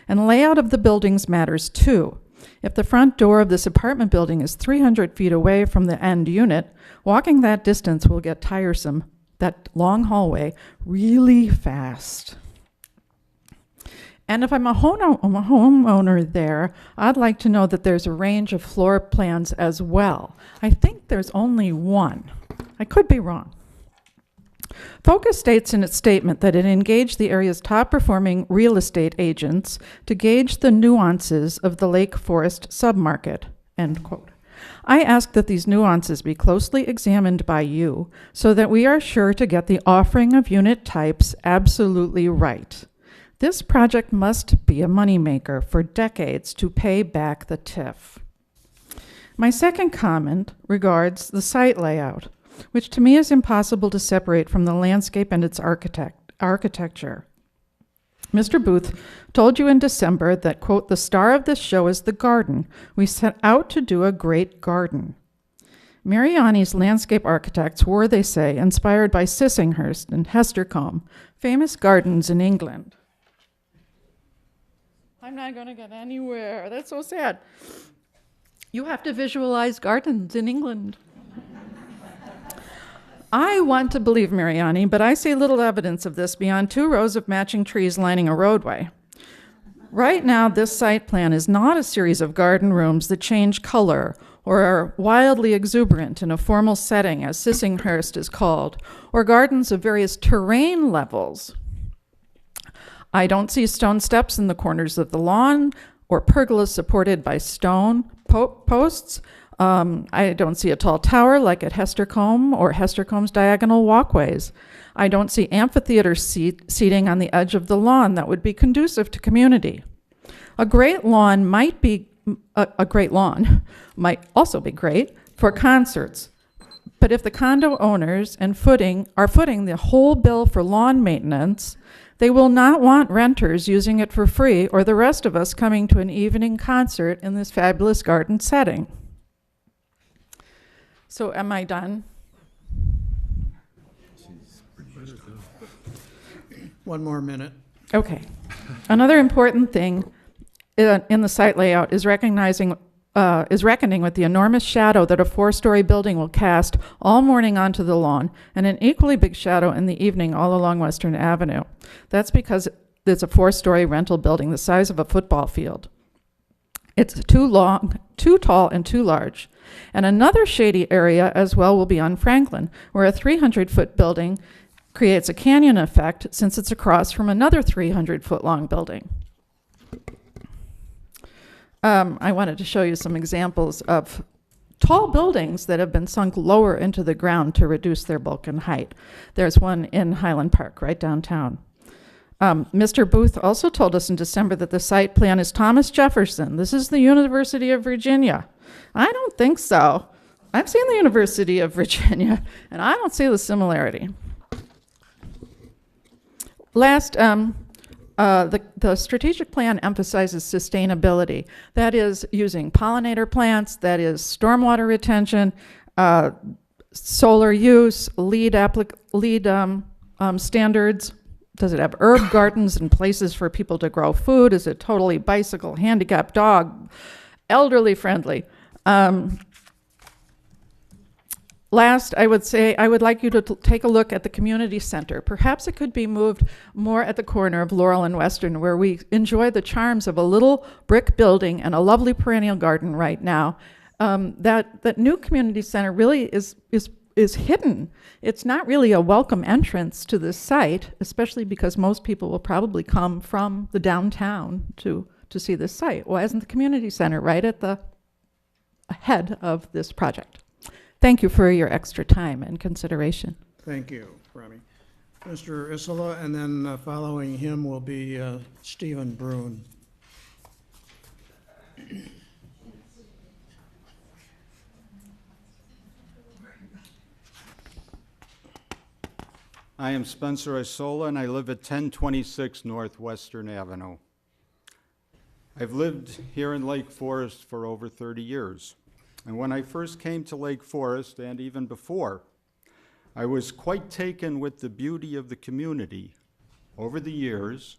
And layout of the buildings matters too. If the front door of this apartment building is 300 feet away from the end unit, walking that distance will get tiresome, that long hallway, really fast. And if I'm a homeowner there, I'd like to know that there's a range of floor plans as well. I think there's only one. I could be wrong. Focus states in its statement that it engaged the area's top-performing real estate agents to gauge the nuances of the Lake Forest submarket, end quote. I ask that these nuances be closely examined by you so that we are sure to get the offering of unit types absolutely right. This project must be a moneymaker for decades to pay back the TIF. My second comment regards the site layout, which to me is impossible to separate from the landscape and its architecture. Mr. Booth told you in December that, quote, the star of this show is the garden. We set out to do a great garden. Mariani's landscape architects were, they say, inspired by Sissinghurst and Hestercombe, famous gardens in England. I'm not going to get anywhere. That's so sad. You have to visualize gardens in England. I want to believe Mariani, but I see little evidence of this beyond 2 rows of matching trees lining a roadway. Right now, this site plan is not a series of garden rooms that change color or are wildly exuberant in a formal setting, as Sissinghurst is called, or gardens of various terrain levels. I don't see stone steps in the corners of the lawn or pergolas supported by stone posts. I don't see a tall tower like at Hestercombe or Hestercombe's diagonal walkways. I don't see amphitheater seating on the edge of the lawn that would be conducive to community. A great lawn might also be great for concerts. But if the condo owners are footing the whole bill for lawn maintenance, they will not want renters using it for free or the rest of us coming to an evening concert in this fabulous garden setting. So am I done? One more minute. Okay. Another important thing in the site layout is reckoning with the enormous shadow that a 4-story building will cast all morning onto the lawn, and an equally big shadow in the evening all along Western Avenue. That's because it's a 4-story rental building the size of a football field. It's too long, too tall, and too large. And another shady area as well will be on Franklin, where a 300-foot building creates a canyon effect since it's across from another 300-foot-long building. I wanted to show you some examples of tall buildings that have been sunk lower into the ground to reduce their bulk and height. There's one in Highland Park, right downtown. Mr. Booth also told us in December that the site plan is Thomas Jefferson. This is the University of Virginia. I don't think so. I've seen the University of Virginia, and I don't see the similarity. Last, the strategic plan emphasizes sustainability. That is using pollinator plants, that is stormwater retention, solar use, LEED standards. Does it have herb gardens and places for people to grow food? Is it totally bicycle, handicap, dog, elderly friendly? Last, I would say I would like you to take a look at the community center. Perhaps it could be moved more at the corner of Laurel and Western, where we enjoy the charms of a little brick building and a lovely perennial garden right now. That new community center really is hidden. It's not really a welcome entrance to this site, especially because most people will probably come from the downtown to see this site. Why isn't the community center right at the head of this project? Thank you for your extra time and consideration. Thank you, Rami. Mr. Isola, and then following him will be Stephen Brune. I am Spencer Isola, and I live at 1026 Northwestern Avenue. I've lived here in Lake Forest for over 30 years. And when I first came to Lake Forest, and even before, I was quite taken with the beauty of the community. Over the years,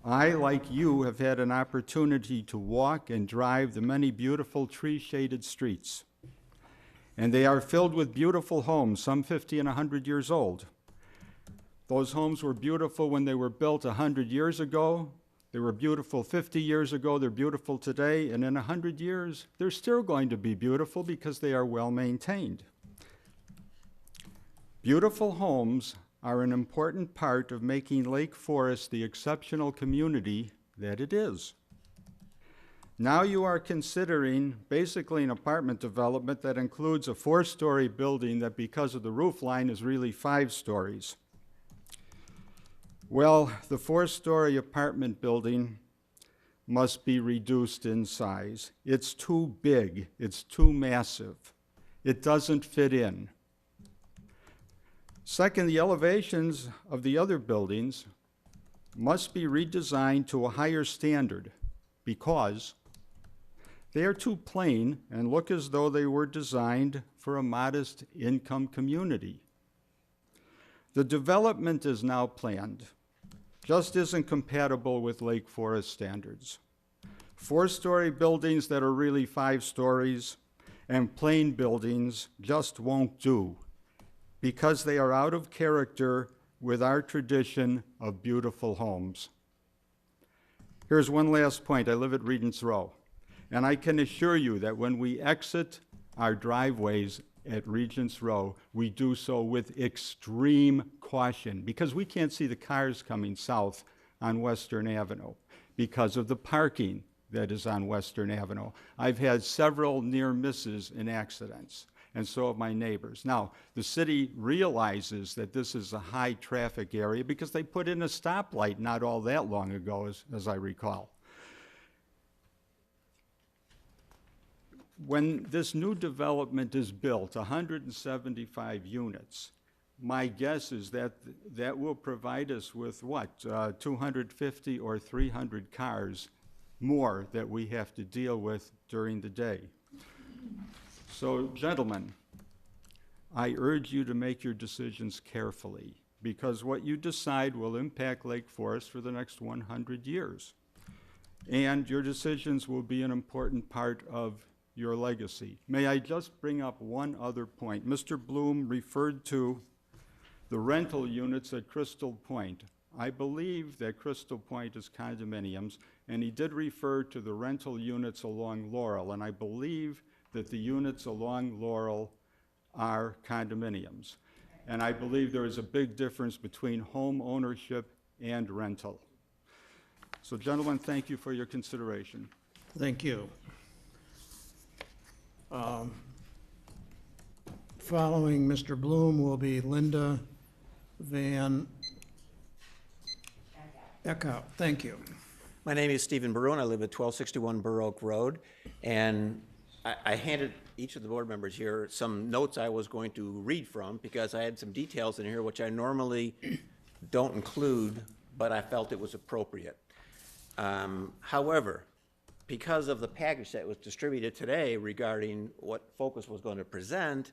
I, like you, have had an opportunity to walk and drive the many beautiful tree-shaded streets. And they are filled with beautiful homes, some 50 and 100 years old. Those homes were beautiful when they were built 100 years ago. They were beautiful 50 years ago. They're beautiful today. And in 100 years, they're still going to be beautiful because they are well maintained. Beautiful homes are an important part of making Lake Forest the exceptional community that it is. Now you are considering basically an apartment development that includes a 4-story building that, because of the roof line, is really 5 stories. Well, the 4-story apartment building must be reduced in size. It's too big. It's too massive. It doesn't fit in. Second, the elevations of the other buildings must be redesigned to a higher standard because they are too plain and look as though they were designed for a modest income community. The development is now planned just isn't compatible with Lake Forest standards. 4-story buildings that are really 5 stories and plain buildings just won't do because they are out of character with our tradition of beautiful homes. Here's one last point. I live at Regents Row, and I can assure you that when we exit our driveways at Regents Row, we do so with extreme caution because we can't see the cars coming south on Western Avenue because of the parking that is on Western Avenue. I've had several near misses in accidents, and so have my neighbors. Now, the city realizes that this is a high traffic area because they put in a stoplight not all that long ago, as I recall. When this new development is built, 175 units, my guess is that that will provide us with what, 250 or 300 cars more that we have to deal with during the day. So, gentlemen, I urge you to make your decisions carefully because what you decide will impact Lake Forest for the next 100 years. And your decisions will be an important part of your legacy. May I just bring up one other point? Mr. Bloom referred to the rental units at Crystal Point. I believe that Crystal Point is condominiums, and he did refer to the rental units along Laurel, and I believe that the units along Laurel are condominiums. And I believe there is a big difference between home ownership and rental. So, gentlemen, thank you for your consideration. Thank you. Following Mr. Bloom will be Linda Van Eckhout. Thank you. My name is Stephen Burrow, and I live at 1261 Burr Oak Road. And I handed each of the board members here some notes I was going to read from because I had some details in here which I normally don't include, but I felt it was appropriate. However, because of the package that was distributed today regarding what Focus was going to present,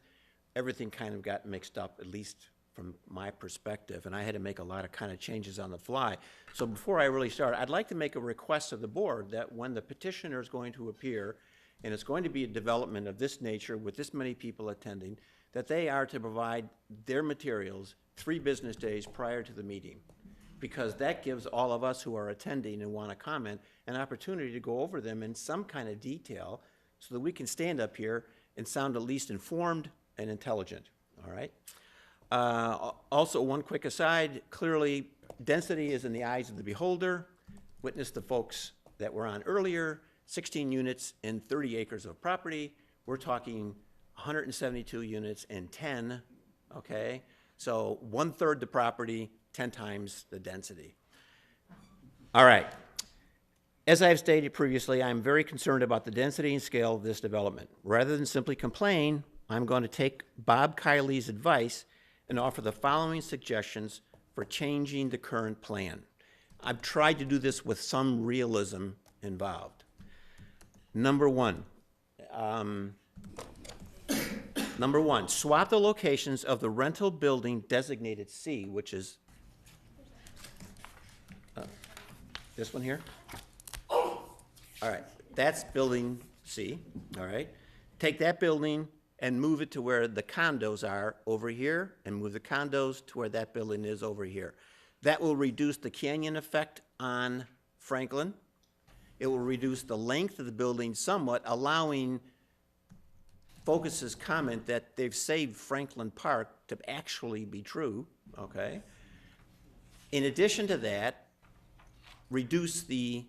everything kind of got mixed up, at least from my perspective, and I had to make a lot of kind of changes on the fly. So before I really start, I'd like to make a request of the board that when the petitioner is going to appear, and it's going to be a development of this nature with this many people attending, that they are to provide their materials 3 business days prior to the meeting, because that gives all of us who are attending and want to comment an opportunity to go over them in some kind of detail so that we can stand up here and sound at least informed and intelligent, all right? Also, one quick aside, clearly density is in the eyes of the beholder. Witness the folks that were on earlier, 16 units in 30 acres of property. We're talking 172 units in 10, okay? So 1/3 the property, 10 times the density. All right. As I've stated previously, I'm very concerned about the density and scale of this development. Rather than simply complain, I'm going to take Bob Kiley's advice and offer the following suggestions for changing the current plan. I've tried to do this with some realism involved. Number one, swap the locations of the rental building designated C, which is this one here. All right, that's building C, all right? Take that building and move it to where the condos are over here, and move the condos to where that building is over here. That will reduce the canyon effect on Franklin. It will reduce the length of the building somewhat, allowing Focus's comment that they've saved Franklin Park to actually be true, okay? In addition to that, reduce the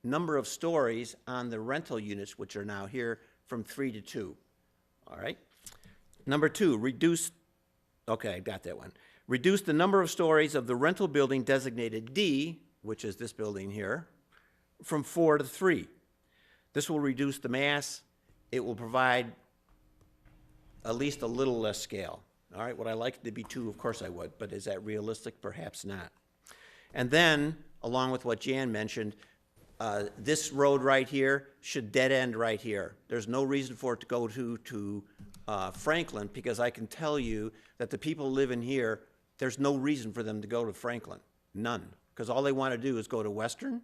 number of stories on the rental units, which are now here, from 3 to 2, all right? Number 2, reduce, okay, I got that one. Reduce the number of stories of the rental building designated D, which is this building here, from 4 to 3. This will reduce the mass. It will provide at least a little less scale. All right, would I like it to be 2? Of course I would, but is that realistic? Perhaps not. And then, along with what Jan mentioned, this road right here should dead end right here. There's no reason for it to go to Franklin, because I can tell you that the people living here, there's no reason for them to go to Franklin, none, because all they want to do is go to Western,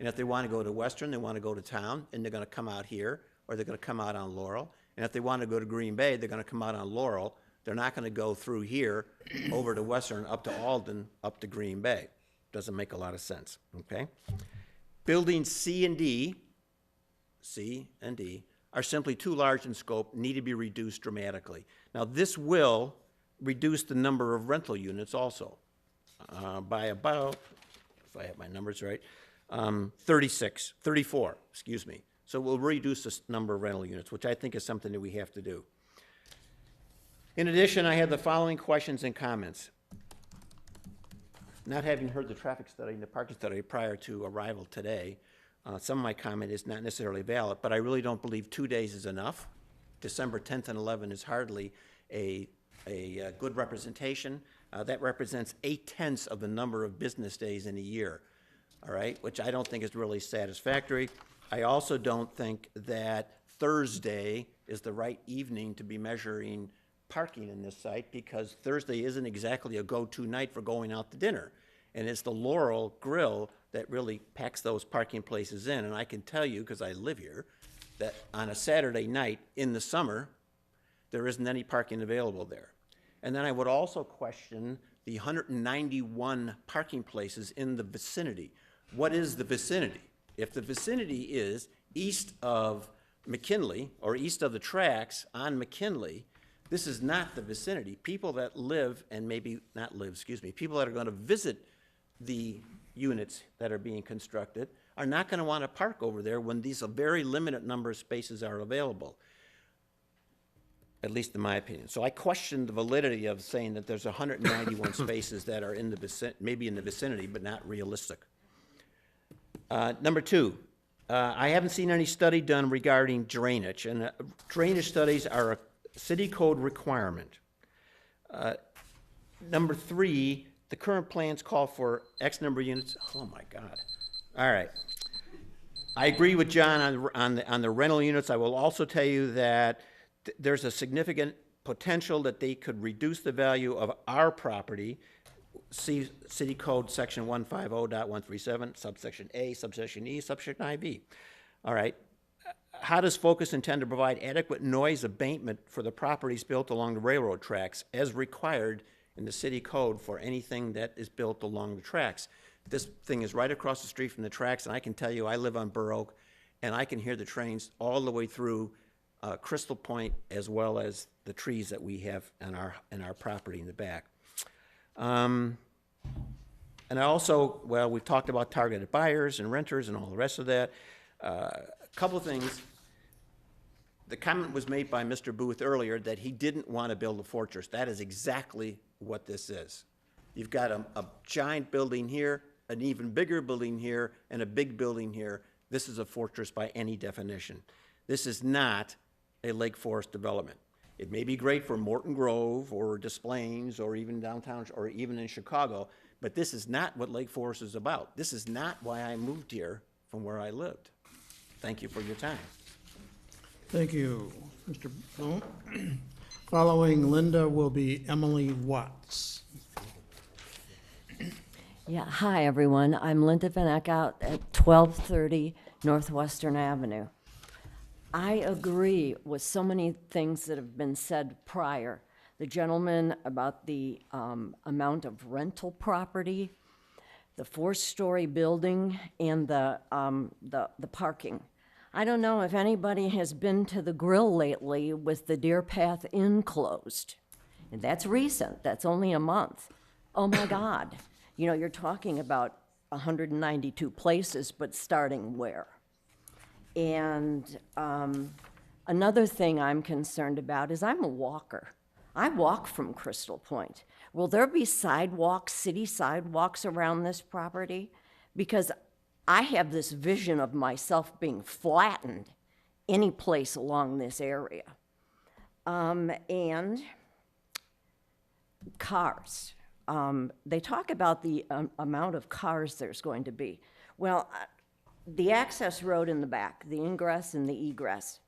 and if they want to go to Western, they want to go to town, and they're going to come out here, or they're going to come out on Laurel, and if they want to go to Green Bay, they're going to come out on Laurel. They're not going to go through here, over to Western, up to Alden, up to Green Bay. Doesn't make a lot of sense, okay? Buildings C and D are simply too large in scope, need to be reduced dramatically. Now, this will reduce the number of rental units also by about, if I have my numbers right, 34, excuse me. So we'll reduce the number of rental units, which I think is something that we have to do. In addition, I have the following questions and comments. Not having heard the traffic study and the parking study prior to arrival today, some of my comment is not necessarily valid, but I really don't believe 2 days is enough. December 10th and 11th is hardly a good representation. That represents 8/10 of the number of business days in a year, all right, which I don't think is really satisfactory. I also don't think that Thursday is the right evening to be measuring parking in this site, because Thursday isn't exactly a go-to night for going out to dinner. And it's the Laurel Grill that really packs those parking places in. And I can tell you, because I live here, that on a Saturday night in the summer, there isn't any parking available there. And then I would also question the 191 parking places in the vicinity. What is the vicinity? If the vicinity is east of McKinley, or east of the tracks on McKinley, this is not the vicinity. People that live, and maybe not live, excuse me, people that are going to visit the units that are being constructed are not going to want to park over there when these a very limited number of spaces are available, at least in my opinion. So I question the validity of saying that there's 191 spaces that are in the maybe in the vicinity, but not realistic. Number 2, I haven't seen any study done regarding drainage, and drainage studies are a city code requirement. Number 3, the current plans call for X number of units. Oh my God. All right. I agree with John on the rental units. I will also tell you that there's a significant potential that they could reduce the value of our property. See City Code Section 150.137, subsection A, subsection E, subsection IV. All right. How does Focus intend to provide adequate noise abatement for the properties built along the railroad tracks as required in the city code for anything that is built along the tracks? This thing is right across the street from the tracks, and I can tell you I live on Burr Oak, and I can hear the trains all the way through Crystal Point, as well as the trees that we have in our property in the back. And I also, well, we've talked about targeted buyers and renters and all the rest of that. A couple of things. The comment was made by Mr. Booth earlier that he didn't want to build a fortress. That is exactly what this is. You've got a giant building here, an even bigger building here, and a big building here. This is a fortress by any definition. This is not a Lake Forest development. It may be great for Morton Grove or Des Plaines or even downtown or even in Chicago, but this is not what Lake Forest is about. This is not why I moved here from where I lived. Thank you for your time. Thank you, Mr. Bloom. Following Linda will be Emily Watts. Yeah, hi, everyone. I'm Linda Van Eckhout at 1230 Northwestern Avenue. I agree with so many things that have been said prior. The gentleman about the amount of rental property, the four-story building, and the parking. I don't know if anybody has been to the grill lately with the Deer Path Inn closed. And that's recent, that's only a month. Oh my God. You know, you're talking about 192 places, but starting where? And another thing I'm concerned about is I'm a walker. I walk from Crystal Point. Will there be sidewalks, city sidewalks around this property? Because I have this vision of myself being flattened any place along this area. And cars. They talk about the amount of cars there's going to be. Well, the access road in the back, the ingress and the egress,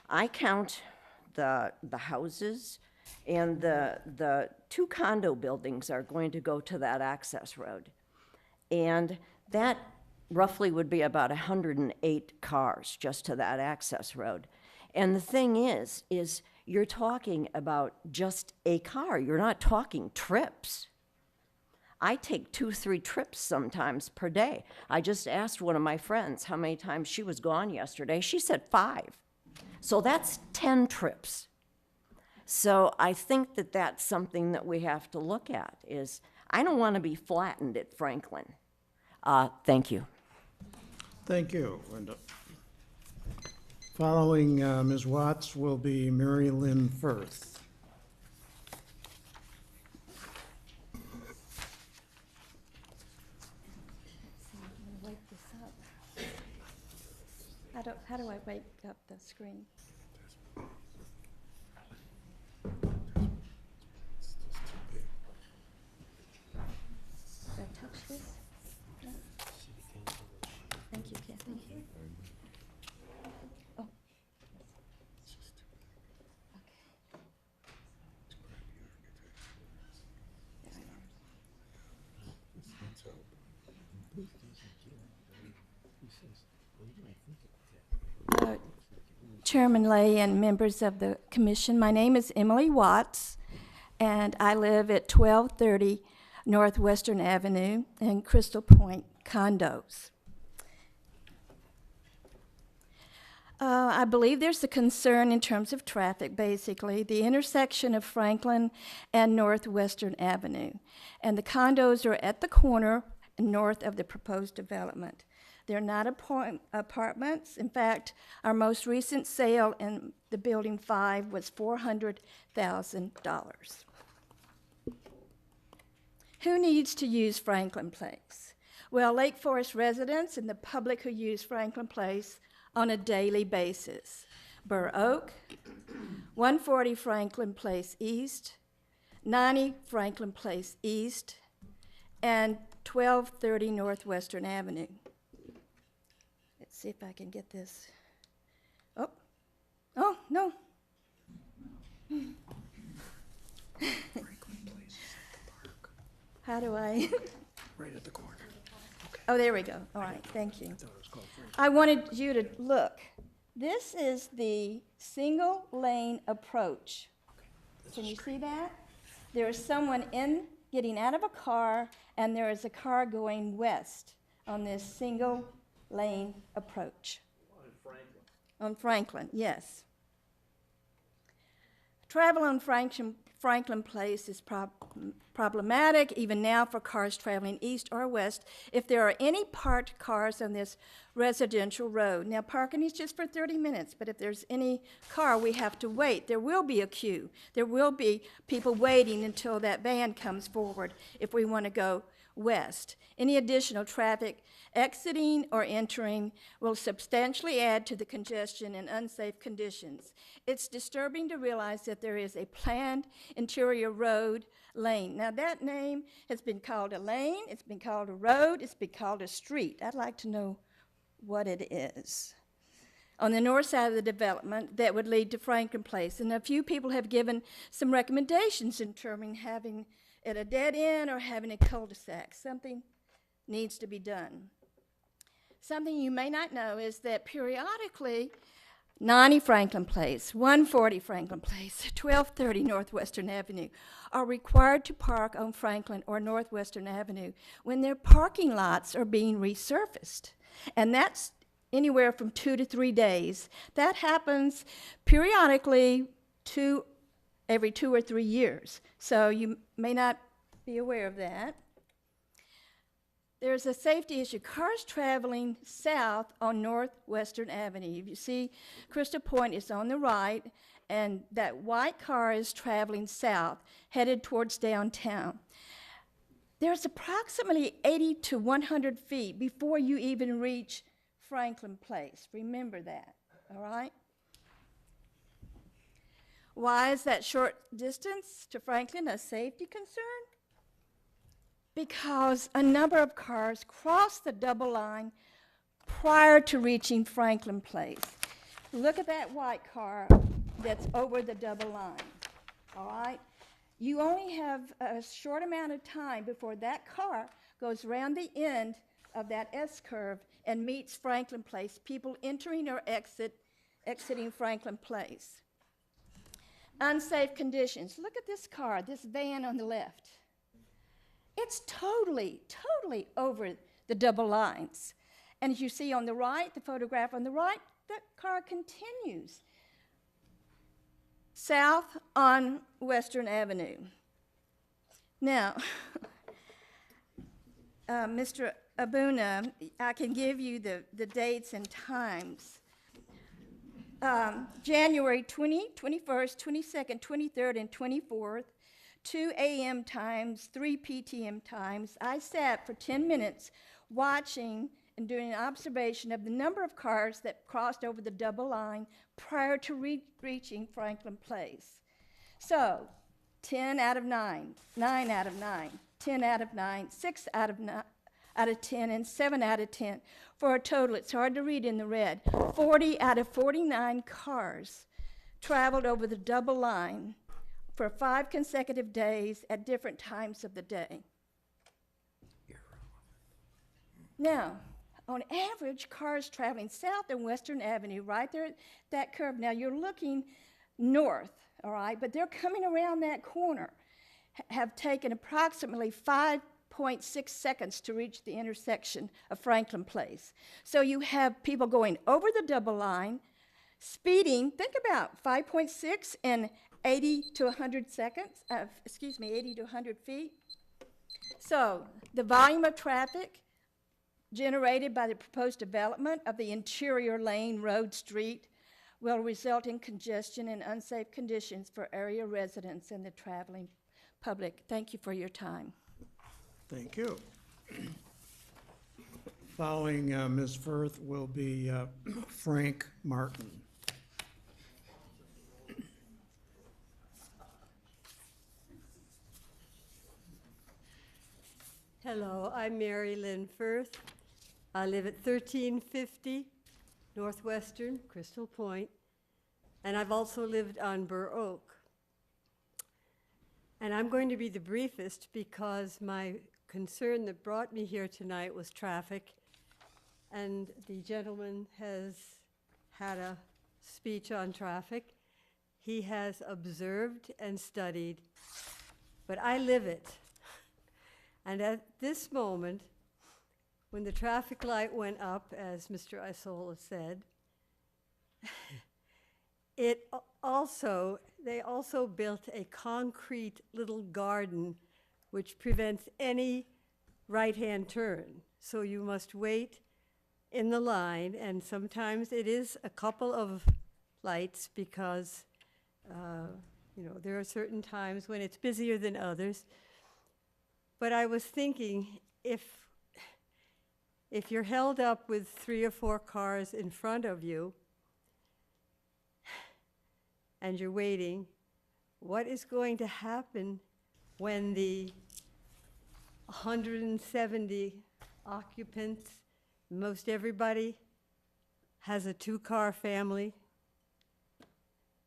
I count the houses, and the two condo buildings are going to go to that access road. And that roughly would be about 108 cars just to that access road. And the thing is you're talking about just a car. You're not talking trips. I take 2-3 trips sometimes per day. I just asked one of my friends how many times she was gone yesterday. She said 5. So that's 10 trips. So I think that that's something that we have to look at is I don't want to be flattened at Franklin. Thank you. Thank you, Linda. Following Ms. Watts will be Mary Lynn Firth. How do I wake up the screen? Do I touch this? No? Thank you, Kathy. Oh. Chairman Lay and members of the commission, my name is Emily Watts, and I live at 1230 Northwestern Avenue in Crystal Point condos. I believe there's a concern in terms of traffic, basically, the intersection of Franklin and Northwestern Avenue. And the condos are at the corner north of the proposed development. They're not apartments. In fact, our most recent sale in the Building 5 was $400,000. Who needs to use Franklin Place? Well, Lake Forest residents and the public who use Franklin Place on a daily basis. Burr Oak, 140 Franklin Place East, 90 Franklin Place East, and 1230 Northwestern Avenue. Let's see if I can get this. Oh, no. How do I? Right at the corner. Oh, there we go. All right, thank you. I wanted you to look. This is the single lane approach. Can you see that? There is someone getting out of a car, and there is a car going west on this single lane approach. On Franklin. On Franklin, yes. Travel on Franklin Place is problematic even now for cars traveling east or west if there are any parked cars on this residential road. Now, parking is just for 30 minutes, but if there's any car, we have to wait. There will be a queue. There will be people waiting until that van comes forward if we want to go west. Any additional traffic exiting or entering will substantially add to the congestion and unsafe conditions. It's disturbing to realize that there is a planned interior road lane. Now that name has been called a lane, it's been called a road, it's been called a street. I'd like to know what it is. On the north side of the development, that would lead to Franklin Place. And a few people have given some recommendations in determining having it a dead end or having a cul-de-sac. Something needs to be done. Something you may not know is that periodically, 90 Franklin Place, 140 Franklin Place, 1230 Northwestern Avenue are required to park on Franklin or Northwestern Avenue when their parking lots are being resurfaced. And that's anywhere from 2 to 3 days. That happens periodically every 2 or 3 years. So you may not be aware of that. There's a safety issue. Cars traveling south on Northwestern Avenue. If you see, Crystal Point is on the right, and that white car is traveling south, headed towards downtown. There's approximately 80 to 100 feet before you even reach Franklin Place. Remember that, all right? Why is that short distance to Franklin a safety concern? Because a number of cars cross the double line prior to reaching Franklin Place. Look at that white car that's over the double line, all right? You only have a short amount of time before that car goes around the end of that S-curve and meets Franklin Place, people entering or exiting Franklin Place. Unsafe conditions. Look at this car, this van on the left. It's totally over the double lines. And as you see on the right, the photograph on the right, that car continues south on Western Avenue. Now, Mr. Abuna, I can give you the dates and times. January 20, 21st, 22nd, 23rd, and 24th, 2 a.m. times, 3 p.m. times. I sat for 10 minutes watching and doing an observation of the number of cars that crossed over the double line prior to reaching Franklin Place. So, 10 out of 9, 9 out of 9, 10 out of 9, 6 out of 10, and 7 out of 10, for a total, it's hard to read in the red, 40 out of 49 cars traveled over the double line for 5 consecutive days at different times of the day. Now, on average, cars traveling south on Western Avenue, right there at that curve, now you're looking north, all right, but they're coming around that corner, have taken approximately 5.6 seconds to reach the intersection of Franklin Place. So you have people going over the double line, speeding, think about 5.6 and 80 to 100 seconds, 80 to 100 feet. So the volume of traffic generated by the proposed development of the interior lane road street will result in congestion and unsafe conditions for area residents and the traveling public. Thank you for your time. Thank you. Following Ms. Firth will be Frank Martin. Hello, I'm Mary Lynn Firth. I live at 1350 Northwestern, Crystal Point, and I've also lived on Burr Oak. And I'm going to be the briefest because my concern that brought me here tonight was traffic, and the gentleman has had a speech on traffic. He has observed and studied, but I live it. And at this moment, when the traffic light went up, as Mr. Isola said, they also built a concrete little garden which prevents any right-hand turn. So you must wait in the line, and sometimes it is a couple of lights because, there are certain times when it's busier than others. But I was thinking, if you're held up with 3 or 4 cars in front of you and you're waiting, what is going to happen when the 170 occupants, most everybody has a two-car family.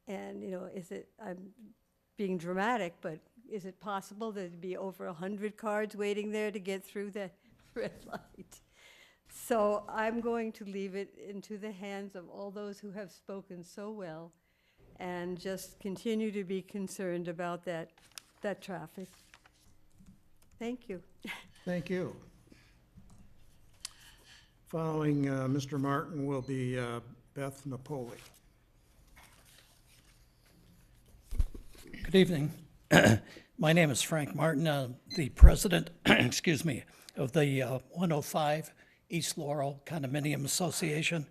And, you know, I'm being dramatic, but is it possible there'd be over 100 cars waiting there to get through that red light? So I'm going to leave it into the hands of all those who have spoken so well and just continue to be concerned about that traffic. Thank you. Thank you. Following Mr. Martin will be Beth Napoli. Good evening. My name is Frank Martin, the president, excuse me, of the 105 East Laurel Condominium Association.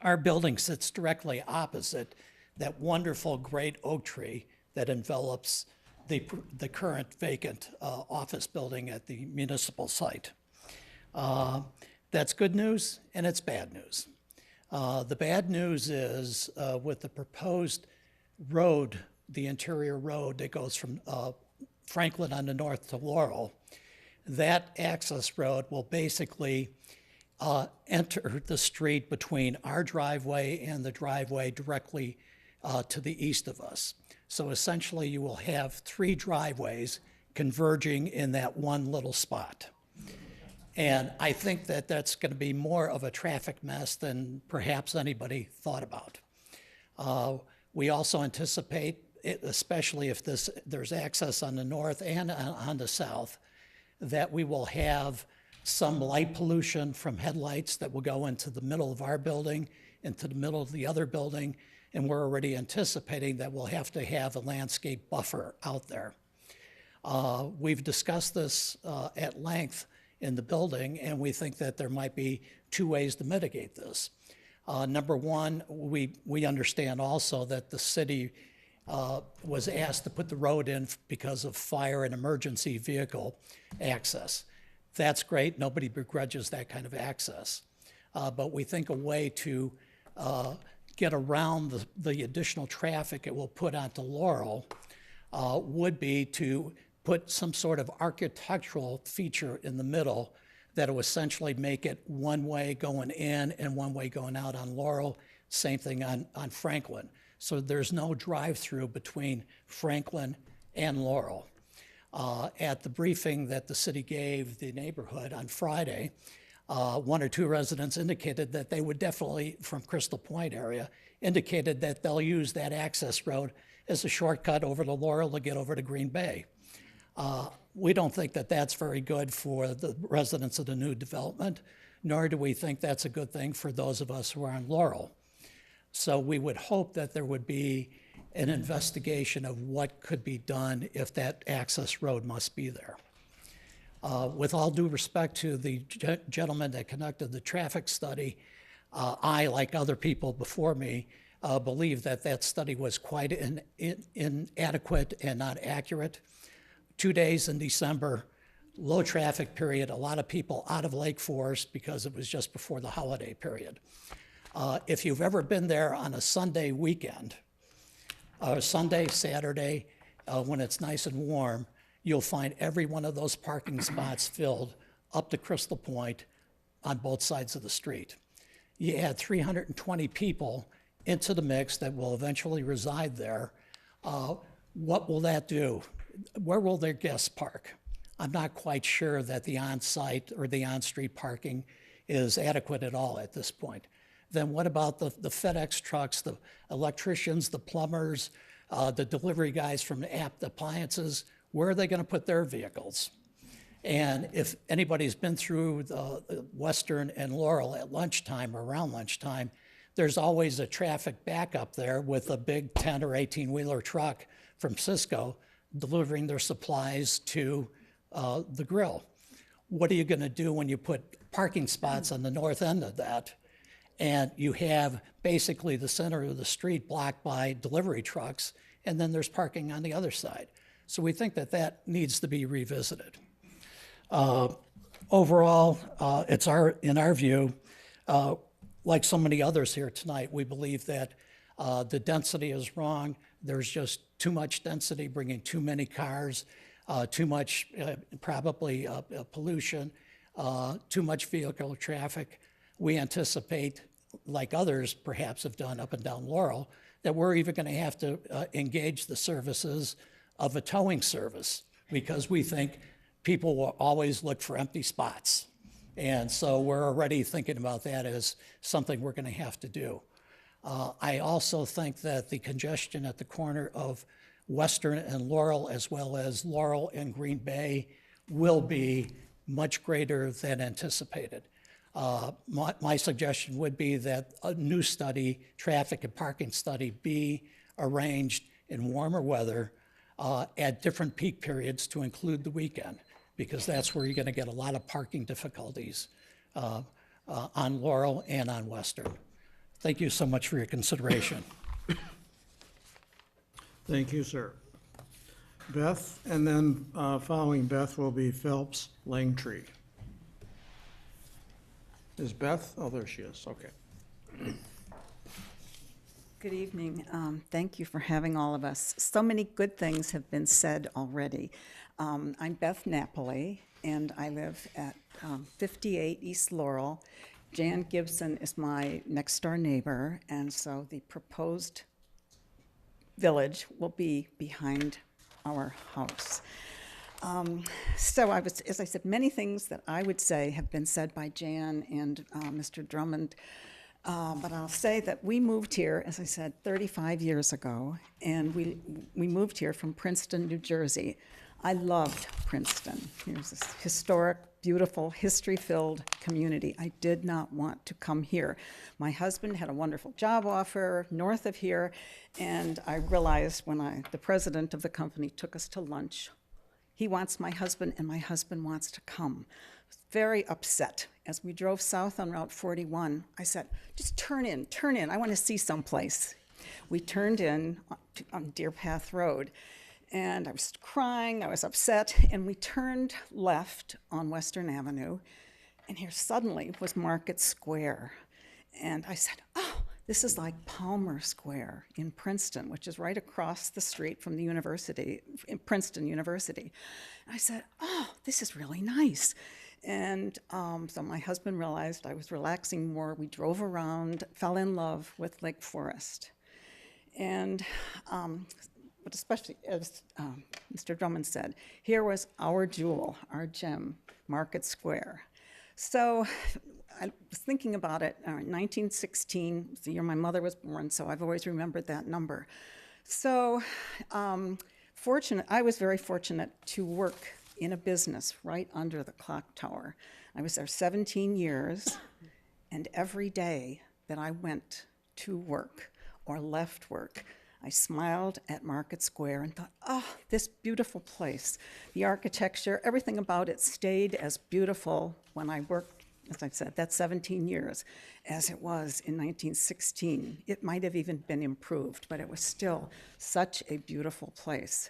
Our building sits directly opposite that wonderful great oak tree that envelops the current vacant office building at the municipal site. That's good news and it's bad news. The bad news is with the proposed road, the interior road that goes from Franklin on the north to Laurel, that access road will basically enter the street between our driveway and the driveway directly to the east of us. So essentially you will have 3 driveways converging in that one little spot. And I think that that's going to be more of a traffic mess than perhaps anybody thought about. We also anticipate, especially if there's access on the north and on the south, that we will have some light pollution from headlights that will go into the middle of our building, into the middle of the other building, and we're already anticipating that we'll have to have a landscape buffer out there. We've discussed this at length in the building, and we think that there might be 2 ways to mitigate this. Number one, we understand also that the city was asked to put the road in because of fire and emergency vehicle access. That's great, nobody begrudges that kind of access. But we think a way to get around the additional traffic it will put onto Laurel would be to put some sort of architectural feature in the middle that will essentially make it one way going in and one way going out on Laurel. Same thing on Franklin. So there's no drive-through between Franklin and Laurel. At the briefing that the city gave the neighborhood on Friday, 1 or 2 residents indicated that they would definitely, from Crystal Point area, indicated that they'll use that access road as a shortcut over to Laurel to get over to Green Bay. We don't think that that's very good for the residents of the new development, nor do we think that's a good thing for those of us who are on Laurel. So we would hope that there would be an investigation of what could be done if that access road must be there. With all due respect to the gentleman that conducted the traffic study, I, like other people before me, believe that that study was quite inadequate and not accurate. 2 days in December, low traffic period, a lot of people out of Lake Forest because it was just before the holiday period. If you've ever been there on a Sunday weekend, Sunday, Saturday, when it's nice and warm, you'll find every one of those parking spots filled up to Crystal Point on both sides of the street. You add 320 people into the mix that will eventually reside there. What will that do? Where will their guests park? I'm not quite sure that the on-site or the on-street parking is adequate at all at this point. Then what about the FedEx trucks, the electricians, the plumbers, the delivery guys from Apt Appliances? Where are they going to put their vehicles? And if anybody's been through the Western and Laurel at lunchtime or around lunchtime, there's always a traffic backup there with a big 10 or 18-wheeler truck from Cisco delivering their supplies to the grill. What are you going to do when you put parking spots on the north end of that and you have basically the center of the street blocked by delivery trucks, and then there's parking on the other side? So we think that that needs to be revisited. Overall, in our view, like so many others here tonight, we believe that the density is wrong. There's just too much density, bringing too many cars, too much probably pollution, too much vehicle traffic. we anticipate, like others perhaps have done up and down Laurel, that we're even going to have to engage the services of a towing service, because we think people will always look for empty spots. And so we're already thinking about that as something we're going to have to do. I also think that the congestion at the corner of Western and Laurel, as well as Laurel and Green Bay, will be much greater than anticipated. My suggestion would be that a new study, traffic and parking study, be arranged in warmer weather at different peak periods to include the weekend, because that's where you're going to get a lot of parking difficulties on Laurel and on Western. Thank you so much for your consideration. Thank you, sir. Beth, and then following Beth will be Phelps Langtree. Is Beth? Oh, there she is. Okay. Good evening. Thank you for having all of us. So many good things have been said already. I'm Beth Napoli, and I live at 58 East Laurel. Jan Gibson is my next-door neighbor, and so the proposed village will be behind our house. So as I said, many things that I would say have been said by Jan and Mr. Drummond, but I'll say that we moved here, as I said, 35 years ago, and we moved here from Princeton, New Jersey. I loved Princeton. Here's this historic, beautiful, history-filled community. I did not want to come here. My husband had a wonderful job offer north of here, and I realized when the president of the company took us to lunch, he wants my husband and my husband wants to come. I was very upset. As we drove south on Route 41, I said, just turn in, I want to see someplace. We turned in on Deer Path Road, and I was crying, I was upset, and we turned left on Western Avenue, and here suddenly was Market Square. And I said, oh, this is like Palmer Square in Princeton, which is right across the street from the university, Princeton University. And I said, oh, this is really nice. And so my husband realized I was relaxing more. We drove around, fell in love with Lake Forest. And but especially, as Mr. Drummond said, here was our jewel, our gem, Market Square. So I was thinking about it, 1916 was the year my mother was born, so I've always remembered that number. So I was very fortunate to work in a business right under the clock tower. I was there 17 years, and every day that I went to work or left work, I smiled at Market Square and thought, oh, this beautiful place. The architecture, everything about it stayed as beautiful when I worked, as I said, that's 17 years, as it was in 1916. It might have even been improved, but it was still such a beautiful place.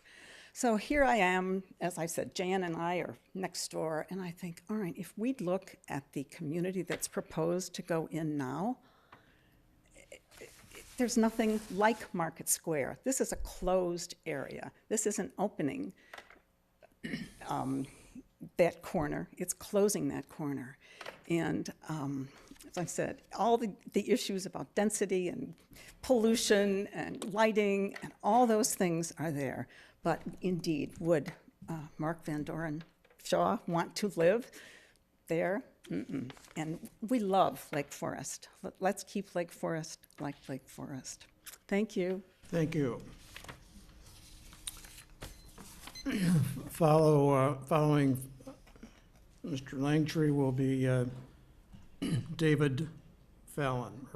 So here I am, as I said, Jan and I are next door, and I think, all right, if we look at the community that's proposed to go in now, there's nothing like Market Square. This is a closed area. This isn't opening that corner. It's closing that corner. And as I said, all the issues about density and pollution and lighting and all those things are there. But indeed, would Mark Van Doren Shaw want to live there? Mm-mm. And we love Lake Forest. Let's keep Lake Forest like Lake Forest. Thank you. Thank you. Following Mr. Langtree will be David Fallon.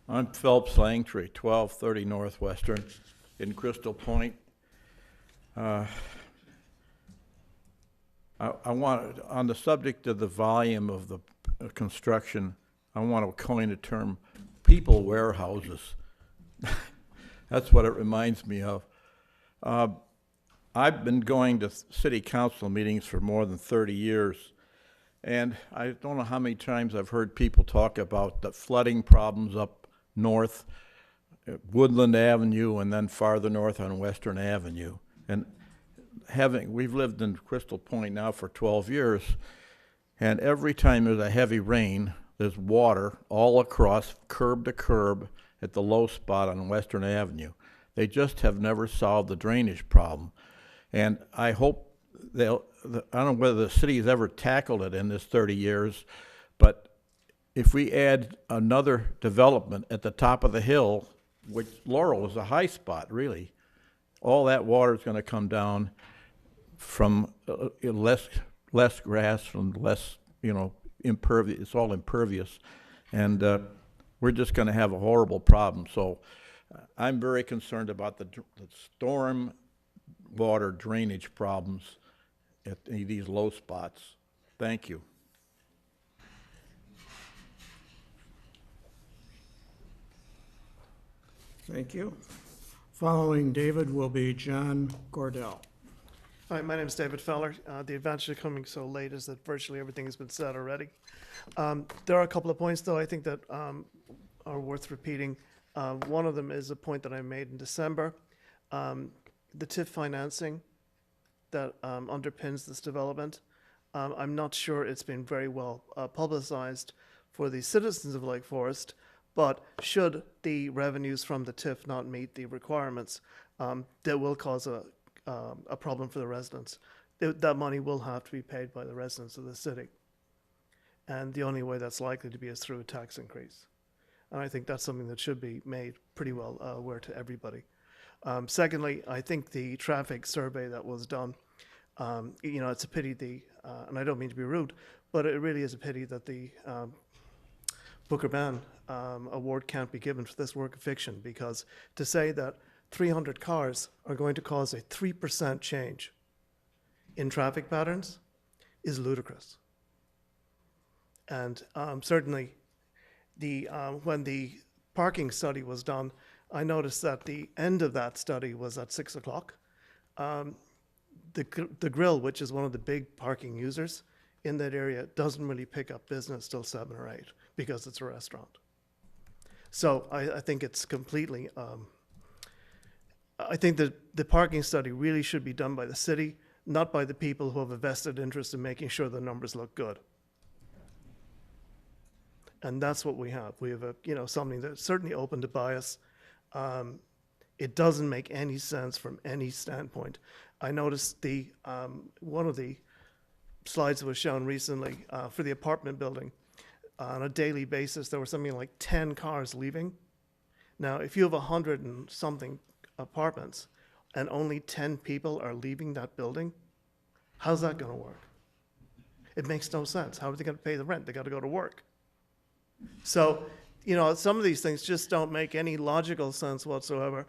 I'm Phelps Langtree, 1230 Northwestern in Crystal Point. I want, on the subject of the volume of the construction, I want to coin the term people warehouses. That's what it reminds me of. I've been going to city council meetings for more than 30 years, and I don't know how many times I've heard people talk about the flooding problems up north, Woodland Avenue, and then farther north on Western Avenue. And we've lived in Crystal Point now for 12 years, And every time there's a heavy rain, there's water all across, curb to curb, at the low spot on Western Avenue. They just have never solved the drainage problem. And I hope I don't know whether the city has ever tackled it in this 30 years, but if we add another development at the top of the hill, which Laurel is a high spot, really, all that water is going to come down from less grass, from less, impervious. It's all impervious, and we're just going to have a horrible problem. So I'm very concerned about the storm water drainage problems at these low spots. Thank you. Thank you. Following David will be John Cordell. Hi, my name is David Feller. The advantage of coming so late is that virtually everything has been said already. There are a couple of points, though, I think that are worth repeating. One of them is a point that I made in December. The TIF financing that underpins this development. I'm not sure it's been very well publicized for the citizens of Lake Forest, but should the revenues from the TIF not meet the requirements, that will cause a problem for the residents. That money will have to be paid by the residents of the city. And the only way that's likely to be is through a tax increase. And I think that's something that should be made pretty well aware to everybody. Secondly, I think the traffic survey that was done, it's a pity and I don't mean to be rude, but it really is a pity that the Booker Ban award can't be given for this work of fiction, because to say that 300 cars are going to cause a 3% change in traffic patterns is ludicrous. And certainly, when the parking study was done, I noticed that the end of that study was at 6 o'clock. The Grill, which is one of the big parking users in that area, doesn't really pick up business till 7 or 8 because it's a restaurant. So I think it's completely, I think that the parking study really should be done by the city, not by the people who have a vested interest in making sure the numbers look good. And that's what we have. We have something that's certainly open to bias. It doesn't make any sense from any standpoint. I noticed one of the slides that was shown recently for the apartment building. On a daily basis, there were something like 10 cars leaving. Now, if you have 100 and something apartments and only 10 people are leaving that building, how's that going to work? It makes no sense. How are they going to pay the rent? They got to go to work. So, some of these things just don't make any logical sense whatsoever.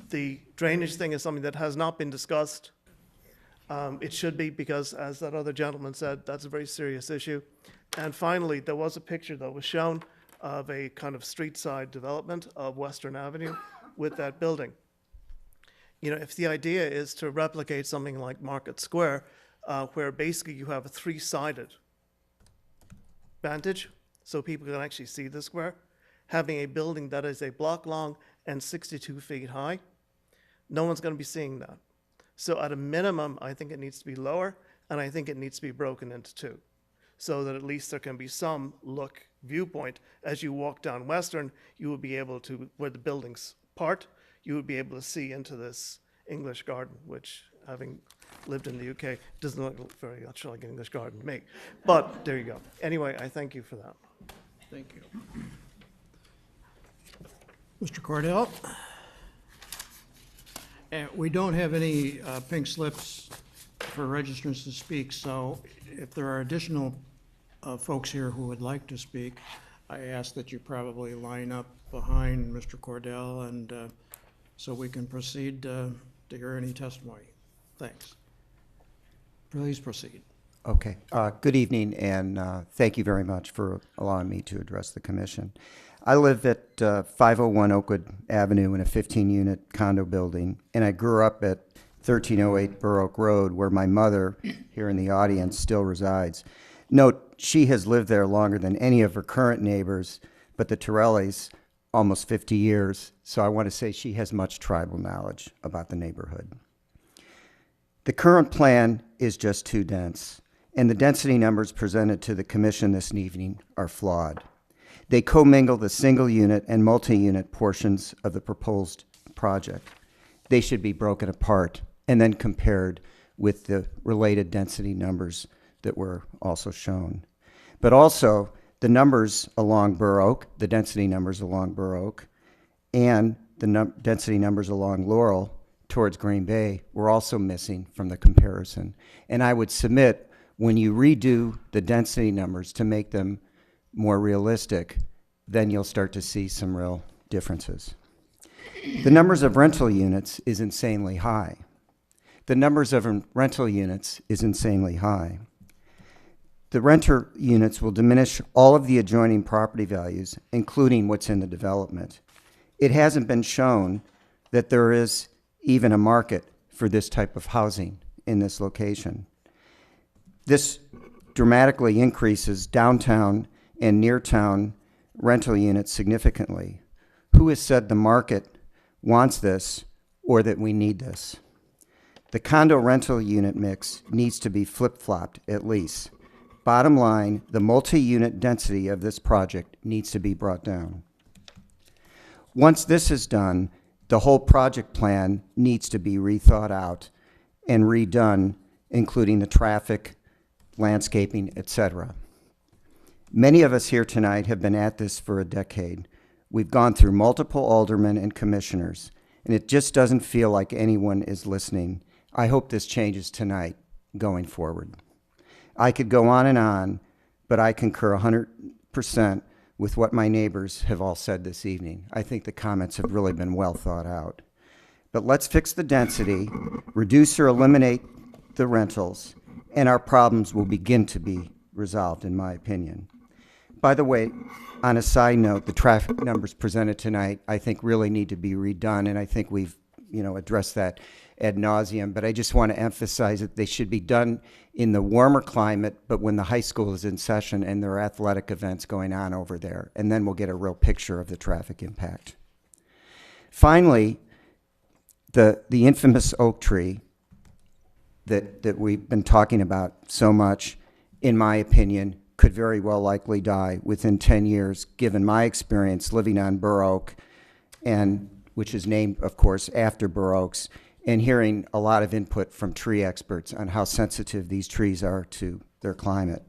The drainage thing is something that has not been discussed. It should be, because, as that other gentleman said, that's a very serious issue. And finally, there was a picture that was shown of a kind of street side development of Western Avenue with that building. If the idea is to replicate something like Market Square, where basically you have a 3-sided vantage, so people can actually see the square, having a building that is a block long and 62 feet high, no one's going to be seeing that. So at a minimum, I think it needs to be lower, and I think it needs to be broken into 2, so that at least there can be some viewpoint. As you walk down Western, you will be able to, where the buildings part, you would be able to see into this English garden, which, having lived in the UK, doesn't look very much like an English garden to me. But there you go. Anyway, I thank you for that. Thank you. Mr. Cordell? We don't have any pink slips for registrants to speak, so if there are additional folks here who would like to speak, I ask that you probably line up behind Mr. Cordell, and so we can proceed to hear any testimony. Thanks. Please proceed. Okay. Good evening, and thank you very much for allowing me to address the commission. I live at 501 Oakwood Avenue in a 15-unit condo building, and I grew up at 1308 Burr Oak Road, where my mother, here in the audience, still resides. Note, she has lived there longer than any of her current neighbors, but the Torellis, almost 50 years, so I want to say she has much tribal knowledge about the neighborhood. The current plan is just too dense. and the density numbers presented to the commission this evening are flawed. They commingle the single unit and multi-unit portions of the proposed project. They should be broken apart and then compared with the related density numbers that were also shown. But also, the numbers along Burr Oak, the density numbers along Burr Oak, and the density numbers along Laurel towards Green Bay were also missing from the comparison. And I would submit, when you redo the density numbers to make them more realistic, then you'll start to see some real differences. The numbers of rental units is insanely high. The numbers of rental units is insanely high. The renter units will diminish all of the adjoining property values, including what's in the development. It hasn't been shown that there is even a market for this type of housing in this location. This dramatically increases downtown and near town rental units significantly. Who has said the market wants this or that we need this? The condo rental unit mix needs to be flip-flopped at least. Bottom line, the multi-unit density of this project needs to be brought down. Once this is done, the whole project plan needs to be rethought out and redone, including the traffic, landscaping, etc. Many of us here tonight have been at this for a decade. We've gone through multiple aldermen and commissioners, and it just doesn't feel like anyone is listening. I hope this changes tonight going forward. I could go on, but I concur 100% with what my neighbors have all said this evening. I think the comments have really been well thought out. But let's fix the density, reduce or eliminate the rentals, and our problems will begin to be resolved, in my opinion. By the way, on a side note, the traffic numbers presented tonight, I think really need to be redone, and I think we've, addressed that ad nauseum, but I just want to emphasize that they should be done in the warmer climate, but when the high school is in session and there are athletic events going on over there, and then we'll get a real picture of the traffic impact. Finally, the infamous oak tree that we've been talking about so much, in my opinion, could very well likely die within 10 years, given my experience living on Burr Oak, and which is named, of course, after Burr Oaks, and hearing a lot of input from tree experts on how sensitive these trees are to their climate.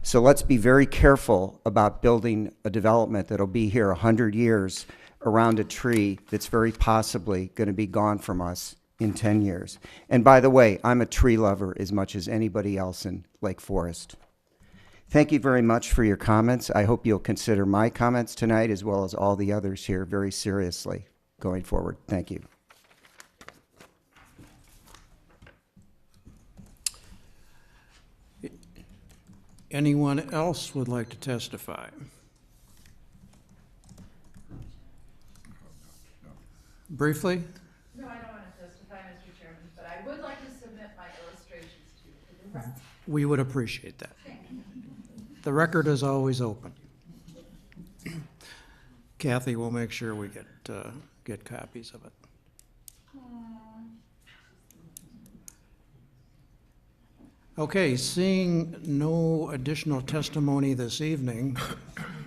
So let's be very careful about building a development that'll be here 100 years around a tree that's very possibly going to be gone from us in 10 years. And by the way, I'm a tree lover as much as anybody else in Lake Forest. Thank you very much for your comments. I hope you'll consider my comments tonight as well as all the others here very seriously going forward. Thank you. Anyone else would like to testify? Briefly? No, I don't want to testify, Mr. Chairman, but I would like to submit my illustrations to you for the record. We would appreciate that. The record is always open. Kathy will make sure we get copies of it. Okay, seeing no additional testimony this evening,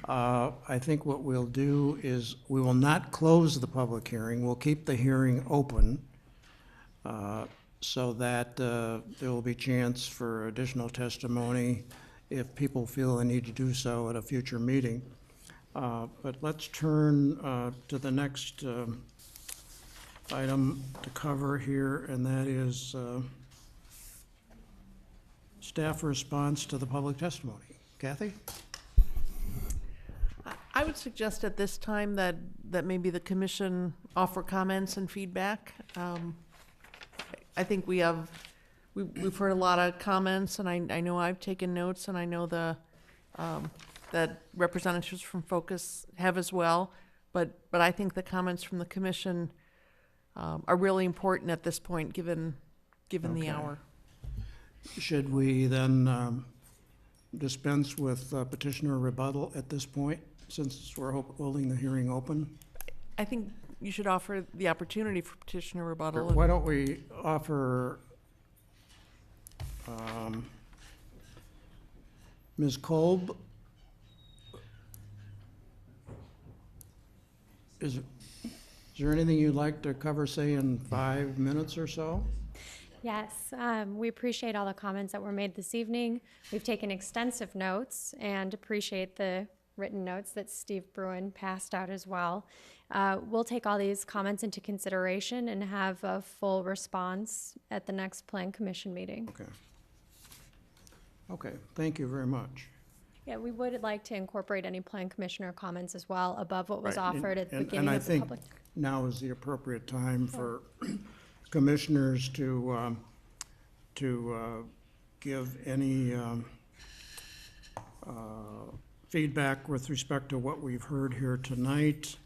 I think what we'll do is we will not close the public hearing. We'll keep the hearing open so that there will be chance for additional testimony if people feel the need to do so at a future meeting. But let's turn to the next item to cover here, and that is staff response to the public testimony. Kathy? I would suggest at this time that maybe the commission offer comments and feedback. I think we've heard a lot of comments, and I know I've taken notes, and I know that representatives from Focus have as well. But I think the comments from the commission are really important at this point, given the hour. Should we then dispense with petitioner rebuttal at this point, since we're holding the hearing open? I think you should offer the opportunity for petitioner rebuttal. Why don't we offer Ms. Kolb? Is there anything you'd like to cover, say, in 5 minutes or so? Yes, we appreciate all the comments that were made this evening. We've taken extensive notes and appreciate the written notes that Steve Bruin passed out as well. We'll take all these comments into consideration and have a full response at the next Plan Commission meeting. Okay. Okay, thank you very much. Yeah, we would like to incorporate any Plan Commissioner comments as well above what was Right, offered at the and beginning I of the think public. now is the appropriate time for commissioners to give any feedback with respect to what we've heard here tonight,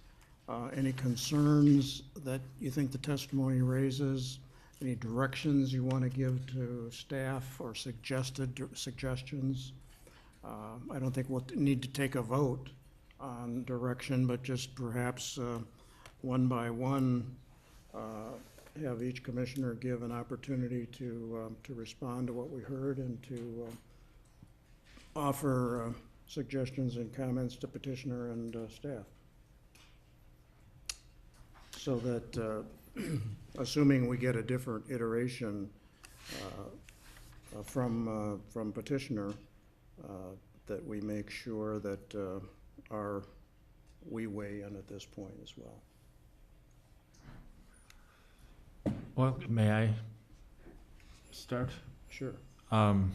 any concerns that you think the testimony raises, any directions you want to give to staff or suggestions. I don't think we'll need to take a vote on direction, but just perhaps one by one, have each commissioner give an opportunity to respond to what we heard and to offer suggestions and comments to petitioner and staff. So that, assuming we get a different iteration from petitioner, that we make sure that we weigh in at this point as well. Well, may I start? Sure. And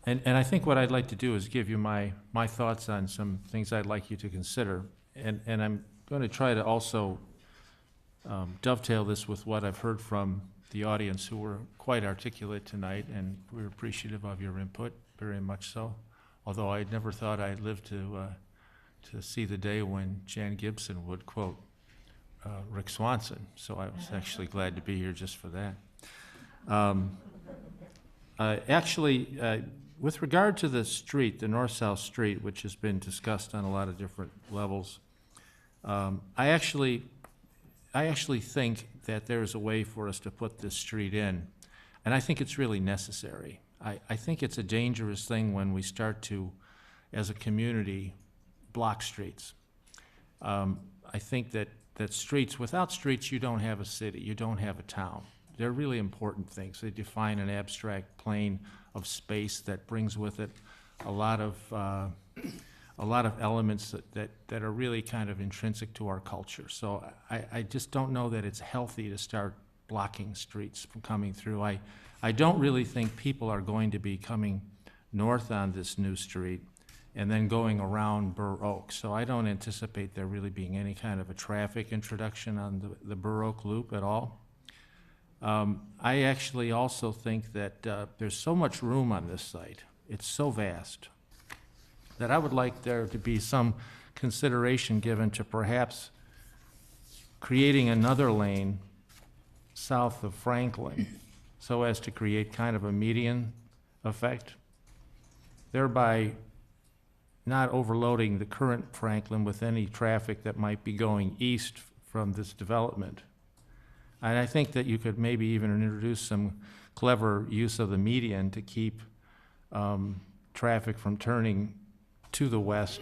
I think what I'd like to do is give you my thoughts on some things I'd like you to consider. And I'm going to try to also dovetail this with what I've heard from the audience, who were quite articulate tonight, and we're appreciative of your input, very much so. Although I never thought I'd live to see the day when Jan Gibson would quote Rick Swanson, so I was actually glad to be here just for that. With regard to the street, the north-south street, which has been discussed on a lot of different levels, I actually think that there is a way for us to put this street in, and I think it's really necessary. I think it's a dangerous thing when we start to, as a community, block streets. I think that streets, without streets, you don't have a city, you don't have a town. They're really important things. They define an abstract plane of space that brings with it a lot of elements that are really kind of intrinsic to our culture. So I just don't know that it's healthy to start blocking streets from coming through. I don't really think people are going to be coming north on this new street and then going around Burr Oak. So I don't anticipate there really being any kind of a traffic introduction on the Burr Oak Loop at all. I actually also think that there's so much room on this site, it's so vast, that I would like there to be some consideration given to perhaps creating another lane south of Franklin so as to create kind of a median effect, thereby not overloading the current Franklin with any traffic that might be going east from this development. And I think that you could maybe even introduce some clever use of the median to keep traffic from turning to the west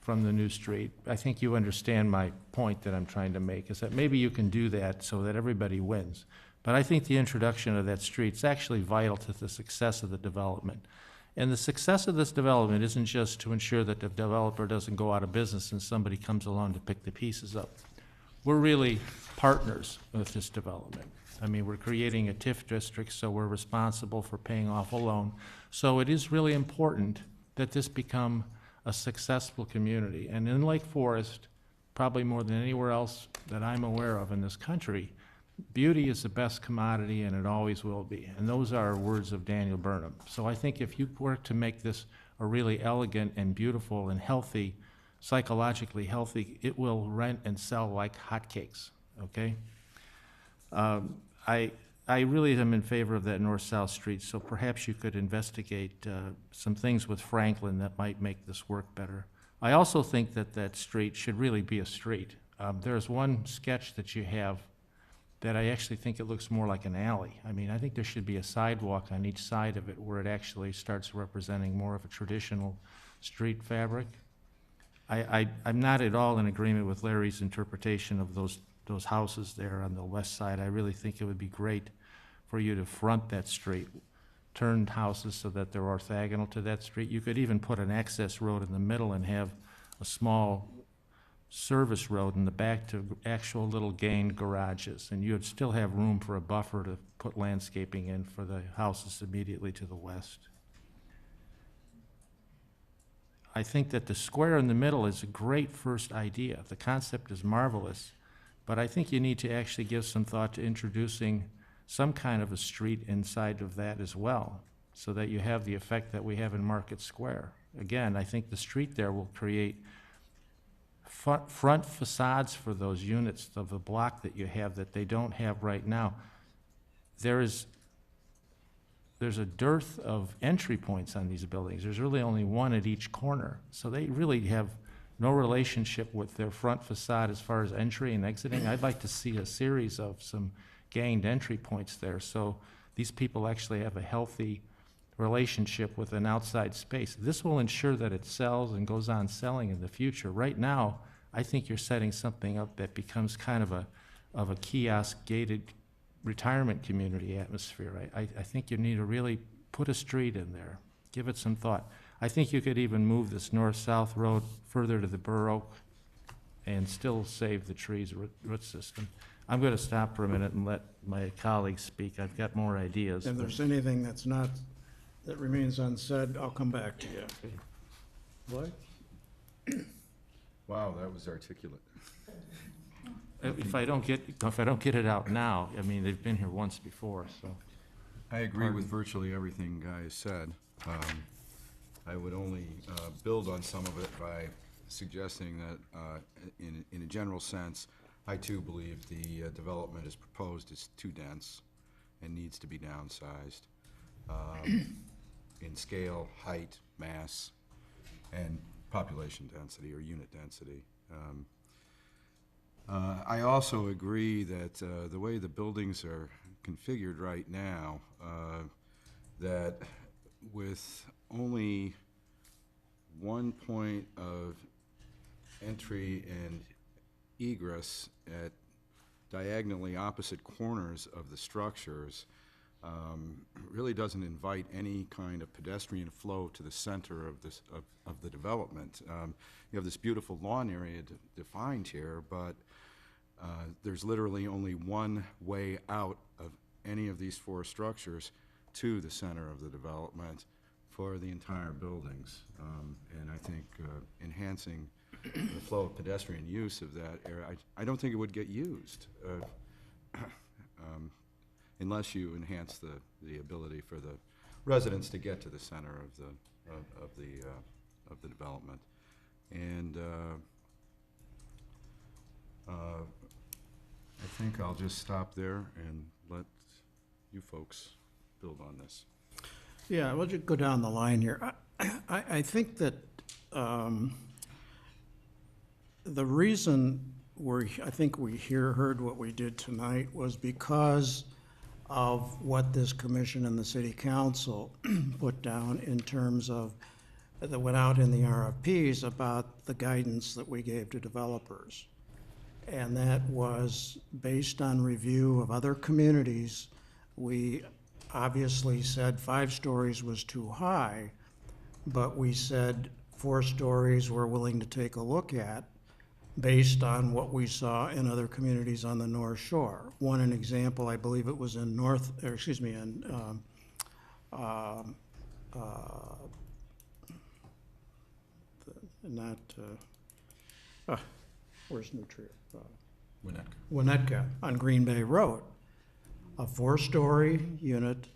from the new street. I think you understand my point that I'm trying to make, is that maybe you can do that so that everybody wins. But I think the introduction of that street is actually vital to the success of the development. And the success of this development isn't just to ensure that the developer doesn't go out of business and somebody comes along to pick the pieces up. We're really partners with this development. I mean, we're creating a TIF district, so we're responsible for paying off a loan. So it is really important that this become a successful community. And in Lake Forest, probably more than anywhere else that I'm aware of in this country, beauty is the best commodity, and it always will be. And those are words of Daniel Burnham. So I think if you work to make this a really elegant and beautiful and healthy, psychologically healthy, it will rent and sell like hotcakes, okay? I really am in favor of that north-south street, so perhaps you could investigate some things with Franklin that might make this work better. I also think that that street should really be a street. There's one sketch that you have that I actually think it looks more like an alley. I mean, I think there should be a sidewalk on each side of it where it actually starts representing more of a traditional street fabric. I'm not at all in agreement with Larry's interpretation of those houses there on the west side. I really think it would be great for you to front that street, turn houses so that they're orthogonal to that street. You could even put an access road in the middle and have a small service road in the back to actual little gained garages, and you'd still have room for a buffer to put landscaping in for the houses immediately to the west. I think that the square in the middle is a great first idea. The concept is marvelous, but I think you need to actually give some thought to introducing some kind of a street inside of that as well, so that you have the effect that we have in Market Square. Again, I think the street there will create front facades for those units of the block that you have that they don't have right now. There's a dearth of entry points on these buildings. There's really only one at each corner. So they really have no relationship with their front facade as far as entry and exiting. I'd like to see a series of some gained entry points there, so these people actually have a healthy relationship with an outside space. This will ensure that it sells and goes on selling in the future. Right now, I think you're setting something up that becomes kind of a kiosk gated retirement community atmosphere. I think you need to really put a street in there, give it some thought. I think you could even move this north-south road further to the Burr Oak and still save the trees root system. I'm going to stop for a minute and let my colleagues speak. I've got more ideas. If there's anything that remains unsaid, I'll come back to you. What? Wow, that was articulate. If I don't get it out now, I mean, they've been here once before, so. I agree with virtually everything Guy has said. I would only build on some of it by suggesting that, in a general sense, I too believe the development as proposed is too dense and needs to be downsized in scale, height, mass, and population density or unit density. I also agree that the way the buildings are configured right now, that with only one point of entry and egress at diagonally opposite corners of the structures really doesn't invite any kind of pedestrian flow to the center of this of the development. You have this beautiful lawn area defined here, but there's literally only one way out of any of these four structures to the center of the development for the entire buildings. And I think enhancing the flow of pedestrian use of that area, I don't think it would get used unless you enhance the ability for the residents to get to the center of the development. And I think I'll just stop there and let you folks build on this. Yeah, we'll just go down the line here. I think that the reason I think we heard what we did tonight was because of what this commission and the city council put down in terms of, that went out in the RFPs about the guidance that we gave to developers. And that was based on review of other communities. We obviously said 5 stories was too high, but we said 4 stories we're willing to take a look at based on what we saw in other communities on the North Shore. An example, I believe it was in where's New Trier? Winnetka on Green Bay Road. A 4-story unit.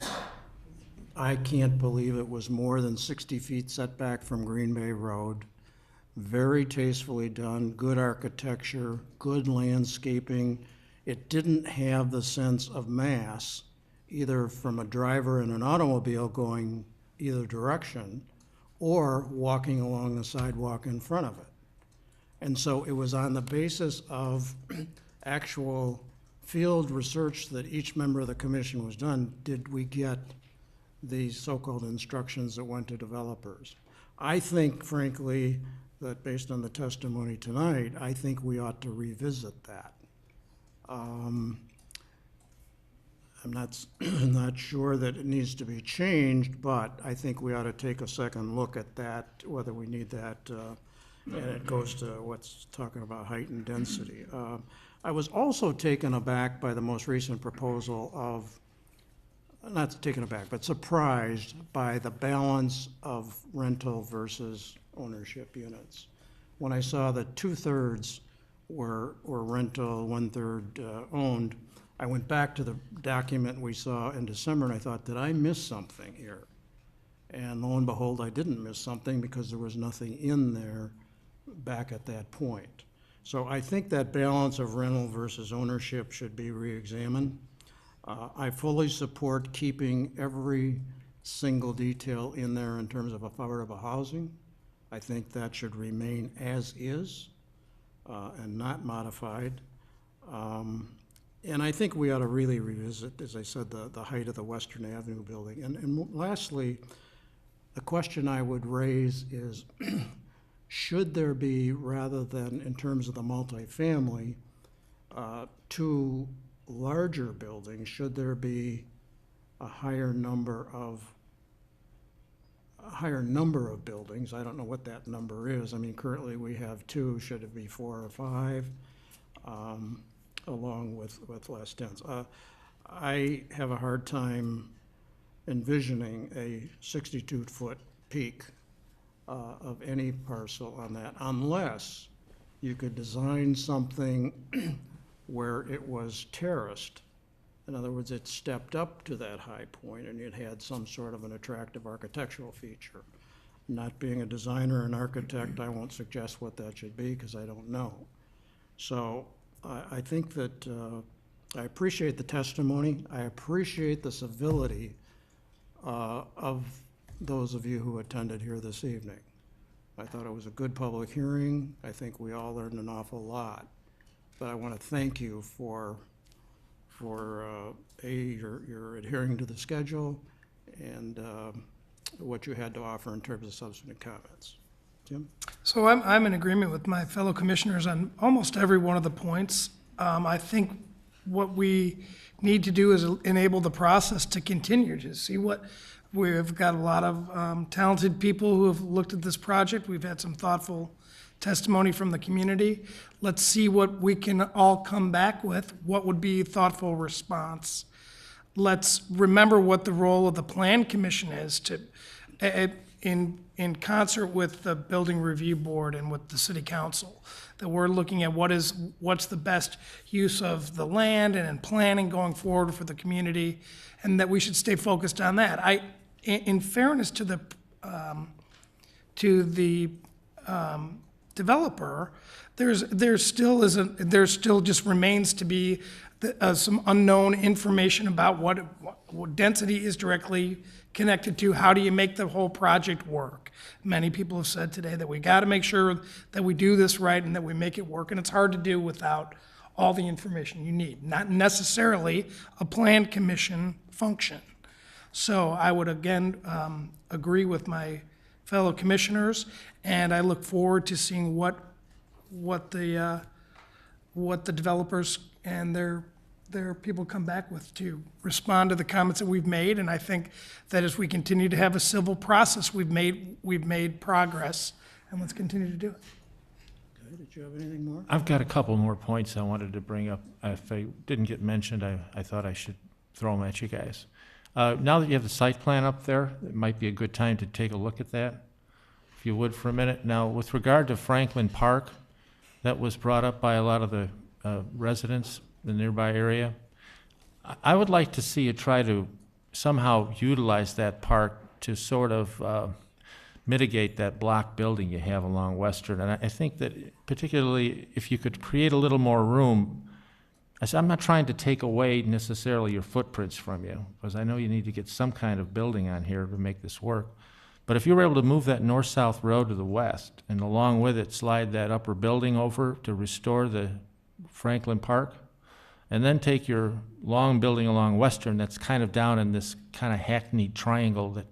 I can't believe it was more than 60 feet setback from Green Bay Road. Very tastefully done, good architecture, good landscaping. It didn't have the sense of mass, either from a driver in an automobile going either direction or walking along the sidewalk in front of it. And so it was on the basis of actual field research that each member of the commission was done, did we get these so-called instructions that went to developers? I think, frankly, that based on the testimony tonight, I think we ought to revisit that. I'm not sure that it needs to be changed, but I think we ought to take a second look at that, whether we need that, and it goes to what's talking about height and density. I was also taken aback by the most recent proposal of, not taken aback, but surprised by the balance of rental versus ownership units. When I saw that 2/3 were rental, 1/3 owned, I went back to the document we saw in December and I thought, did I miss something here? And lo and behold, I didn't miss something because there was nothing in there back at that point. So I think that balance of rental versus ownership should be re-examined. I fully support keeping every single detail in there in terms of affordable housing. I think that should remain as is and not modified. And I think we ought to really revisit, as I said, the height of the Western Avenue building. And lastly, the question I would raise is, should there be, rather than in terms of the multifamily, two larger buildings, should there be a higher number of buildings? I don't know what that number is. I mean, currently we have 2. Should it be 4 or 5? Along with less dense. I have a hard time envisioning a 62-foot peak of any parcel on that, unless you could design something where it was terraced. In other words, it stepped up to that high point and it had some sort of an attractive architectural feature. Not being a designer and architect, I won't suggest what that should be because I don't know. So I think that I appreciate the testimony. I appreciate the civility of those of you who attended here this evening. I thought it was a good public hearing. I think we all learned an awful lot. But I want to thank you for your adhering to the schedule and what you had to offer in terms of substantive comments. Jim? So I'm in agreement with my fellow commissioners on almost every one of the points. I think what we need to do is enable the process to continue to see what, we've got a lot of talented people who have looked at this project. We've had some thoughtful testimony from the community. Let's see what we can all come back with. What would be a thoughtful response? Let's remember what the role of the Plan Commission is to, in concert with the Building Review Board and with the City Council, that we're looking at what's the best use of the land and in planning going forward for the community, and that we should stay focused on that. In fairness to the developer, there still just remains to be some unknown information about what density is directly connected to. How do you make the whole project work? Many people have said today that we got to make sure that we do this right and that we make it work, and it's hard to do without all the information you need. Not necessarily a Plan Commission function. So I would again agree with my fellow commissioners, and I look forward to seeing what the developers and their people come back with to respond to the comments that we've made. And I think that as we continue to have a civil process, we've made progress, and let's continue to do it. Okay, did you have anything more? I've got a couple more points I wanted to bring up. If they didn't get mentioned, I thought I should throw them at you guys. Now that you have the site plan up there, it might be a good time to take a look at that, if you would, for a minute. Now, with regard to Franklin Park, that was brought up by a lot of the residents in the nearby area. I would like to see you try to somehow utilize that park to sort of mitigate that block building you have along Western. And I think that particularly if you could create a little more room, I'm not trying to take away necessarily your footprints from you, because I know you need to get some kind of building on here to make this work. But if you were able to move that north-south road to the west, and along with it slide that upper building over to restore the Franklin Park, and then take your long building along Western that's kind of down in this kind of hackneyed triangle that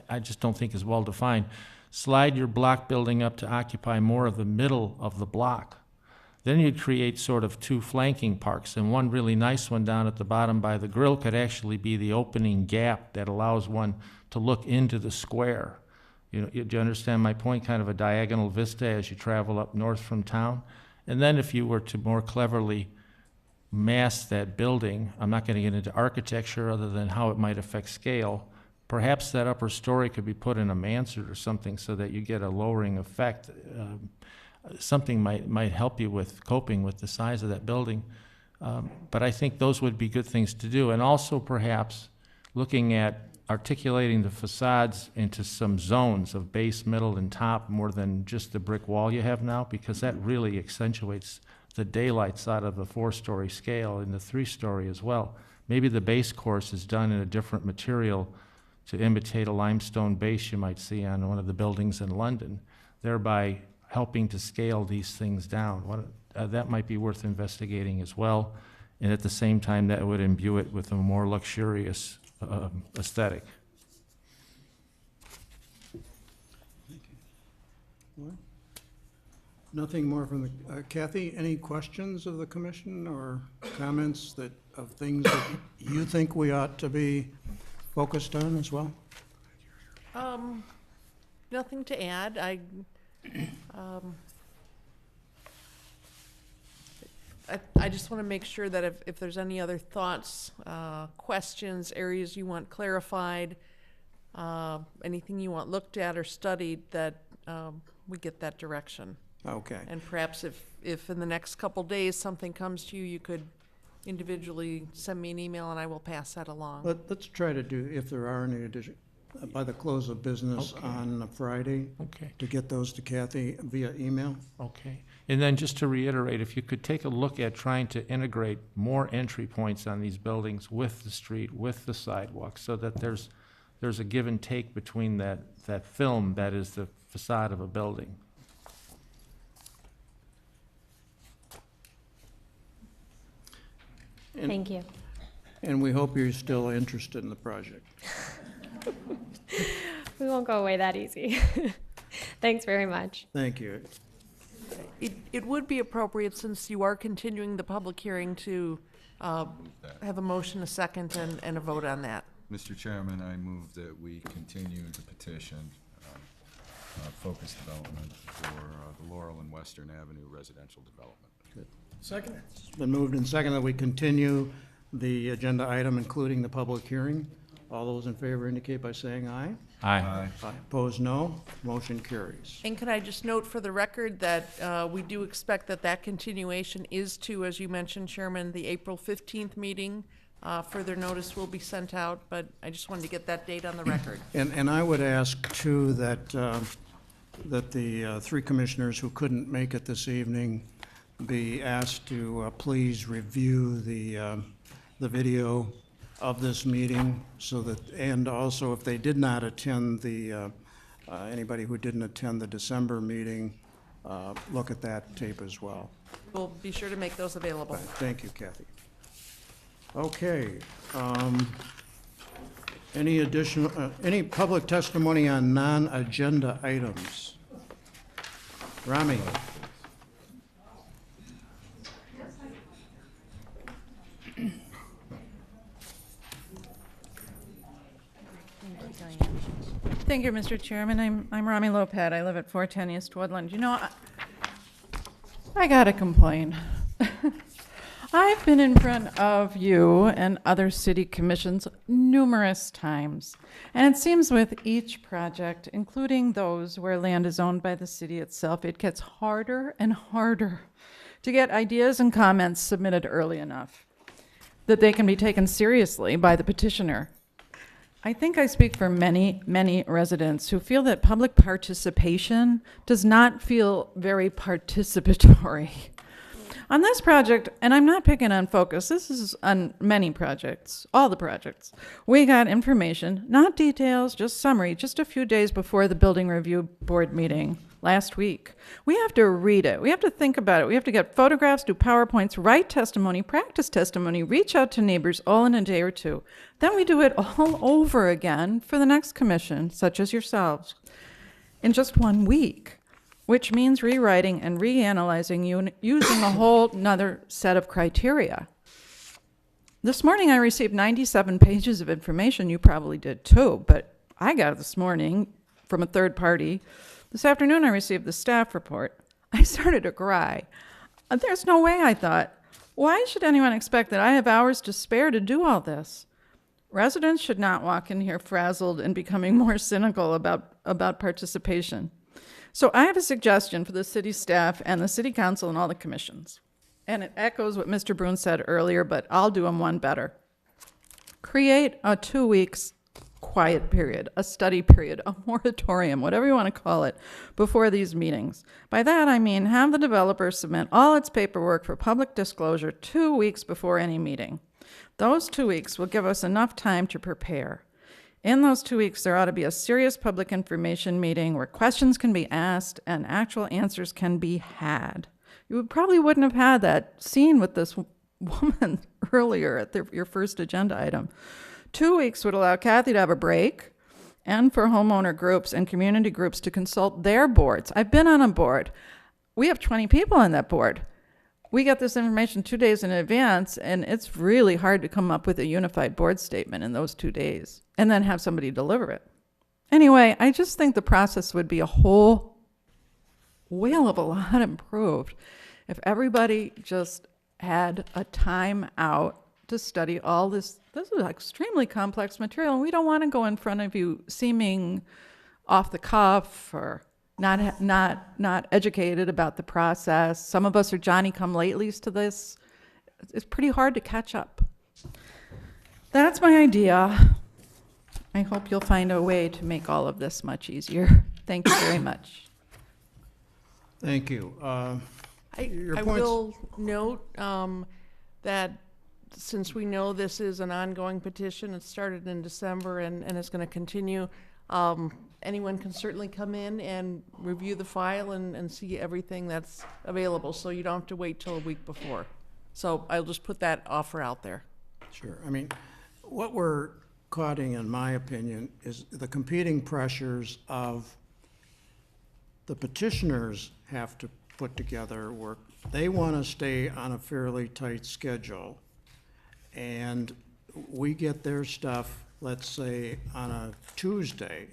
I just don't think is well defined. Slide your block building up to occupy more of the middle of the block. Then you'd create sort of two flanking parks, and one really nice one down at the bottom by the grill could actually be the opening gap that allows one to look into the square. You know, do you understand my point? Kind of a diagonal vista as you travel up north from town. And then if you were to more cleverly mass that building, I'm not going to get into architecture other than how it might affect scale, perhaps that upper story could be put in a mansard or something so that you get a lowering effect. Something might help you with coping with the size of that building. But I think those would be good things to do. And also perhaps looking at articulating the facades into some zones of base, middle, and top more than just the brick wall you have now, because that really accentuates the daylight side of the 4-story scale and the 3-story as well. Maybe the base course is done in a different material to imitate a limestone base you might see on one of the buildings in London, thereby helping to scale these things down. That might be worth investigating as well, and at the same time that would imbue it with a more luxurious aesthetic. Nothing more from the, Kathy, any questions of the commission or comments of things that you think we ought to be focused on as well? Nothing to add. I just want to make sure that if there's any other thoughts, questions, areas you want clarified, anything you want looked at or studied, that we get that direction. Okay. And perhaps if in the next couple days something comes to you, you could individually send me an email and I will pass that along. Let's try to do, if there are any addition, by the close of business on Friday. Okay. To get those to Kathy via email. Okay. And then just to reiterate, if you could take a look at trying to integrate more entry points on these buildings with the street, with the sidewalk, so that there's a give and take between that film that is the facade of a building. Thank you. And we hope you're still interested in the project. We won't go away that easy. Thanks very much. Thank you. It would be appropriate, since you are continuing the public hearing, to have a motion, a second, and a vote on that. Mr. Chairman, I move that we continue the petition, Focus Development for the Laurel and Western Avenue residential development. Good. Second. It's been moved and seconded that we continue the agenda item, including the public hearing. All those in favor indicate by saying aye. Aye. Aye. Opposed, no. Motion carries. And can I just note for the record that we do expect that continuation is to, as you mentioned, Chairman, the April 15th meeting. Further notice will be sent out, but I just wanted to get that date on the record. And I would ask, too, that the three commissioners who couldn't make it this evening be asked to please review the video of this meeting, so that, and also if they did not attend anybody who didn't attend the December meeting, look at that tape as well. We'll be sure to make those available. Right. Thank you, Kathy. Okay. Any public testimony on non-agenda items? Rami? Thank you, Mr. Chairman. I'm Rami Lopez. I live at 410 East Woodland. You know, I gotta complain. I've been in front of you and other city commissions numerous times, and it seems with each project, including those where land is owned by the city itself, it gets harder and harder to get ideas and comments submitted early enough that they can be taken seriously by the petitioner. I think I speak for many, many residents who feel that public participation does not feel very participatory. On this project, and I'm not picking on Focus, this is on many projects, all the projects. We got information, not details, just summary, just a few days before the building review board meeting last week. We have to read it. We have to think about it. We have to get photographs, do PowerPoints, write testimony, practice testimony, reach out to neighbors all in a day or two. Then we do it all over again for the next commission, such as yourselves, in just 1 week. Which means rewriting and reanalyzing using a whole nother set of criteria. This morning I received 97 pages of information. You probably did too, but I got it this morning from a third party. This afternoon I received the staff report. I started to cry. There's no way, I thought. Why should anyone expect that I have hours to spare to do all this? Residents should not walk in here frazzled and becoming more cynical about participation. So I have a suggestion for the city staff and the city council and all the commissions. And it echoes what Mr. Brune said earlier, but I'll do them one better. Create a 2 weeks quiet period, a study period, a moratorium, whatever you want to call it, before these meetings. By that I mean have the developer submit all its paperwork for public disclosure 2 weeks before any meeting. Those 2 weeks will give us enough time to prepare. In those 2 weeks, there ought to be a serious public information meeting where questions can be asked and actual answers can be had. You probably wouldn't have had that scene with this woman earlier at your first agenda item. 2 weeks would allow Kathy to have a break and for homeowner groups and community groups to consult their boards. I've been on a board. We have 20 people on that board. We get this information 2 days in advance, and it's really hard to come up with a unified board statement in those 2 days and then have somebody deliver it. Anyway, I just think the process would be a whole whale of a lot improved if everybody just had a time out to study all this. This is extremely complex material, and we don't want to go in front of you seeming off the cuff or not educated about the process. Some of us are Johnny-come-latelys to this. It's pretty hard to catch up. That's my idea. I hope you'll find a way to make all of this much easier. Thank you very much. Thank you. I points- will note that since we know this is an ongoing petition, it started in December and it's going to continue, anyone can certainly come in and review the file and see everything that's available, so you don't have to wait till a week before. So I'll just put that offer out there. Sure. I mean, what we're caught in my opinion, is the competing pressures of the petitioners have to put together work. They want to stay on a fairly tight schedule, and we get their stuff, let's say, on a Tuesday.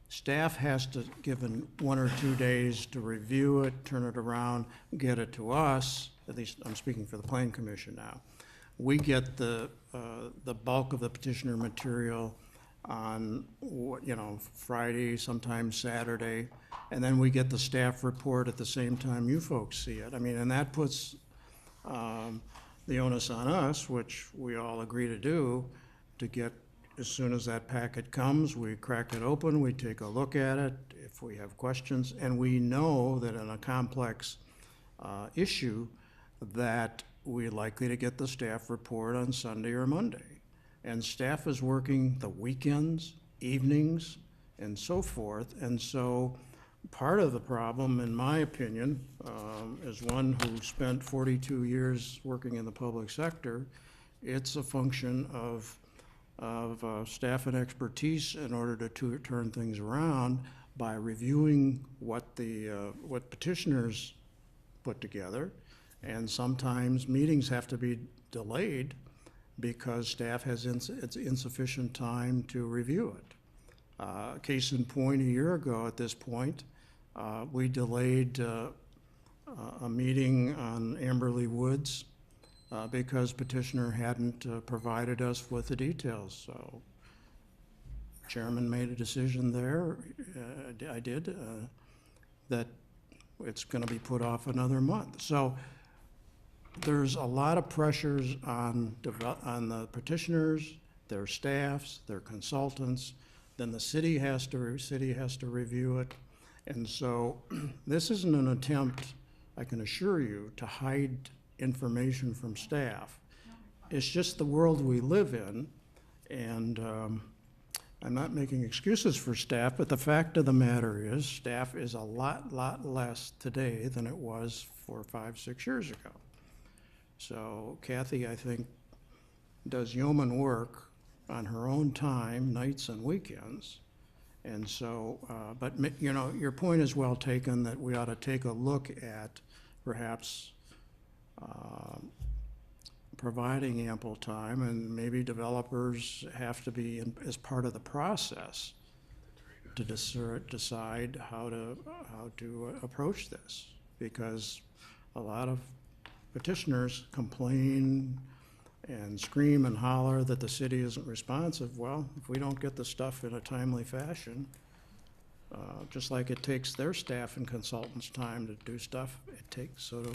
Staff has to give 1 or 2 days to review it, turn it around, get it to us. At least I'm speaking for the Plan Commission now. We get the bulk of the petitioner material on, Friday, sometimes Saturday, and then we get the staff report at the same time you folks see it. I mean, and that puts the onus on us, which we all agree to do, to get, as soon as that packet comes, we crack it open, we take a look at it, if we have questions, and we know that in a complex issue that we're likely to get the staff report on Sunday or Monday. And staff is working the weekends, evenings, and so forth. And so part of the problem, in my opinion, as one who spent 42 years working in the public sector, it's a function of staff and expertise in order to turn things around by reviewing what petitioners put together. And sometimes meetings have to be delayed because staff has insufficient time to review it. Case in point, a year ago at this point, we delayed a meeting on Amberley Woods because petitioner hadn't provided us with the details. So chairman made a decision there, I did, that it's going to be put off another month. So there's a lot of pressures on the petitioners, their staffs, their consultants. Then the city has to review it. And so this isn't an attempt, I can assure you, to hide information from staff. It's just the world we live in, and I'm not making excuses for staff, but the fact of the matter is, staff is a lot less today than it was 4 or 5, 6 years ago. So Kathy, I think, does yeoman work on her own time, nights and weekends. And so, but you know, your point is well taken that we ought to take a look at perhaps providing ample time, and maybe developers have to be as part of the process to decide how to approach this, because a lot of petitioners complain and scream and holler that the city isn't responsive. Well, if we don't get the stuff in a timely fashion, just like it takes their staff and consultants time to do stuff, it takes, so do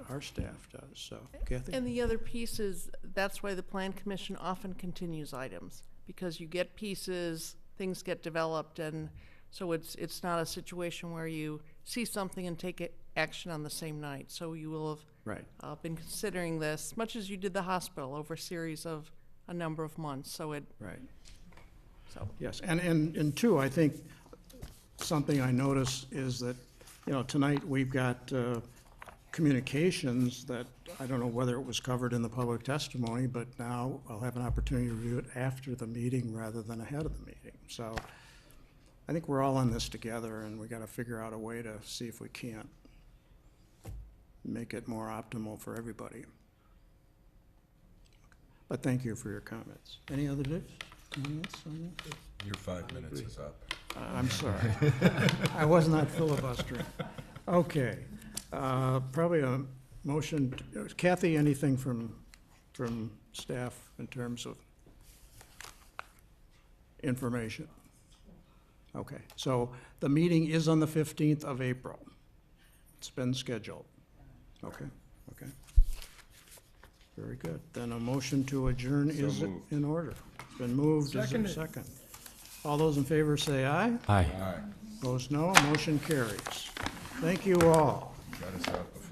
our staff does. So, Kathy? And the other piece is, that's why the Plan Commission often continues items, because you get pieces, things get developed, and so it's not a situation where you see something and take action on the same night. So you will have right. Been considering this, much as you did the hospital, over a series of a number of months. So it right. So yes, and two, I think something I notice is that, you know, tonight we've got communications that I don't know whether it was covered in the public testimony, but now I'll have an opportunity to review it after the meeting rather than ahead of the meeting. So I think we're all in this together, and we got to figure out a way to see if we can't make it more optimal for everybody. But thank you for your comments. Any other comments on this? Your 5 minutes is up. I'm sorry. I was not filibustering. Okay. Probably a motion. Kathy, anything from staff in terms of information? Okay. So the meeting is on the 15th of April. It's been scheduled. Okay. Okay. Very good. Then a motion to adjourn is in order. It's been moved. Is there a second? All those in favor say aye. Aye. Opposed, no. Motion carries. Thank you all. Got us out before.